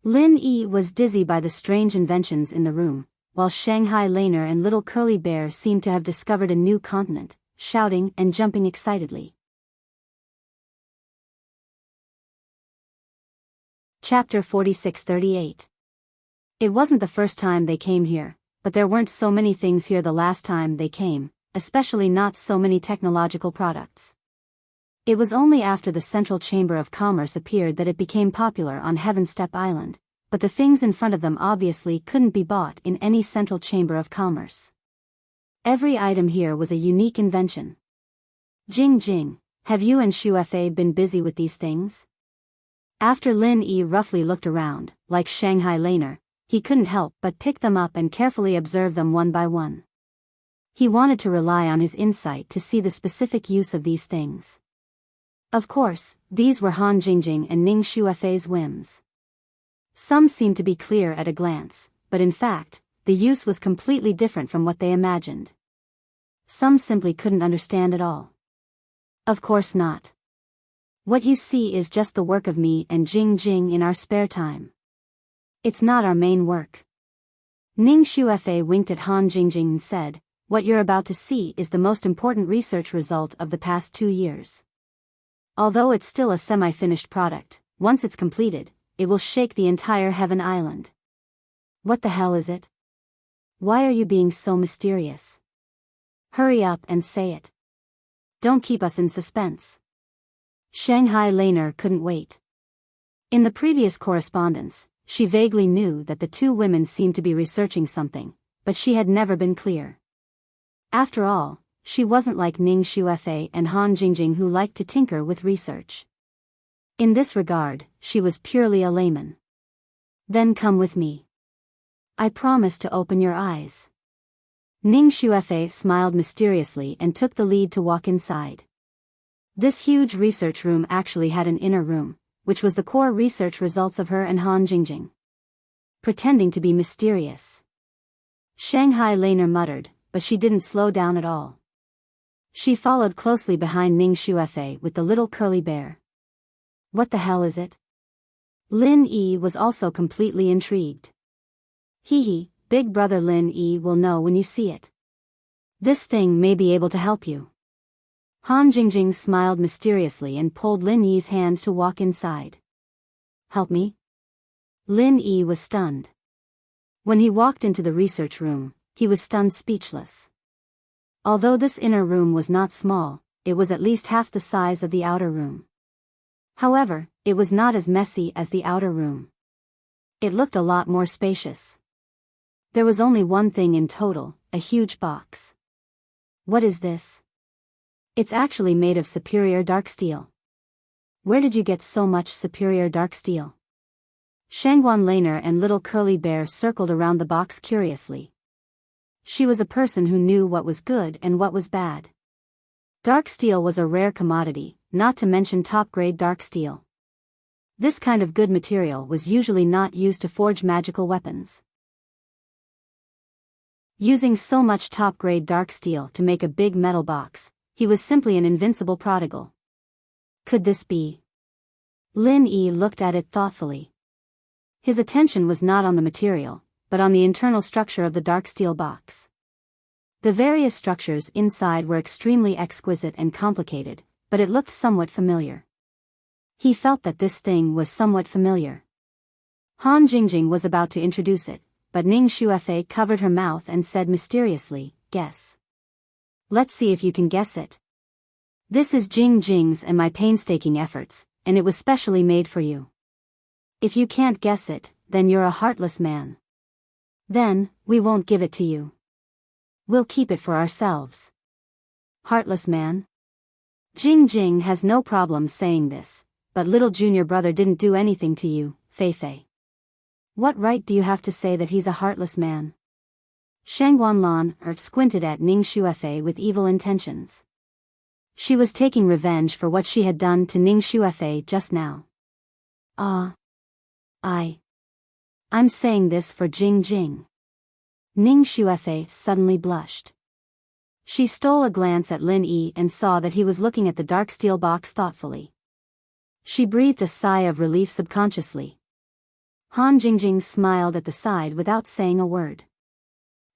Lin Yi was dizzy by the strange inventions in the room, while Shanghai Laner and Little Curly Bear seemed to have discovered a new continent, shouting and jumping excitedly. Chapter 46-38. It wasn't the first time they came here, but there weren't so many things here the last time they came, especially not so many technological products. It was only after the Central Chamber of Commerce appeared that it became popular on Heaven Step Island, but the things in front of them obviously couldn't be bought in any Central Chamber of Commerce. Every item here was a unique invention. Jing Jing, have you and Xu Fei been busy with these things? After Lin Yi roughly looked around, like Shanghai Laner, he couldn't help but pick them up and carefully observe them one by one. He wanted to rely on his insight to see the specific use of these things. Of course, these were Han Jingjing and Ning Xuefei's whims. Some seemed to be clear at a glance, but in fact, the use was completely different from what they imagined. Some simply couldn't understand at all. Of course not. What you see is just the work of me and Jing Jing in our spare time. It's not our main work. Ning Xuefei winked at Han Jingjing and said, "What you're about to see is the most important research result of the past 2 years. Although it's still a semi-finished product, once it's completed, it will shake the entire Heaven Island." What the hell is it? Why are you being so mysterious? Hurry up and say it. Don't keep us in suspense. Shanghai Laner couldn't wait. In the previous correspondence, she vaguely knew that the two women seemed to be researching something, but she had never been clear. After all, she wasn't like Ning Xuefei and Han Jingjing who liked to tinker with research. In this regard, she was purely a layman. Then come with me. I promise to open your eyes. Ning Xuefei smiled mysteriously and took the lead to walk inside. This huge research room actually had an inner room, which was the core research results of her and Han Jingjing. Pretending to be mysterious. Shanghai Laner muttered, but she didn't slow down at all. She followed closely behind Ning Xuefei with the little curly bear. What the hell is it? Lin Yi was also completely intrigued. Hee, big brother Lin Yi will know when you see it. This thing may be able to help you. Han Jingjing smiled mysteriously and pulled Lin Yi's hand to walk inside. Help me? Lin Yi was stunned. When he walked into the research room, he was stunned speechless. Although this inner room was not small, it was at least half the size of the outer room. However, it was not as messy as the outer room. It looked a lot more spacious. There was only one thing in total, a huge box. What is this? It's actually made of superior dark steel. Where did you get so much superior dark steel? Shangguan Laner and little curly bear circled around the box curiously. She was a person who knew what was good and what was bad. Dark steel was a rare commodity, not to mention top-grade dark steel. This kind of good material was usually not used to forge magical weapons. Using so much top-grade dark steel to make a big metal box, he was simply an invincible prodigal. Could this be? Lin Yi looked at it thoughtfully. His attention was not on the material, but on the internal structure of the dark steel box. The various structures inside were extremely exquisite and complicated, but it looked somewhat familiar. He felt that this thing was somewhat familiar. Han Jingjing was about to introduce it, but Ning Xuefei covered her mouth and said mysteriously, "Guess." Let's see if you can guess it. This is Jing Jing's and my painstaking efforts, and it was specially made for you. If you can't guess it, then you're a heartless man. Then, we won't give it to you. We'll keep it for ourselves. Heartless man? Jing Jing has no problem saying this, but little junior brother didn't do anything to you, Fei Fei. What right do you have to say that he's a heartless man? Shangguan Lan squinted at Ning Xuefei with evil intentions. She was taking revenge for what she had done to Ning Xuefei just now. I'm saying this for Jing Jing. Ning Xuefei suddenly blushed. She stole a glance at Lin Yi and saw that he was looking at the dark steel box thoughtfully. She breathed a sigh of relief subconsciously. Han Jingjing smiled at the side without saying a word.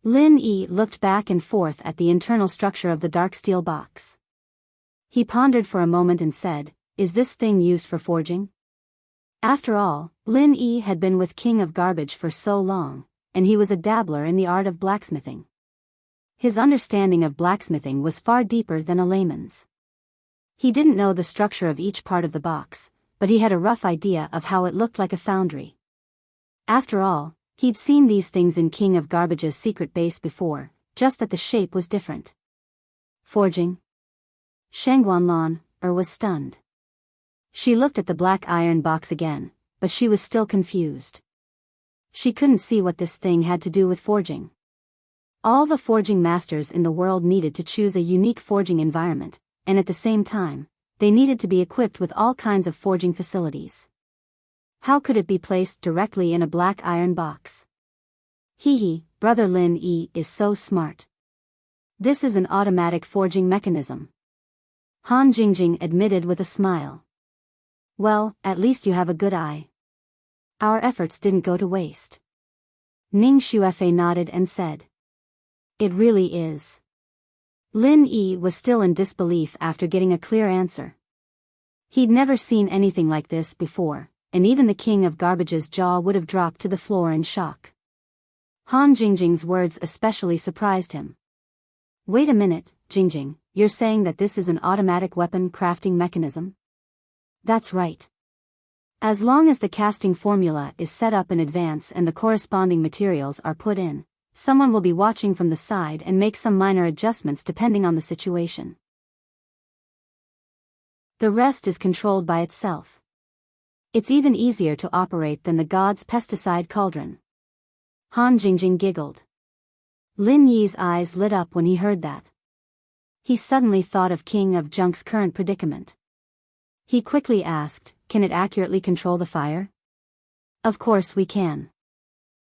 Lin Yi looked back and forth at the internal structure of the dark steel box. He pondered for a moment and said, "Is this thing used for forging?" After all, Lin Yi had been with King of Garbage for so long, and he was a dabbler in the art of blacksmithing. His understanding of blacksmithing was far deeper than a layman's. He didn't know the structure of each part of the box, but he had a rough idea of how it looked like a foundry. After all, he'd seen these things in King of Garbage's secret base before, just that the shape was different. Forging? Shangguanlan was stunned. She looked at the black iron box again, but she was still confused. She couldn't see what this thing had to do with forging. All the forging masters in the world needed to choose a unique forging environment, and at the same time, they needed to be equipped with all kinds of forging facilities. How could it be placed directly in a black iron box? Brother Lin Yi is so smart. This is an automatic forging mechanism. Han Jingjing admitted with a smile. Well, at least you have a good eye. Our efforts didn't go to waste. Ning Xuefei nodded and said. It really is. Lin Yi was still in disbelief after getting a clear answer. He'd never seen anything like this before, and even the king of garbage's jaw would have dropped to the floor in shock. Han Jingjing's words especially surprised him. Wait a minute, Jingjing, you're saying that this is an automatic weapon crafting mechanism? That's right. As long as the casting formula is set up in advance and the corresponding materials are put in, someone will be watching from the side and make some minor adjustments depending on the situation. The rest is controlled by itself. It's even easier to operate than the god's pesticide cauldron. Han Jingjing giggled. Lin Yi's eyes lit up when he heard that. He suddenly thought of King of Junk's current predicament. He quickly asked, can it accurately control the fire? Of course we can.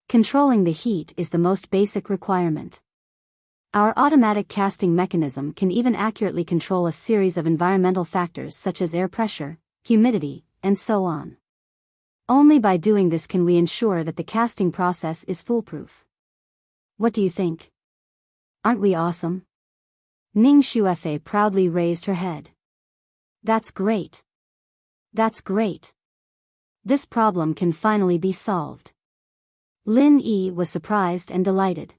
Controlling the heat is the most basic requirement. Our automatic casting mechanism can even accurately control a series of environmental factors such as air pressure, humidity, and so on. Only by doing this can we ensure that the casting process is foolproof. What do you think? Aren't we awesome? Ning Xuefei proudly raised her head. That's great. That's great. This problem can finally be solved. Lin Yi was surprised and delighted.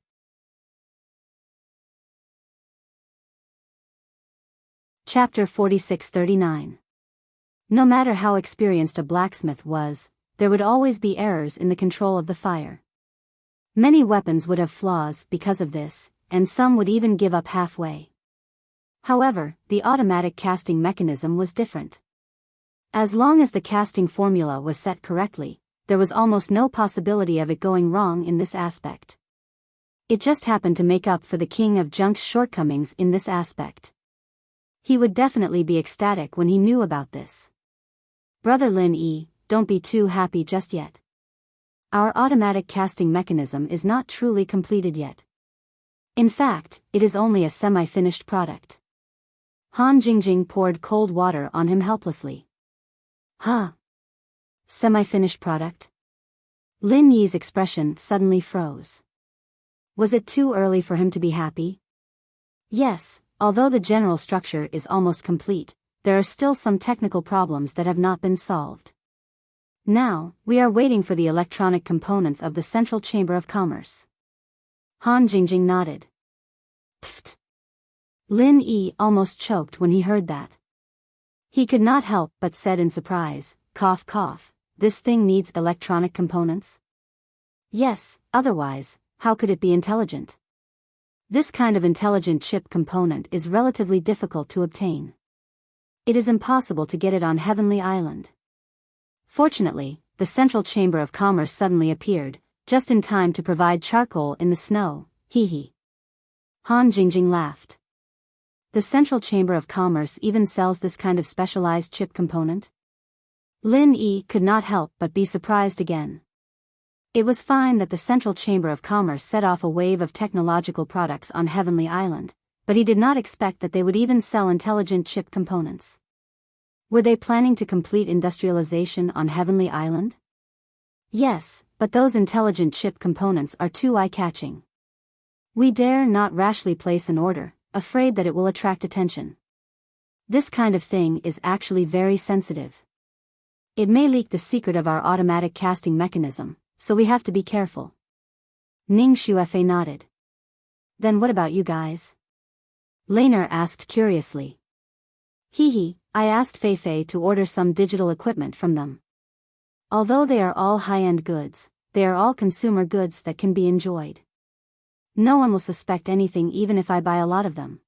Chapter 46-39. No matter how experienced a blacksmith was, there would always be errors in the control of the fire. Many weapons would have flaws because of this, and some would even give up halfway. However, the automatic casting mechanism was different. As long as the casting formula was set correctly, there was almost no possibility of it going wrong in this aspect. It just happened to make up for the King of Junk's shortcomings in this aspect. He would definitely be ecstatic when he knew about this. Brother Lin Yi, don't be too happy just yet. Our automatic casting mechanism is not truly completed yet. In fact, it is only a semi-finished product. Han Jingjing poured cold water on him helplessly. Huh? Semi-finished product? Lin Yi's expression suddenly froze. Was it too early for him to be happy? Yes, although the general structure is almost complete, there are still some technical problems that have not been solved. Now, we are waiting for the electronic components of the Central Chamber of Commerce. Han Jingjing nodded. Pfft. Lin Yi almost choked when he heard that. He could not help but said in surprise, cough cough, this thing needs electronic components? Yes, otherwise, how could it be intelligent? This kind of intelligent chip component is relatively difficult to obtain. It is impossible to get it on Heavenly Island. Fortunately, the Central Chamber of Commerce suddenly appeared, just in time to provide charcoal in the snow, hee. Han Jingjing laughed. The Central Chamber of Commerce even sells this kind of specialized chip component? Lin Yi could not help but be surprised again. It was fine that the Central Chamber of Commerce set off a wave of technological products on Heavenly Island, but he did not expect that they would even sell intelligent chip components. Were they planning to complete industrialization on Heavenly Island? Yes, but those intelligent chip components are too eye-catching. We dare not rashly place an order, afraid that it will attract attention. This kind of thing is actually very sensitive. It may leak the secret of our automatic casting mechanism, so we have to be careful. Ning Xuefei nodded. Then what about you guys? Laner asked curiously. I asked Fei Fei to order some digital equipment from them. Although they are all high-end goods, they are all consumer goods that can be enjoyed. No one will suspect anything even if I buy a lot of them.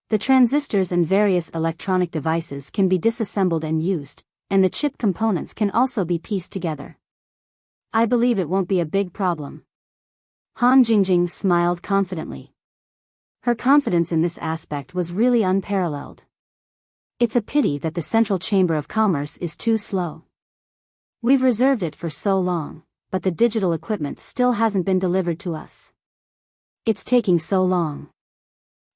The transistors and various electronic devices can be disassembled and used, and the chip components can also be pieced together. I believe it won't be a big problem. Han Jingjing smiled confidently. Her confidence in this aspect was really unparalleled. It's a pity that the Central Chamber of Commerce is too slow. We've reserved it for so long, but the digital equipment still hasn't been delivered to us. It's taking so long.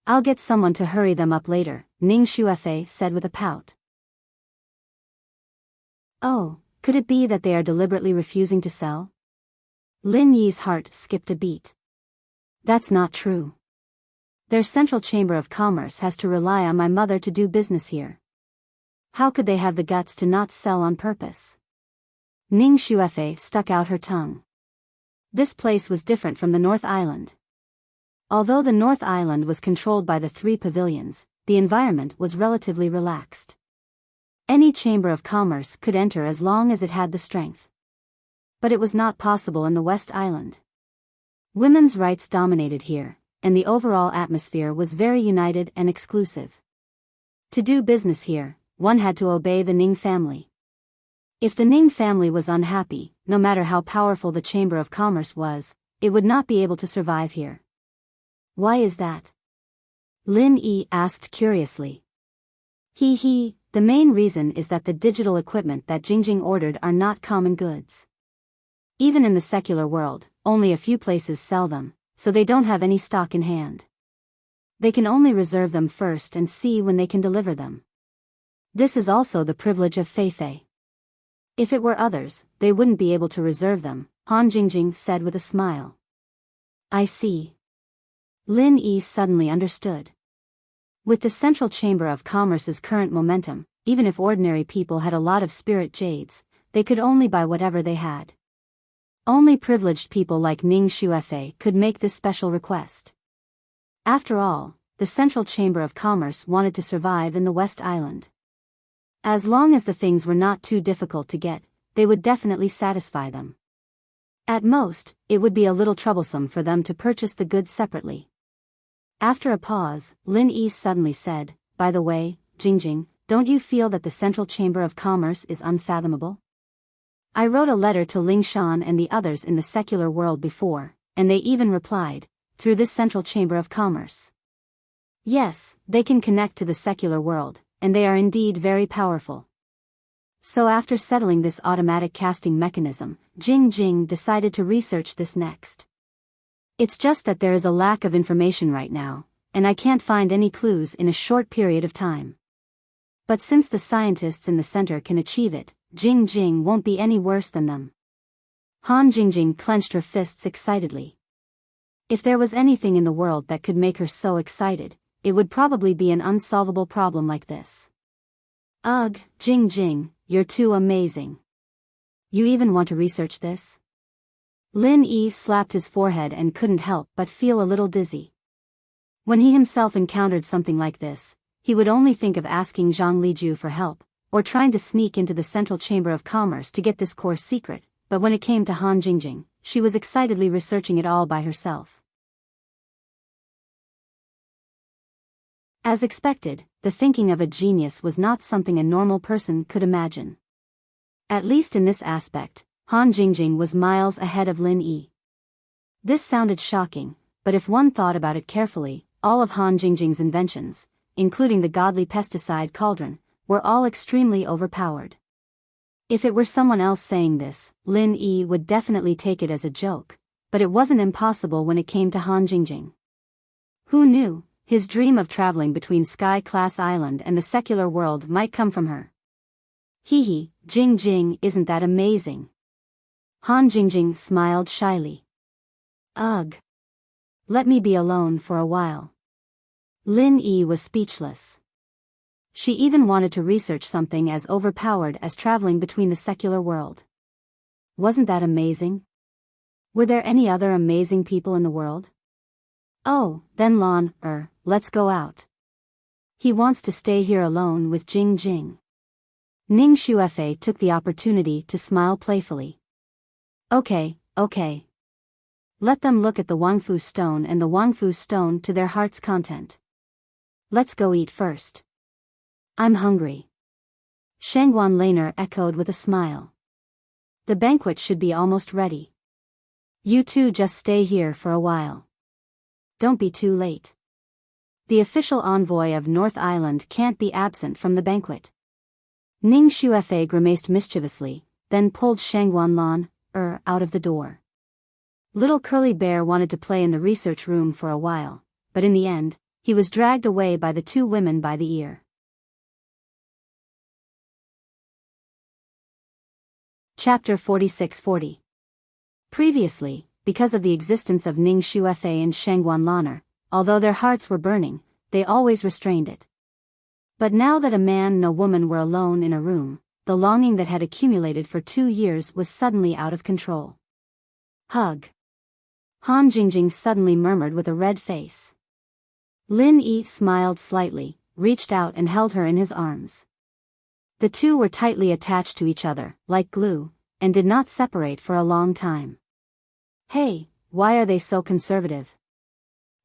I'll get someone to hurry them up later, Ning Xuefei said with a pout. Oh, could it be that they are deliberately refusing to sell? Lin Yi's heart skipped a beat. That's not true. Their Central Chamber of Commerce has to rely on my mother to do business here. How could they have the guts to not sell on purpose? Ning Xuefei stuck out her tongue. This place was different from the North Island. Although the North Island was controlled by the 3 pavilions, the environment was relatively relaxed. Any Chamber of Commerce could enter as long as it had the strength. But it was not possible in the West Island. Women's rights dominated here, and the overall atmosphere was very united and exclusive. To do business here, one had to obey the Ning family. If the Ning family was unhappy, no matter how powerful the Chamber of Commerce was, it would not be able to survive here. Why is that? Lin Yi asked curiously. The main reason is that the digital equipment that Jingjing ordered are not common goods. Even in the secular world, only a few places sell them, so they don't have any stock in hand. They can only reserve them first and see when they can deliver them. This is also the privilege of Feifei. If it were others, they wouldn't be able to reserve them, Han Jingjing said with a smile. I see. Lin Yi suddenly understood. With the Central Chamber of Commerce's current momentum, even if ordinary people had a lot of spirit jades, they could only buy whatever they had. Only privileged people like Ning Xuefei could make this special request. After all, the Central Chamber of Commerce wanted to survive in the West Island. As long as the things were not too difficult to get, they would definitely satisfy them. At most, it would be a little troublesome for them to purchase the goods separately. After a pause, Lin Yi suddenly said, by the way, Jingjing, don't you feel that the Central Chamber of Commerce is unfathomable? I wrote a letter to Ling Shan and the others in the secular world before, and they even replied, through this Central Chamber of Commerce. Yes, they can connect to the secular world, and they are indeed very powerful. So after settling this automatic casting mechanism, Jingjing decided to research this next. It's just that there is a lack of information right now, and I can't find any clues in a short period of time. But since the scientists in the center can achieve it, Jingjing won't be any worse than them. Han Jingjing clenched her fists excitedly. If there was anything in the world that could make her so excited, it would probably be an unsolvable problem like this. Ugh, Jingjing, you're too amazing. You even want to research this? Lin Yi slapped his forehead and couldn't help but feel a little dizzy. When he himself encountered something like this, he would only think of asking Zhang Liju for help, or trying to sneak into the Central Chamber of Commerce to get this core secret, but when it came to Han Jingjing, she was excitedly researching it all by herself. As expected, the thinking of a genius was not something a normal person could imagine. At least in this aspect, Han Jingjing was miles ahead of Lin Yi. This sounded shocking, but if one thought about it carefully, all of Han Jingjing's inventions, including the godly pesticide cauldron, were all extremely overpowered. If it were someone else saying this, Lin Yi would definitely take it as a joke, but it wasn't impossible when it came to Han Jingjing. Who knew, his dream of traveling between Sky Class Island and the secular world might come from her. Jingjing, isn't that amazing? Han Jingjing smiled shyly. Ugh. Let me be alone for a while. Lin Yi was speechless. She even wanted to research something as overpowered as traveling between the secular world. Wasn't that amazing? Were there any other amazing people in the world? Oh, then let's go out. He wants to stay here alone with Jingjing. Ning Xuefei took the opportunity to smile playfully. Okay. Let them look at the Wangfu stone and the Wangfu stone to their heart's content. Let's go eat first. I'm hungry. Shangguan Laner echoed with a smile. The banquet should be almost ready. You two just stay here for a while. Don't be too late. The official envoy of North Island can't be absent from the banquet. Ning Xuefei grimaced mischievously, then pulled Shangguan Lan, out of the door. Little Curly Bear wanted to play in the research room for a while, but in the end, he was dragged away by the two women by the ear. Chapter 4640. Previously, because of the existence of Ning Xuefei and Shangguan Laner, although their hearts were burning, they always restrained it. But now that a man and a woman were alone in a room, the longing that had accumulated for 2 years was suddenly out of control. Hug. Han Jingjing suddenly murmured with a red face. Lin Yi smiled slightly, reached out and held her in his arms. The two were tightly attached to each other, like glue, and did not separate for a long time. Hey, why are they so conservative?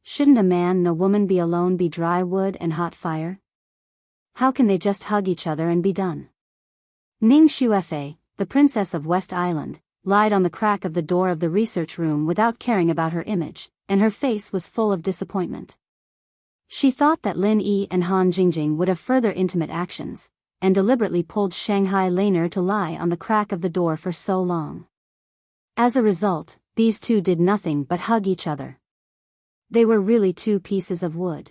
Shouldn't a man and a woman be alone be dry wood and hot fire? How can they just hug each other and be done? Ning Xuefei, the princess of West Island, lied on the crack of the door of the research room without caring about her image, and her face was full of disappointment. She thought that Lin Yi and Han Jingjing would have further intimate actions, and deliberately pulled Shanghai Laner to lie on the crack of the door for so long. As a result, these two did nothing but hug each other. They were really two pieces of wood.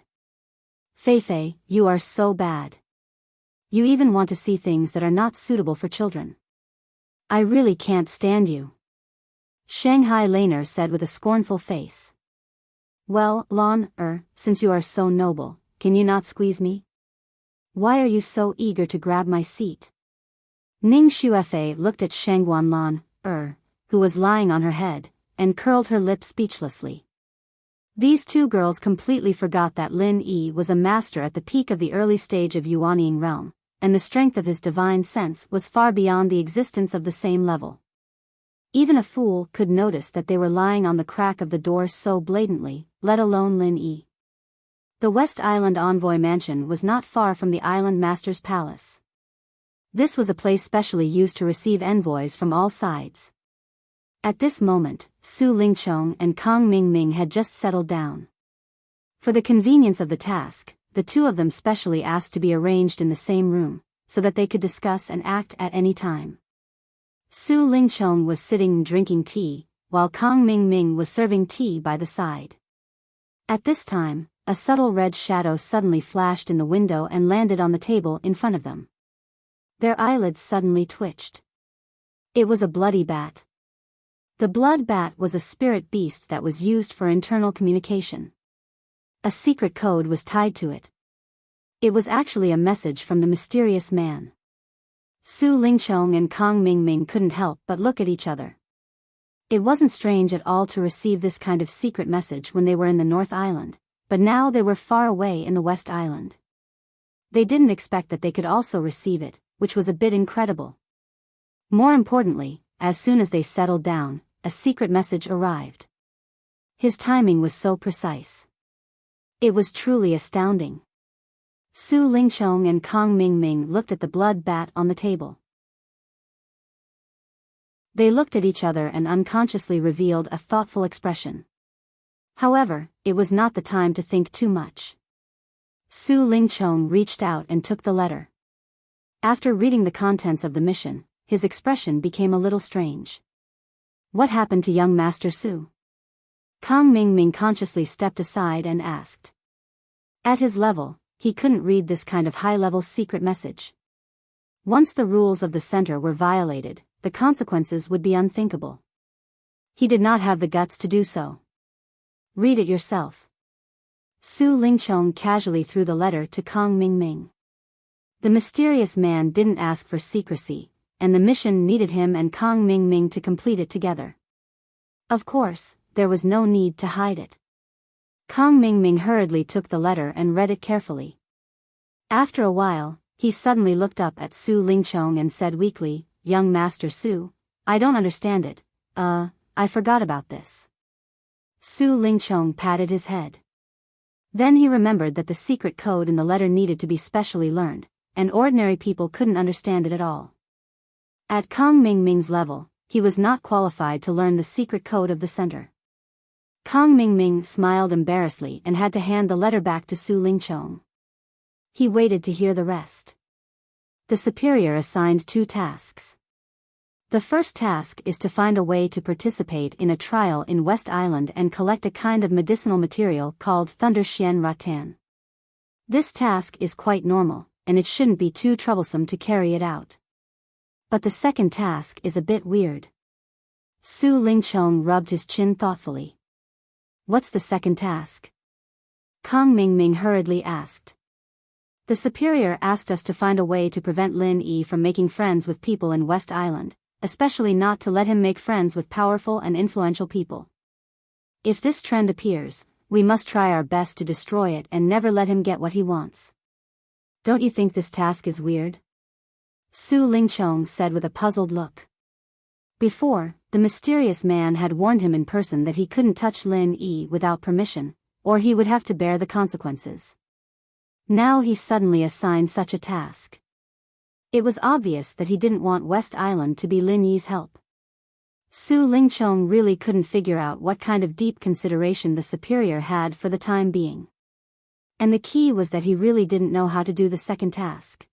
Feifei, you are so bad. You even want to see things that are not suitable for children. I really can't stand you. Shanghai Laner said with a scornful face. Well, Lan, since you are so noble, can you not squeeze me? Why are you so eager to grab my seat? Ning Xuefei looked at Shangguan Lan, who was lying on her head, and curled her lip speechlessly. These two girls completely forgot that Lin Yi was a master at the peak of the early stage of Yuanying realm, and the strength of his divine sense was far beyond the existence of the same level. Even a fool could notice that they were lying on the crack of the door so blatantly, let alone Lin Yi. The West Island Envoy Mansion was not far from the Island Master's palace. This was a place specially used to receive envoys from all sides. At this moment, Su Lingchong and Kang Mingming had just settled down. For the convenience of the task, the two of them specially asked to be arranged in the same room, so that they could discuss and act at any time. Su Lingchong was sitting and drinking tea, while Kang Mingming was serving tea by the side. At this time, a subtle red shadow suddenly flashed in the window and landed on the table in front of them. Their eyelids suddenly twitched. It was a bloody bat. The blood bat was a spirit beast that was used for internal communication. A secret code was tied to it. It was actually a message from the mysterious man. Su Lingchong and Kang Mingming couldn't help but look at each other. It wasn't strange at all to receive this kind of secret message when they were in the North Island, but now they were far away in the West Island. They didn't expect that they could also receive it, which was a bit incredible. More importantly, as soon as they settled down, a secret message arrived. His timing was so precise. It was truly astounding. Su Lingchong and Kang Mingming looked at the blood bat on the table. They looked at each other and unconsciously revealed a thoughtful expression. However, it was not the time to think too much. Su Lingchong reached out and took the letter. After reading the contents of the mission, his expression became a little strange. What happened to young Master Su? Kang Mingming consciously stepped aside and asked. At his level, he couldn't read this kind of high-level secret message. Once the rules of the center were violated, the consequences would be unthinkable. He did not have the guts to do so. Read it yourself. Su Lingchong casually threw the letter to Kang Mingming. The mysterious man didn't ask for secrecy, and the mission needed him and Kang Mingming to complete it together. Of course, there was no need to hide it. Kang Mingming hurriedly took the letter and read it carefully. After a while, he suddenly looked up at Su Lingchong and said weakly, "Young Master Su, I don't understand it. I forgot about this." Su Lingchong patted his head. Then he remembered that the secret code in the letter needed to be specially learned, and ordinary people couldn't understand it at all. At Kang Mingming's level, he was not qualified to learn the secret code of the center. Kang Mingming smiled embarrassedly and had to hand the letter back to Su Lingchong. He waited to hear the rest. The superior assigned 2 tasks. The first task is to find a way to participate in a trial in West Island and collect a kind of medicinal material called Thunder Xian Rattan. This task is quite normal, and it shouldn't be too troublesome to carry it out. But the second task is a bit weird. Su Lingchong rubbed his chin thoughtfully. What's the second task? Kang Mingming hurriedly asked. The superior asked us to find a way to prevent Lin Yi from making friends with people in West Island, especially not to let him make friends with powerful and influential people. If this trend appears, we must try our best to destroy it and never let him get what he wants. Don't you think this task is weird? Su Lingchong said with a puzzled look. Before, the mysterious man had warned him in person that he couldn't touch Lin Yi without permission, or he would have to bear the consequences. Now he suddenly assigned such a task. It was obvious that he didn't want West Island to be Lin Yi's help. Su Lingchong really couldn't figure out what kind of deep consideration the superior had for the time being. And the key was that he really didn't know how to do the second task.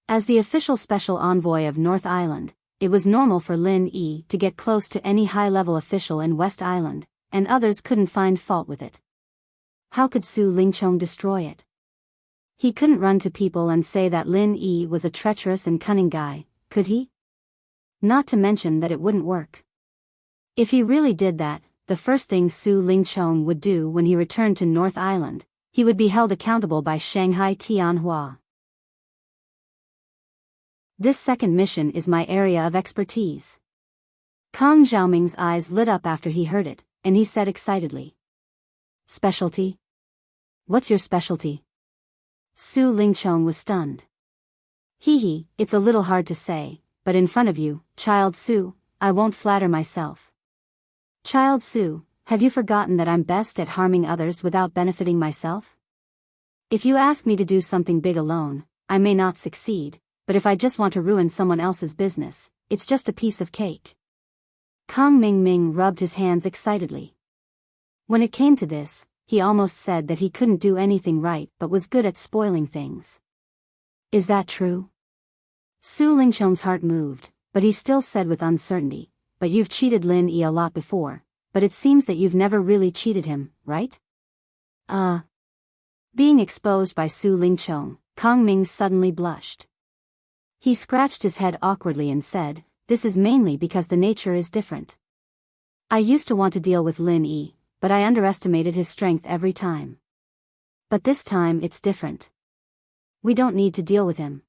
As the official special envoy of North Island, it was normal for Lin Yi to get close to any high-level official in West Island, and others couldn't find fault with it. How could Su Lingchong destroy it? He couldn't run to people and say that Lin Yi was a treacherous and cunning guy, could he? Not to mention that it wouldn't work. If he really did that, the first thing Su Lingchong would do when he returned to North Island, he would be held accountable by Shanghai Tianhua. This second mission is my area of expertise. Kang Xiaoming's eyes lit up after he heard it, and he said excitedly. Specialty? What's your specialty? Su Lingchong was stunned. It's a little hard to say, but in front of you, Child Su, I won't flatter myself. Child Su, have you forgotten that I'm best at harming others without benefiting myself? If you ask me to do something big alone, I may not succeed, but if I just want to ruin someone else's business, it's just a piece of cake. Kang Mingming rubbed his hands excitedly. When it came to this, he almost said that he couldn't do anything right but was good at spoiling things. Is that true? Su Lingchong's heart moved, but he still said with uncertainty, but you've cheated Lin Yi a lot before, but it seems that you've never really cheated him, right? Being exposed by Su Lingchong, Kang Ming suddenly blushed. He scratched his head awkwardly and said, this is mainly because the nature is different. I used to want to deal with Lin Yi, but I underestimated his strength every time. But this time it's different. We don't need to deal with him.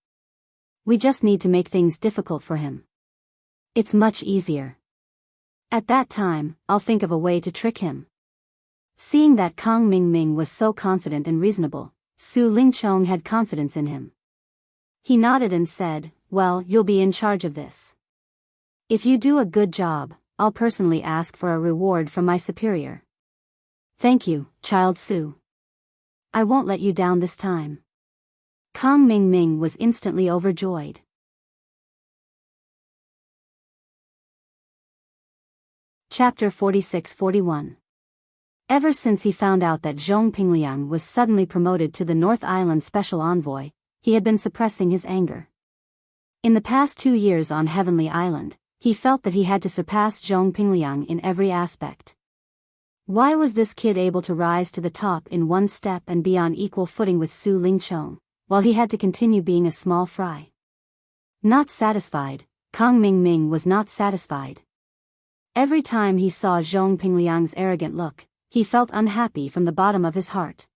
We just need to make things difficult for him. It's much easier. At that time, I'll think of a way to trick him. Seeing that Kang Mingming was so confident and reasonable, Su Lingchong had confidence in him. He nodded and said, well, you'll be in charge of this. If you do a good job, I'll personally ask for a reward from my superior. Thank you, Child Su. I won't let you down this time. Kang Mingming was instantly overjoyed. Chapter 46-41. Ever since he found out that Zhong Pingliang was suddenly promoted to the North Island Special Envoy, he had been suppressing his anger. In the past 2 years on Heavenly Island, he felt that he had to surpass Zhong Pingliang in every aspect. Why was this kid able to rise to the top in one step and be on equal footing with Su Lingchong, while he had to continue being a small fry? Not satisfied, Kang Mingming was not satisfied. Every time he saw Zhong Pingliang's arrogant look, he felt unhappy from the bottom of his heart.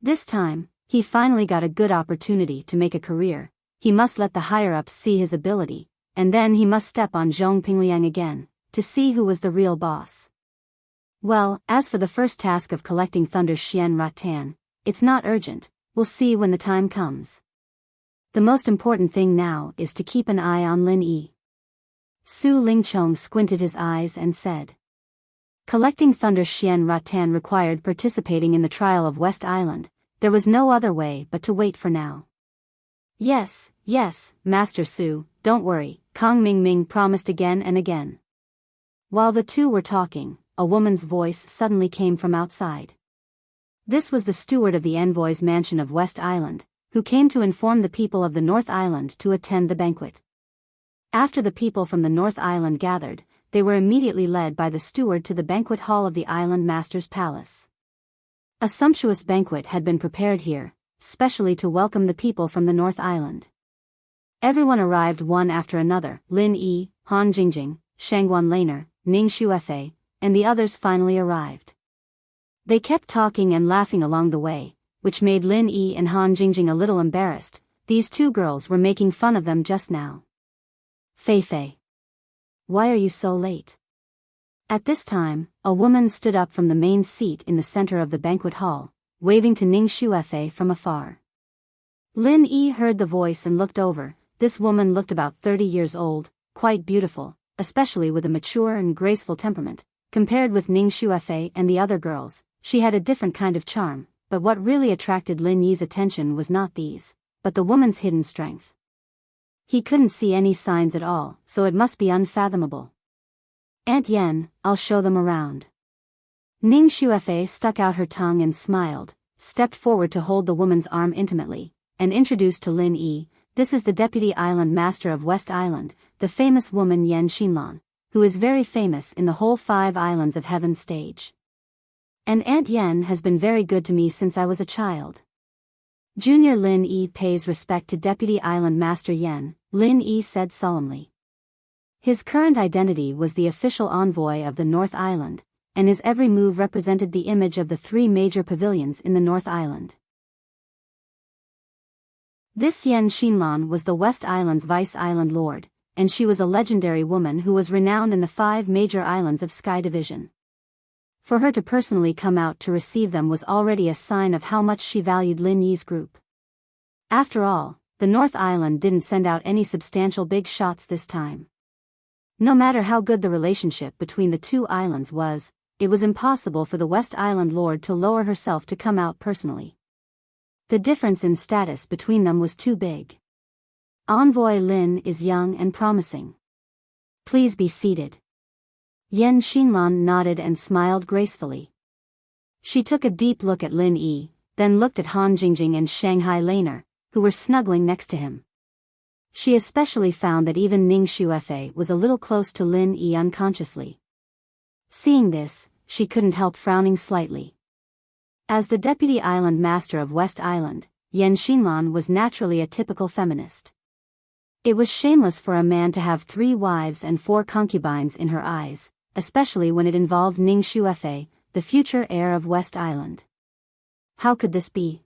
This time, he finally got a good opportunity to make a career. He must let the higher-ups see his ability, and then he must step on Zhong Pingliang again, to see who was the real boss. Well, as for the first task of collecting Thunder Xian Rattan, it's not urgent, we'll see when the time comes. The most important thing now is to keep an eye on Lin Yi. Su Lingchong squinted his eyes and said. Collecting Thunder Xian Ratan required participating in the trial of West Island. There was no other way but to wait for now. Yes, yes, Master Su, don't worry, Kong Ming promised again and again. While the two were talking, a woman's voice suddenly came from outside. This was the steward of the envoy's mansion of West Island, who came to inform the people of the North Island to attend the banquet. After the people from the North Island gathered, they were immediately led by the steward to the banquet hall of the island master's palace. A sumptuous banquet had been prepared here, specially to welcome the people from the North Island. Everyone arrived one after another. Lin Yi, Han Jingjing, Shangguan Laner, Ning Xuefei, and the others finally arrived. They kept talking and laughing along the way, which made Lin Yi and Han Jingjing a little embarrassed. These two girls were making fun of them just now. Fei Fei. Why are you so late? At this time, a woman stood up from the main seat in the center of the banquet hall, waving to Ning Xuefei from afar. Lin Yi heard the voice and looked over. This woman looked about 30 years old, quite beautiful, especially with a mature and graceful temperament. Compared with Ning Xuefei and the other girls, she had a different kind of charm, but what really attracted Lin Yi's attention was not these, but the woman's hidden strength. He couldn't see any signs at all, so it must be unfathomable. Aunt Yen, I'll show them around. Ning Xuefei stuck out her tongue and smiled, stepped forward to hold the woman's arm intimately, and introduced to Lin Yi, this is the Deputy Island Master of West Island, the famous woman Yen Xinlan, who is very famous in the whole 5 islands of heaven stage. And Aunt Yen has been very good to me since I was a child. Junior Lin Yi pays respect to Deputy Island Master Yen, Lin Yi said solemnly. His current identity was the official envoy of the North Island, and his every move represented the image of the 3 major pavilions in the North Island. This Yen Xinlan was the West Island's Vice Island Lord, and she was a legendary woman who was renowned in the 5 major islands of Sky Division. For her to personally come out to receive them was already a sign of how much she valued Lin Yi's group. After all, the North Island didn't send out any substantial big shots this time. No matter how good the relationship between the 2 islands was, it was impossible for the West Island Lord to lower herself to come out personally. The difference in status between them was too big. Envoy Lin is young and promising. Please be seated. Yen Xinlan nodded and smiled gracefully. She took a deep look at Lin Yi, then looked at Han Jingjing and Shanghai Laner, who were snuggling next to him. She especially found that even Ning Xuefei was a little close to Lin Yi unconsciously. Seeing this, she couldn't help frowning slightly. As the Deputy Island Master of West Island, Yen Xinlan was naturally a typical feminist. It was shameless for a man to have 3 wives and 4 concubines in her eyes, especially when it involved Ning Xuefei, the future heir of West Island. How could this be?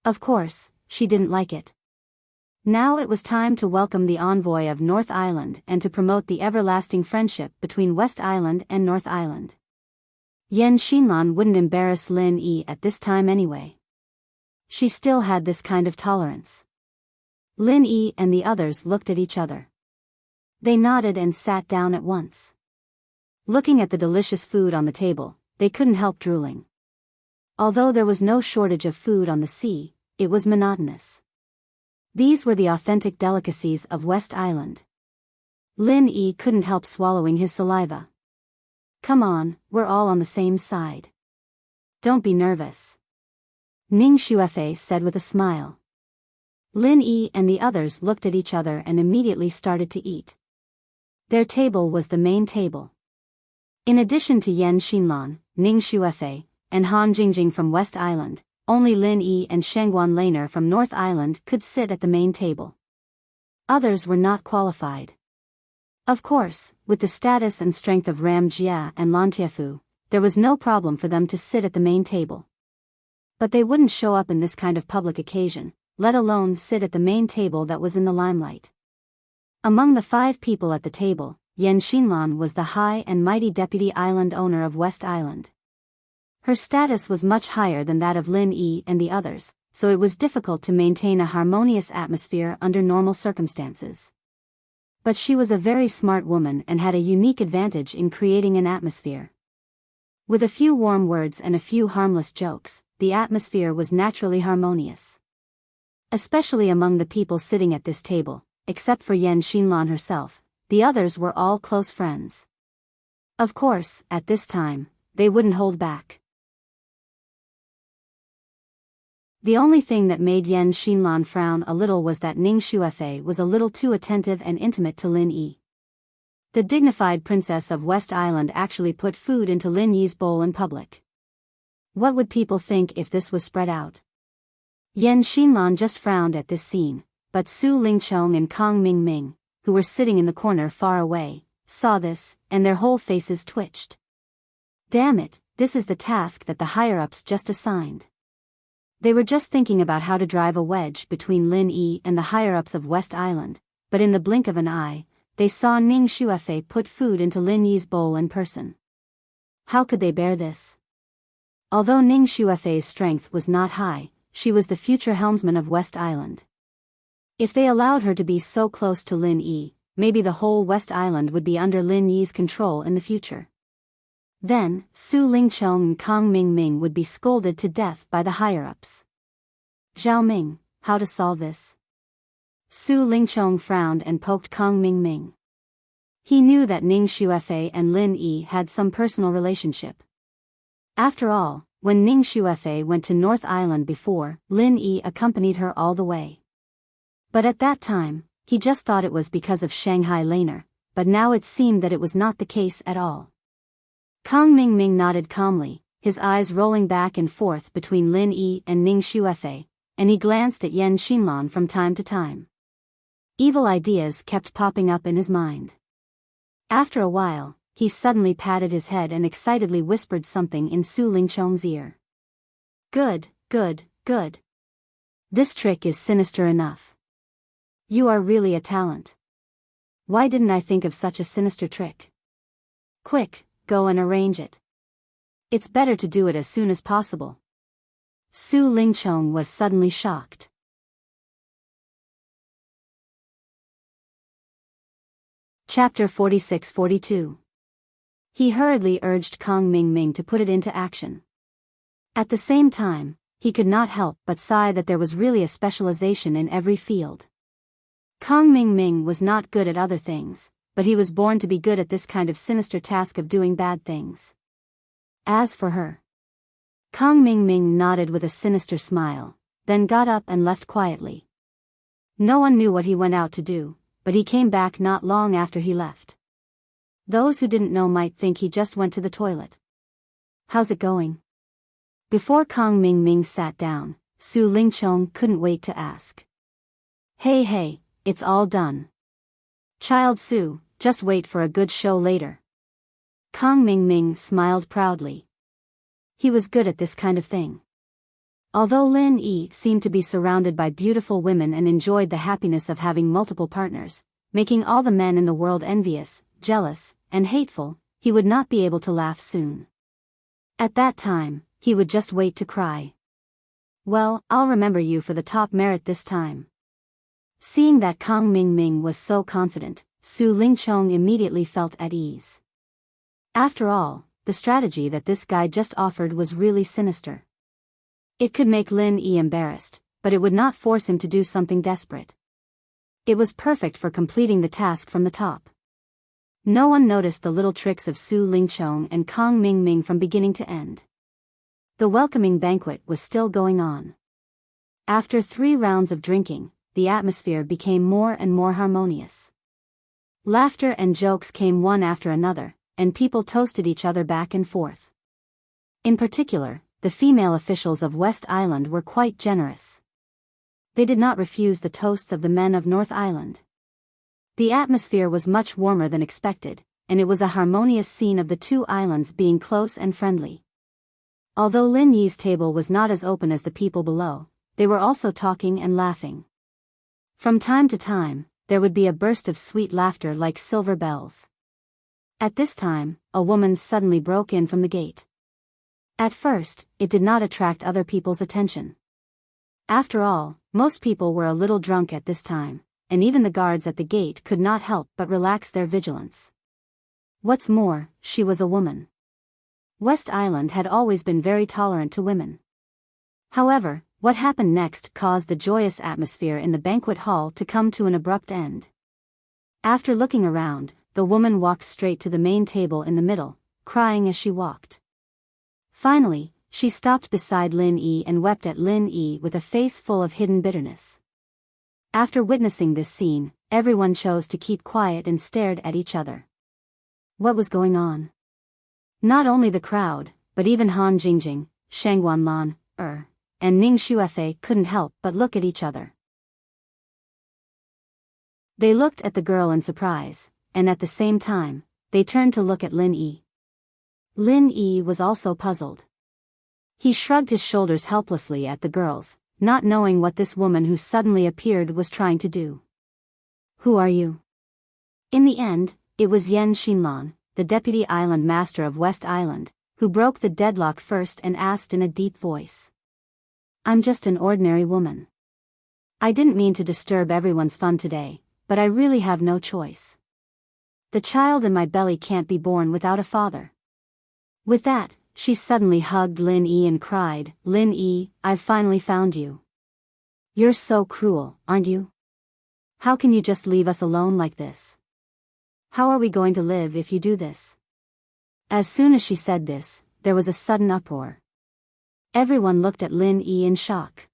Of course, she didn't like it. Now it was time to welcome the envoy of North Island and to promote the everlasting friendship between West Island and North Island. Yen Xinlan wouldn't embarrass Lin Yi at this time anyway. She still had this kind of tolerance. Lin Yi and the others looked at each other. They nodded and sat down at once. Looking at the delicious food on the table, they couldn't help drooling. Although there was no shortage of food on the sea, it was monotonous. These were the authentic delicacies of West Island. Lin Yi couldn't help swallowing his saliva. Come on, we're all on the same side. Don't be nervous. Ning Xuefei said with a smile. Lin Yi and the others looked at each other and immediately started to eat. Their table was the main table. In addition to Yen Xinlan, Ning Xuefei, and Han Jingjing from West Island, only Lin Yi and Shangguan Laner from North Island could sit at the main table. Others were not qualified. Of course, with the status and strength of Ram Jia and Lan Tiefu, there was no problem for them to sit at the main table. But they wouldn't show up in this kind of public occasion, let alone sit at the main table that was in the limelight. Among the 5 people at the table, Yen Xinlan was the high and mighty deputy island owner of West Island. Her status was much higher than that of Lin Yi and the others, so it was difficult to maintain a harmonious atmosphere under normal circumstances. But she was a very smart woman and had a unique advantage in creating an atmosphere. With a few warm words and a few harmless jokes, the atmosphere was naturally harmonious. Especially among the people sitting at this table, except for Yan Xinlan herself, the others were all close friends. Of course, at this time, they wouldn't hold back. The only thing that made Yan Xinlan frown a little was that Ning Xuefei was a little too attentive and intimate to Lin Yi. The dignified princess of West Island actually put food into Lin Yi's bowl in public. What would people think if this was spread out? Yan Xinlan just frowned at this scene, but Su Lingchong and Kang Mingming, who were sitting in the corner far away, saw this, and their whole faces twitched. Damn it, this is the task that the higher-ups just assigned. They were just thinking about how to drive a wedge between Lin Yi and the higher-ups of West Island, but in the blink of an eye, they saw Ning Xuefei put food into Lin Yi's bowl in person. How could they bear this? Although Ning Xuefei's strength was not high, she was the future helmsman of West Island. If they allowed her to be so close to Lin Yi, maybe the whole West Island would be under Lin Yi's control in the future. Then, Su Lingchong and Kang Mingming would be scolded to death by the higher-ups. Zhao Ming, how to solve this? Su Lingchong frowned and poked Kang Mingming. He knew that Ning Xuefei and Lin Yi had some personal relationship. After all, when Ning Xuefei went to North Island before, Lin Yi accompanied her all the way. But at that time, he just thought it was because of Shanghai Laner, but now it seemed that it was not the case at all. Kang Mingming nodded calmly, his eyes rolling back and forth between Lin Yi and Ning Xuefei, and he glanced at Yan Xinlan from time to time. Evil ideas kept popping up in his mind. After a while, he suddenly patted his head and excitedly whispered something in Su Lingchong's ear. Good, good, good. This trick is sinister enough. You are really a talent. Why didn't I think of such a sinister trick? Quick, go and arrange it. It's better to do it as soon as possible. Su Lingchong was suddenly shocked. Chapter 46-42. He hurriedly urged Kang Mingming to put it into action. At the same time, he could not help but sigh that there was really a specialization in every field. Kang Mingming was not good at other things, but he was born to be good at this kind of sinister task of doing bad things. As for her, Kang Mingming nodded with a sinister smile, then got up and left quietly. No one knew what he went out to do, but he came back not long after he left. Those who didn't know might think he just went to the toilet. How's it going? Before Kang Mingming sat down, Su Lingchong couldn't wait to ask. Hey, it's all done. Child Su, just wait for a good show later. Kang Mingming smiled proudly. He was good at this kind of thing. Although Lin Yi seemed to be surrounded by beautiful women and enjoyed the happiness of having multiple partners, making all the men in the world envious, jealous, and hateful, he would not be able to laugh soon. At that time, he would just wait to cry. Well, I'll remember you for the top merit this time. Seeing that Kang Mingming was so confident, Su Lingchong immediately felt at ease. After all, the strategy that this guy just offered was really sinister. It could make Lin Yi embarrassed, but it would not force him to do something desperate. It was perfect for completing the task from the top. No one noticed the little tricks of Su Lingchong and Kang Mingming from beginning to end. The welcoming banquet was still going on. After 3 rounds of drinking, the atmosphere became more and more harmonious. Laughter and jokes came one after another, and people toasted each other back and forth. In particular, the female officials of West Island were quite generous. They did not refuse the toasts of the men of North Island. The atmosphere was much warmer than expected, and it was a harmonious scene of the 2 islands being close and friendly. Although Lin Yi's table was not as open as the people below, they were also talking and laughing. From time to time, there would be a burst of sweet laughter like silver bells. At this time, a woman suddenly broke in from the gate. At first, it did not attract other people's attention. After all, most people were a little drunk at this time, and even the guards at the gate could not help but relax their vigilance. What's more, she was a woman. West Island had always been very tolerant to women. However, what happened next caused the joyous atmosphere in the banquet hall to come to an abrupt end. After looking around, the woman walked straight to the main table in the middle, crying as she walked. Finally, she stopped beside Lin Yi and wept at Lin Yi with a face full of hidden bitterness. After witnessing this scene, everyone chose to keep quiet and stared at each other. What was going on? Not only the crowd, but even Han Jingjing, Shang Wanlan, and Ning Xuefei couldn't help but look at each other. They looked at the girl in surprise, and at the same time, they turned to look at Lin Yi. Lin Yi was also puzzled. He shrugged his shoulders helplessly at the girls, not knowing what this woman who suddenly appeared was trying to do. Who are you? In the end, it was Yen Xinlan, the deputy island master of West Island, who broke the deadlock first and asked in a deep voice. I'm just an ordinary woman. I didn't mean to disturb everyone's fun today, but I really have no choice. The child in my belly can't be born without a father. With that, she suddenly hugged Lin Yi and cried, Lin Yi, I've finally found you. You're so cruel, aren't you? How can you just leave us alone like this? How are we going to live if you do this? As soon as she said this, there was a sudden uproar. Everyone looked at Lin Yi in shock.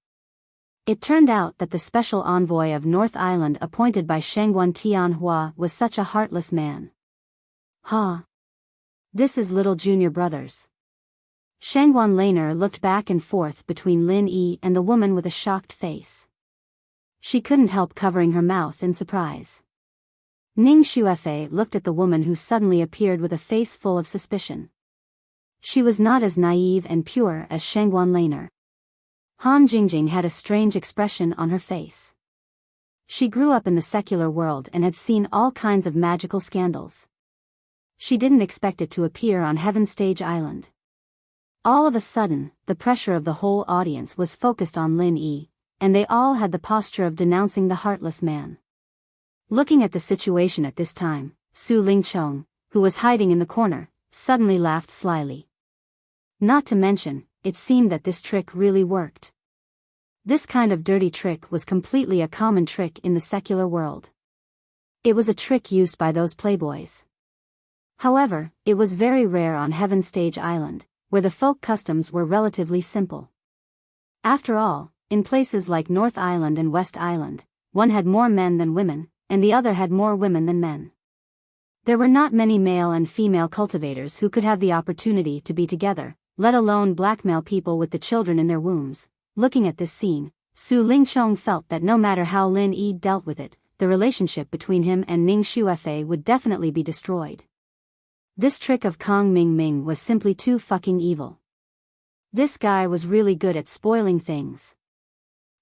It turned out that the special envoy of North Island appointed by Shangguan Tianhua was such a heartless man. Ha! This is little junior brothers. Shangguan Laner looked back and forth between Lin Yi and the woman with a shocked face. She couldn't help covering her mouth in surprise. Ning Xuefei looked at the woman who suddenly appeared with a face full of suspicion. She was not as naive and pure as Shangguan Laner. Han Jingjing had a strange expression on her face. She grew up in the secular world and had seen all kinds of magical scandals. She didn't expect it to appear on Heaven Stage Island. All of a sudden, the pressure of the whole audience was focused on Lin Yi, and they all had the posture of denouncing the heartless man. Looking at the situation at this time, Su Lingchong, who was hiding in the corner, suddenly laughed slyly. Not to mention, it seemed that this trick really worked. This kind of dirty trick was completely a common trick in the secular world. It was a trick used by those playboys. However, it was very rare on Heaven Stage Island, where the folk customs were relatively simple. After all, in places like North Island and West Island, one had more men than women, and the other had more women than men. There were not many male and female cultivators who could have the opportunity to be together, let alone blackmail people with the children in their wombs. Looking at this scene, Su Lingchong felt that no matter how Lin Yi dealt with it, the relationship between him and Ning Xuefei would definitely be destroyed. This trick of Kong Ming was simply too fucking evil. This guy was really good at spoiling things.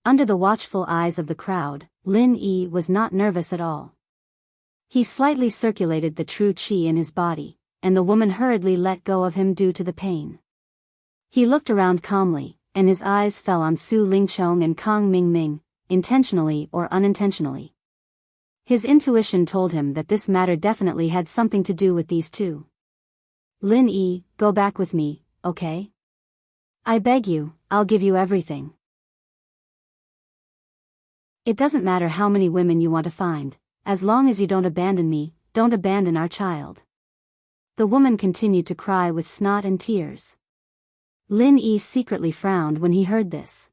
Under the watchful eyes of the crowd, Lin Yi was not nervous at all. He slightly circulated the true qi in his body, and the woman hurriedly let go of him due to the pain. He looked around calmly, and his eyes fell on Su Lingchong and Kong Ming, intentionally or unintentionally. His intuition told him that this matter definitely had something to do with these two. Lin Yi, go back with me, okay? I beg you, I'll give you everything. It doesn't matter how many women you want to find, as long as you don't abandon me, don't abandon our child. The woman continued to cry with snot and tears. Lin Yi secretly frowned when he heard this.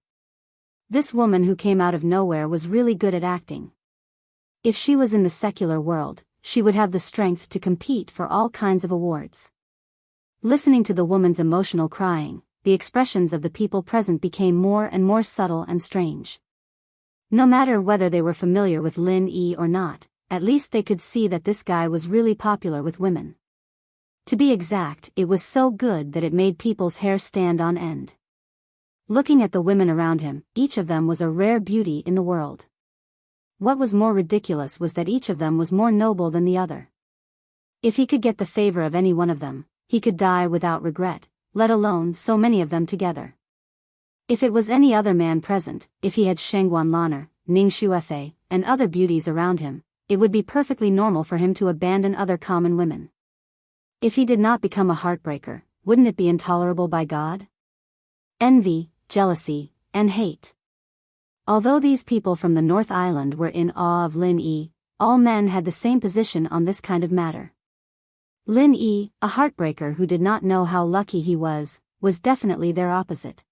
This woman who came out of nowhere was really good at acting. If she was in the secular world, she would have the strength to compete for all kinds of awards. Listening to the woman's emotional crying, the expressions of the people present became more and more subtle and strange. No matter whether they were familiar with Lin Yi or not, at least they could see that this guy was really popular with women. To be exact, it was so good that it made people's hair stand on end. Looking at the women around him, each of them was a rare beauty in the world. What was more ridiculous was that each of them was more noble than the other. If he could get the favor of any one of them, he could die without regret, let alone so many of them together. If it was any other man present, if he had Shangguan Laner, Ning Xuefei, and other beauties around him, it would be perfectly normal for him to abandon other common women. If he did not become a heartbreaker, wouldn't it be intolerable by God? Envy, jealousy, and hate. Although these people from the North Island were in awe of Lin Yi, all men had the same position on this kind of matter. Lin Yi, a heartbreaker who did not know how lucky he was definitely their opposite.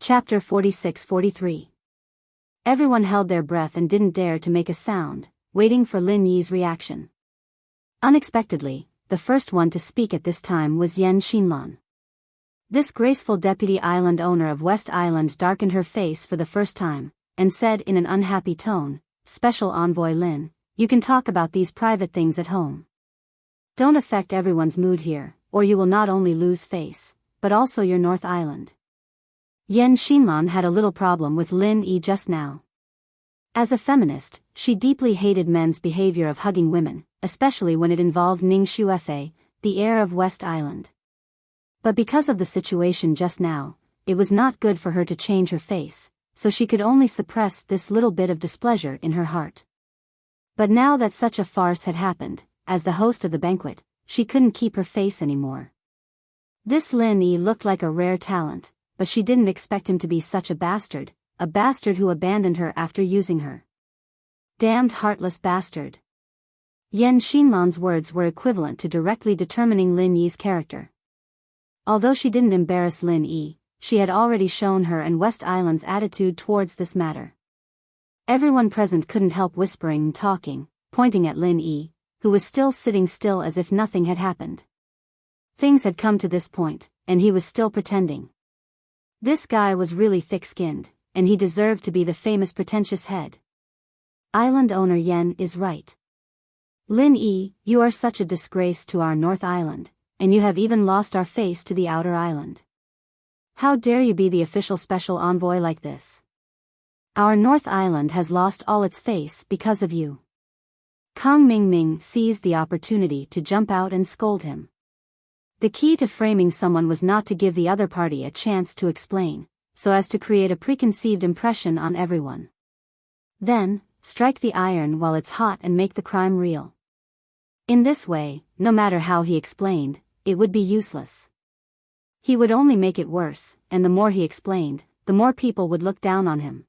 Chapter 46-43. Everyone held their breath and didn't dare to make a sound, waiting for Lin Yi's reaction. Unexpectedly, the first one to speak at this time was Yen Xinlan. This graceful deputy island owner of West Island darkened her face for the first time, and said in an unhappy tone, "Special Envoy Lin, you can talk about these private things at home. Don't affect everyone's mood here, or you will not only lose face, but also your North Island." Yen Xinlan had a little problem with Lin Yi just now. As a feminist, she deeply hated men's behavior of hugging women, especially when it involved Ning Xuefei, the heir of West Island. But because of the situation just now, it was not good for her to change her face, so she could only suppress this little bit of displeasure in her heart. But now that such a farce had happened, as the host of the banquet, she couldn't keep her face anymore. This Lin Yi looked like a rare talent, but she didn't expect him to be such a bastard who abandoned her after using her. Damned heartless bastard. Yen Xinlan's words were equivalent to directly determining Lin Yi's character. Although she didn't embarrass Lin Yi, she had already shown her and West Island's attitude towards this matter. Everyone present couldn't help whispering and talking, pointing at Lin Yi, who was still sitting still as if nothing had happened. Things had come to this point, and he was still pretending. This guy was really thick-skinned, and he deserved to be the famous pretentious head. Island owner Yen is right. Lin Yi, you are such a disgrace to our North Island, and you have even lost our face to the outer island. How dare you be the official special envoy like this? Our North Island has lost all its face because of you. Kang Mingming seized the opportunity to jump out and scold him. The key to framing someone was not to give the other party a chance to explain, so as to create a preconceived impression on everyone. Then, strike the iron while it's hot and make the crime real. In this way, no matter how he explained, it would be useless. He would only make it worse, and the more he explained, the more people would look down on him.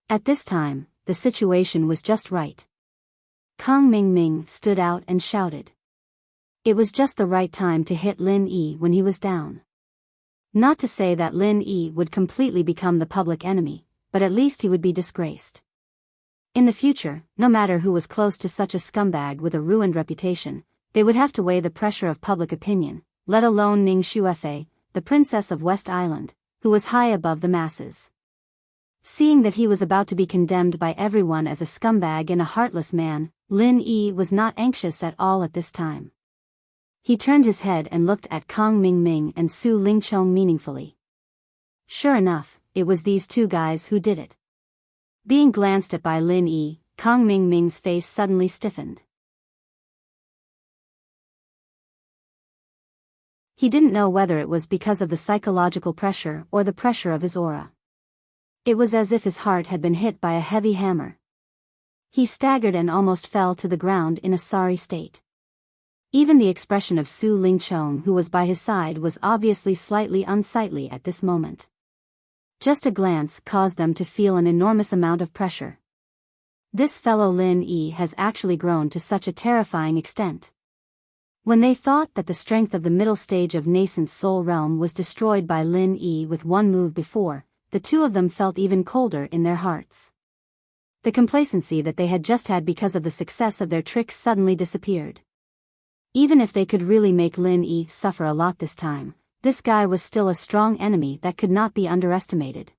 At this time, the situation was just right. Kang Mingming stood out and shouted. It was just the right time to hit Lin Yi when he was down. Not to say that Lin Yi would completely become the public enemy, but at least he would be disgraced. In the future, no matter who was close to such a scumbag with a ruined reputation, they would have to weigh the pressure of public opinion, let alone Ning Xuefei, the princess of West Island, who was high above the masses. Seeing that he was about to be condemned by everyone as a scumbag and a heartless man, Lin Yi was not anxious at all at this time. He turned his head and looked at Kang Mingming and Su Lingchong meaningfully. Sure enough, it was these two guys who did it. Being glanced at by Lin Yi, Kang Mingming's face suddenly stiffened. He didn't know whether it was because of the psychological pressure or the pressure of his aura. It was as if his heart had been hit by a heavy hammer. He staggered and almost fell to the ground in a sorry state. Even the expression of Su Lingchong, who was by his side, was obviously slightly unsightly at this moment. Just a glance caused them to feel an enormous amount of pressure. This fellow Lin Yi has actually grown to such a terrifying extent. When they thought that the strength of the middle stage of nascent soul realm was destroyed by Lin Yi with one move before, the two of them felt even colder in their hearts. The complacency that they had just had because of the success of their tricks suddenly disappeared. Even if they could really make Lin Yi suffer a lot this time, this guy was still a strong enemy that could not be underestimated.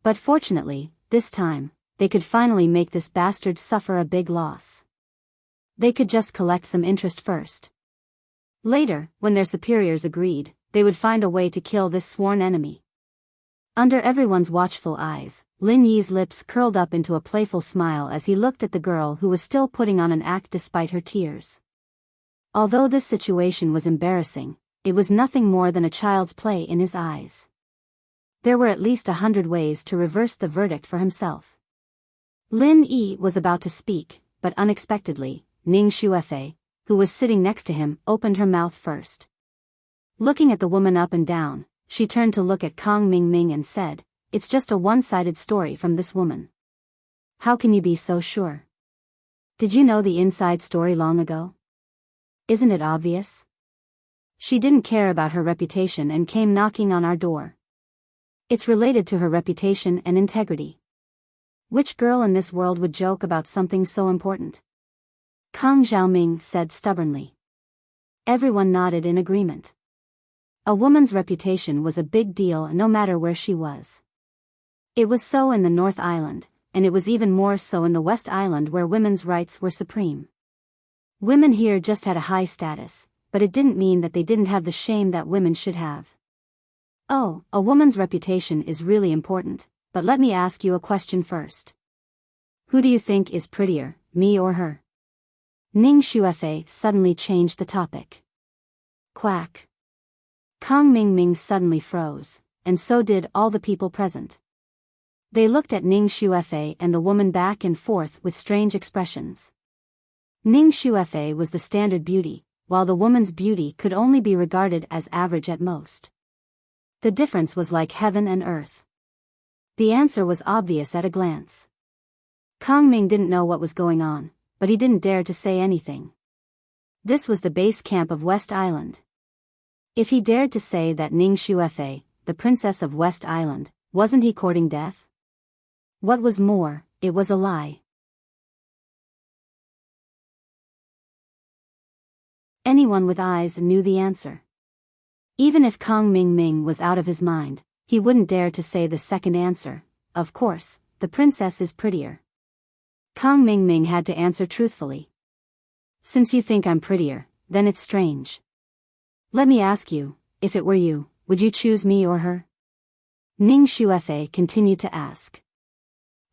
But fortunately, this time, they could finally make this bastard suffer a big loss. They could just collect some interest first. Later, when their superiors agreed, they would find a way to kill this sworn enemy. Under everyone's watchful eyes, Lin Yi's lips curled up into a playful smile as he looked at the girl who was still putting on an act despite her tears. Although this situation was embarrassing, it was nothing more than a child's play in his eyes. There were at least 100 ways to reverse the verdict for himself. Lin Yi was about to speak, but unexpectedly, Ning Xuefei, who was sitting next to him, opened her mouth first. Looking at the woman up and down, she turned to look at Kang Mingming and said, "It's just a one-sided story from this woman." "How can you be so sure? Did you know the inside story long ago? Isn't it obvious? She didn't care about her reputation and came knocking on our door. It's related to her reputation and integrity. Which girl in this world would joke about something so important?" Kang Xiaoming said stubbornly. Everyone nodded in agreement. A woman's reputation was a big deal no matter where she was. It was so in the North Island, and it was even more so in the West Island where women's rights were supreme. Women here just had a high status, but it didn't mean that they didn't have the shame that women should have. "Oh, a woman's reputation is really important, but let me ask you a question first. Who do you think is prettier, me or her?" Ning Xuefei suddenly changed the topic. Quack. Kang Mingming suddenly froze, and so did all the people present. They looked at Ning Xuefei and the woman back and forth with strange expressions. Ning Xuefei was the standard beauty, while the woman's beauty could only be regarded as average at most. The difference was like heaven and earth. The answer was obvious at a glance. Kang Ming didn't know what was going on, but he didn't dare to say anything. This was the base camp of West Island. If he dared to say that Ning Xuefei, the princess of West Island, wasn't he courting death? What was more, it was a lie. Anyone with eyes knew the answer. Even if Kang Mingming was out of his mind, he wouldn't dare to say the second answer. Of course, the princess is prettier. Kang Mingming had to answer truthfully. "Since you think I'm prettier, then it's strange. Let me ask you, if it were you, would you choose me or her?" Ning Xuefei continued to ask.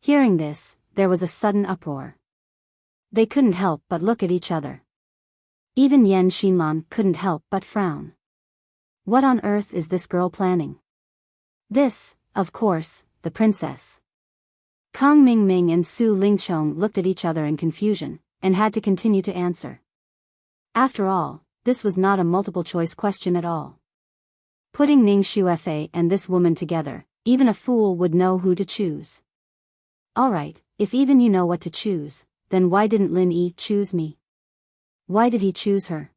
Hearing this, there was a sudden uproar. They couldn't help but look at each other. Even Yan Xinlan couldn't help but frown. What on earth is this girl planning? This, of course, the princess. Kang Mingming and Su Lingchong looked at each other in confusion, and had to continue to answer. After all, this was not a multiple-choice question at all. Putting Ning Xuefei and this woman together, even a fool would know who to choose. Alright, if even you know what to choose, then why didn't Lin Yi choose me? Why did he choose her?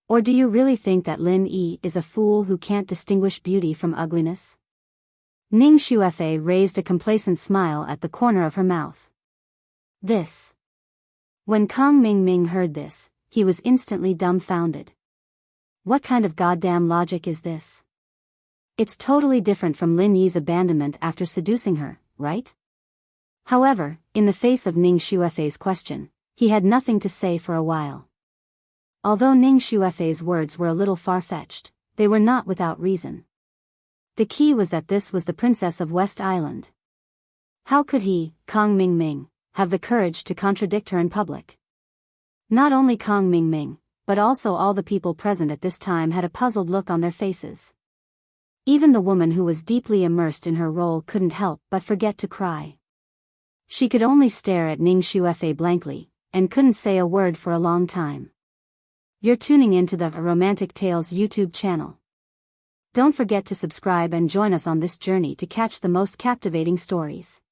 Or do you really think that Lin Yi is a fool who can't distinguish beauty from ugliness? Ning Xuefei raised a complacent smile at the corner of her mouth. This. When Kang Mingming heard this, he was instantly dumbfounded. What kind of goddamn logic is this? It's totally different from Lin Yi's abandonment after seducing her, right? However, in the face of Ning Xuefei's question, he had nothing to say for a while. Although Ning Xuefei's words were a little far-fetched, they were not without reason. The key was that this was the princess of West Island. How could he, Kang Mingming, have the courage to contradict her in public? Not only Kang Mingming, but also all the people present at this time had a puzzled look on their faces. Even the woman who was deeply immersed in her role couldn't help but forget to cry. She could only stare at Ning Xuefei blankly, and couldn't say a word for a long time. You're tuning into the Romantic Tales YouTube channel. Don't forget to subscribe and join us on this journey to catch the most captivating stories.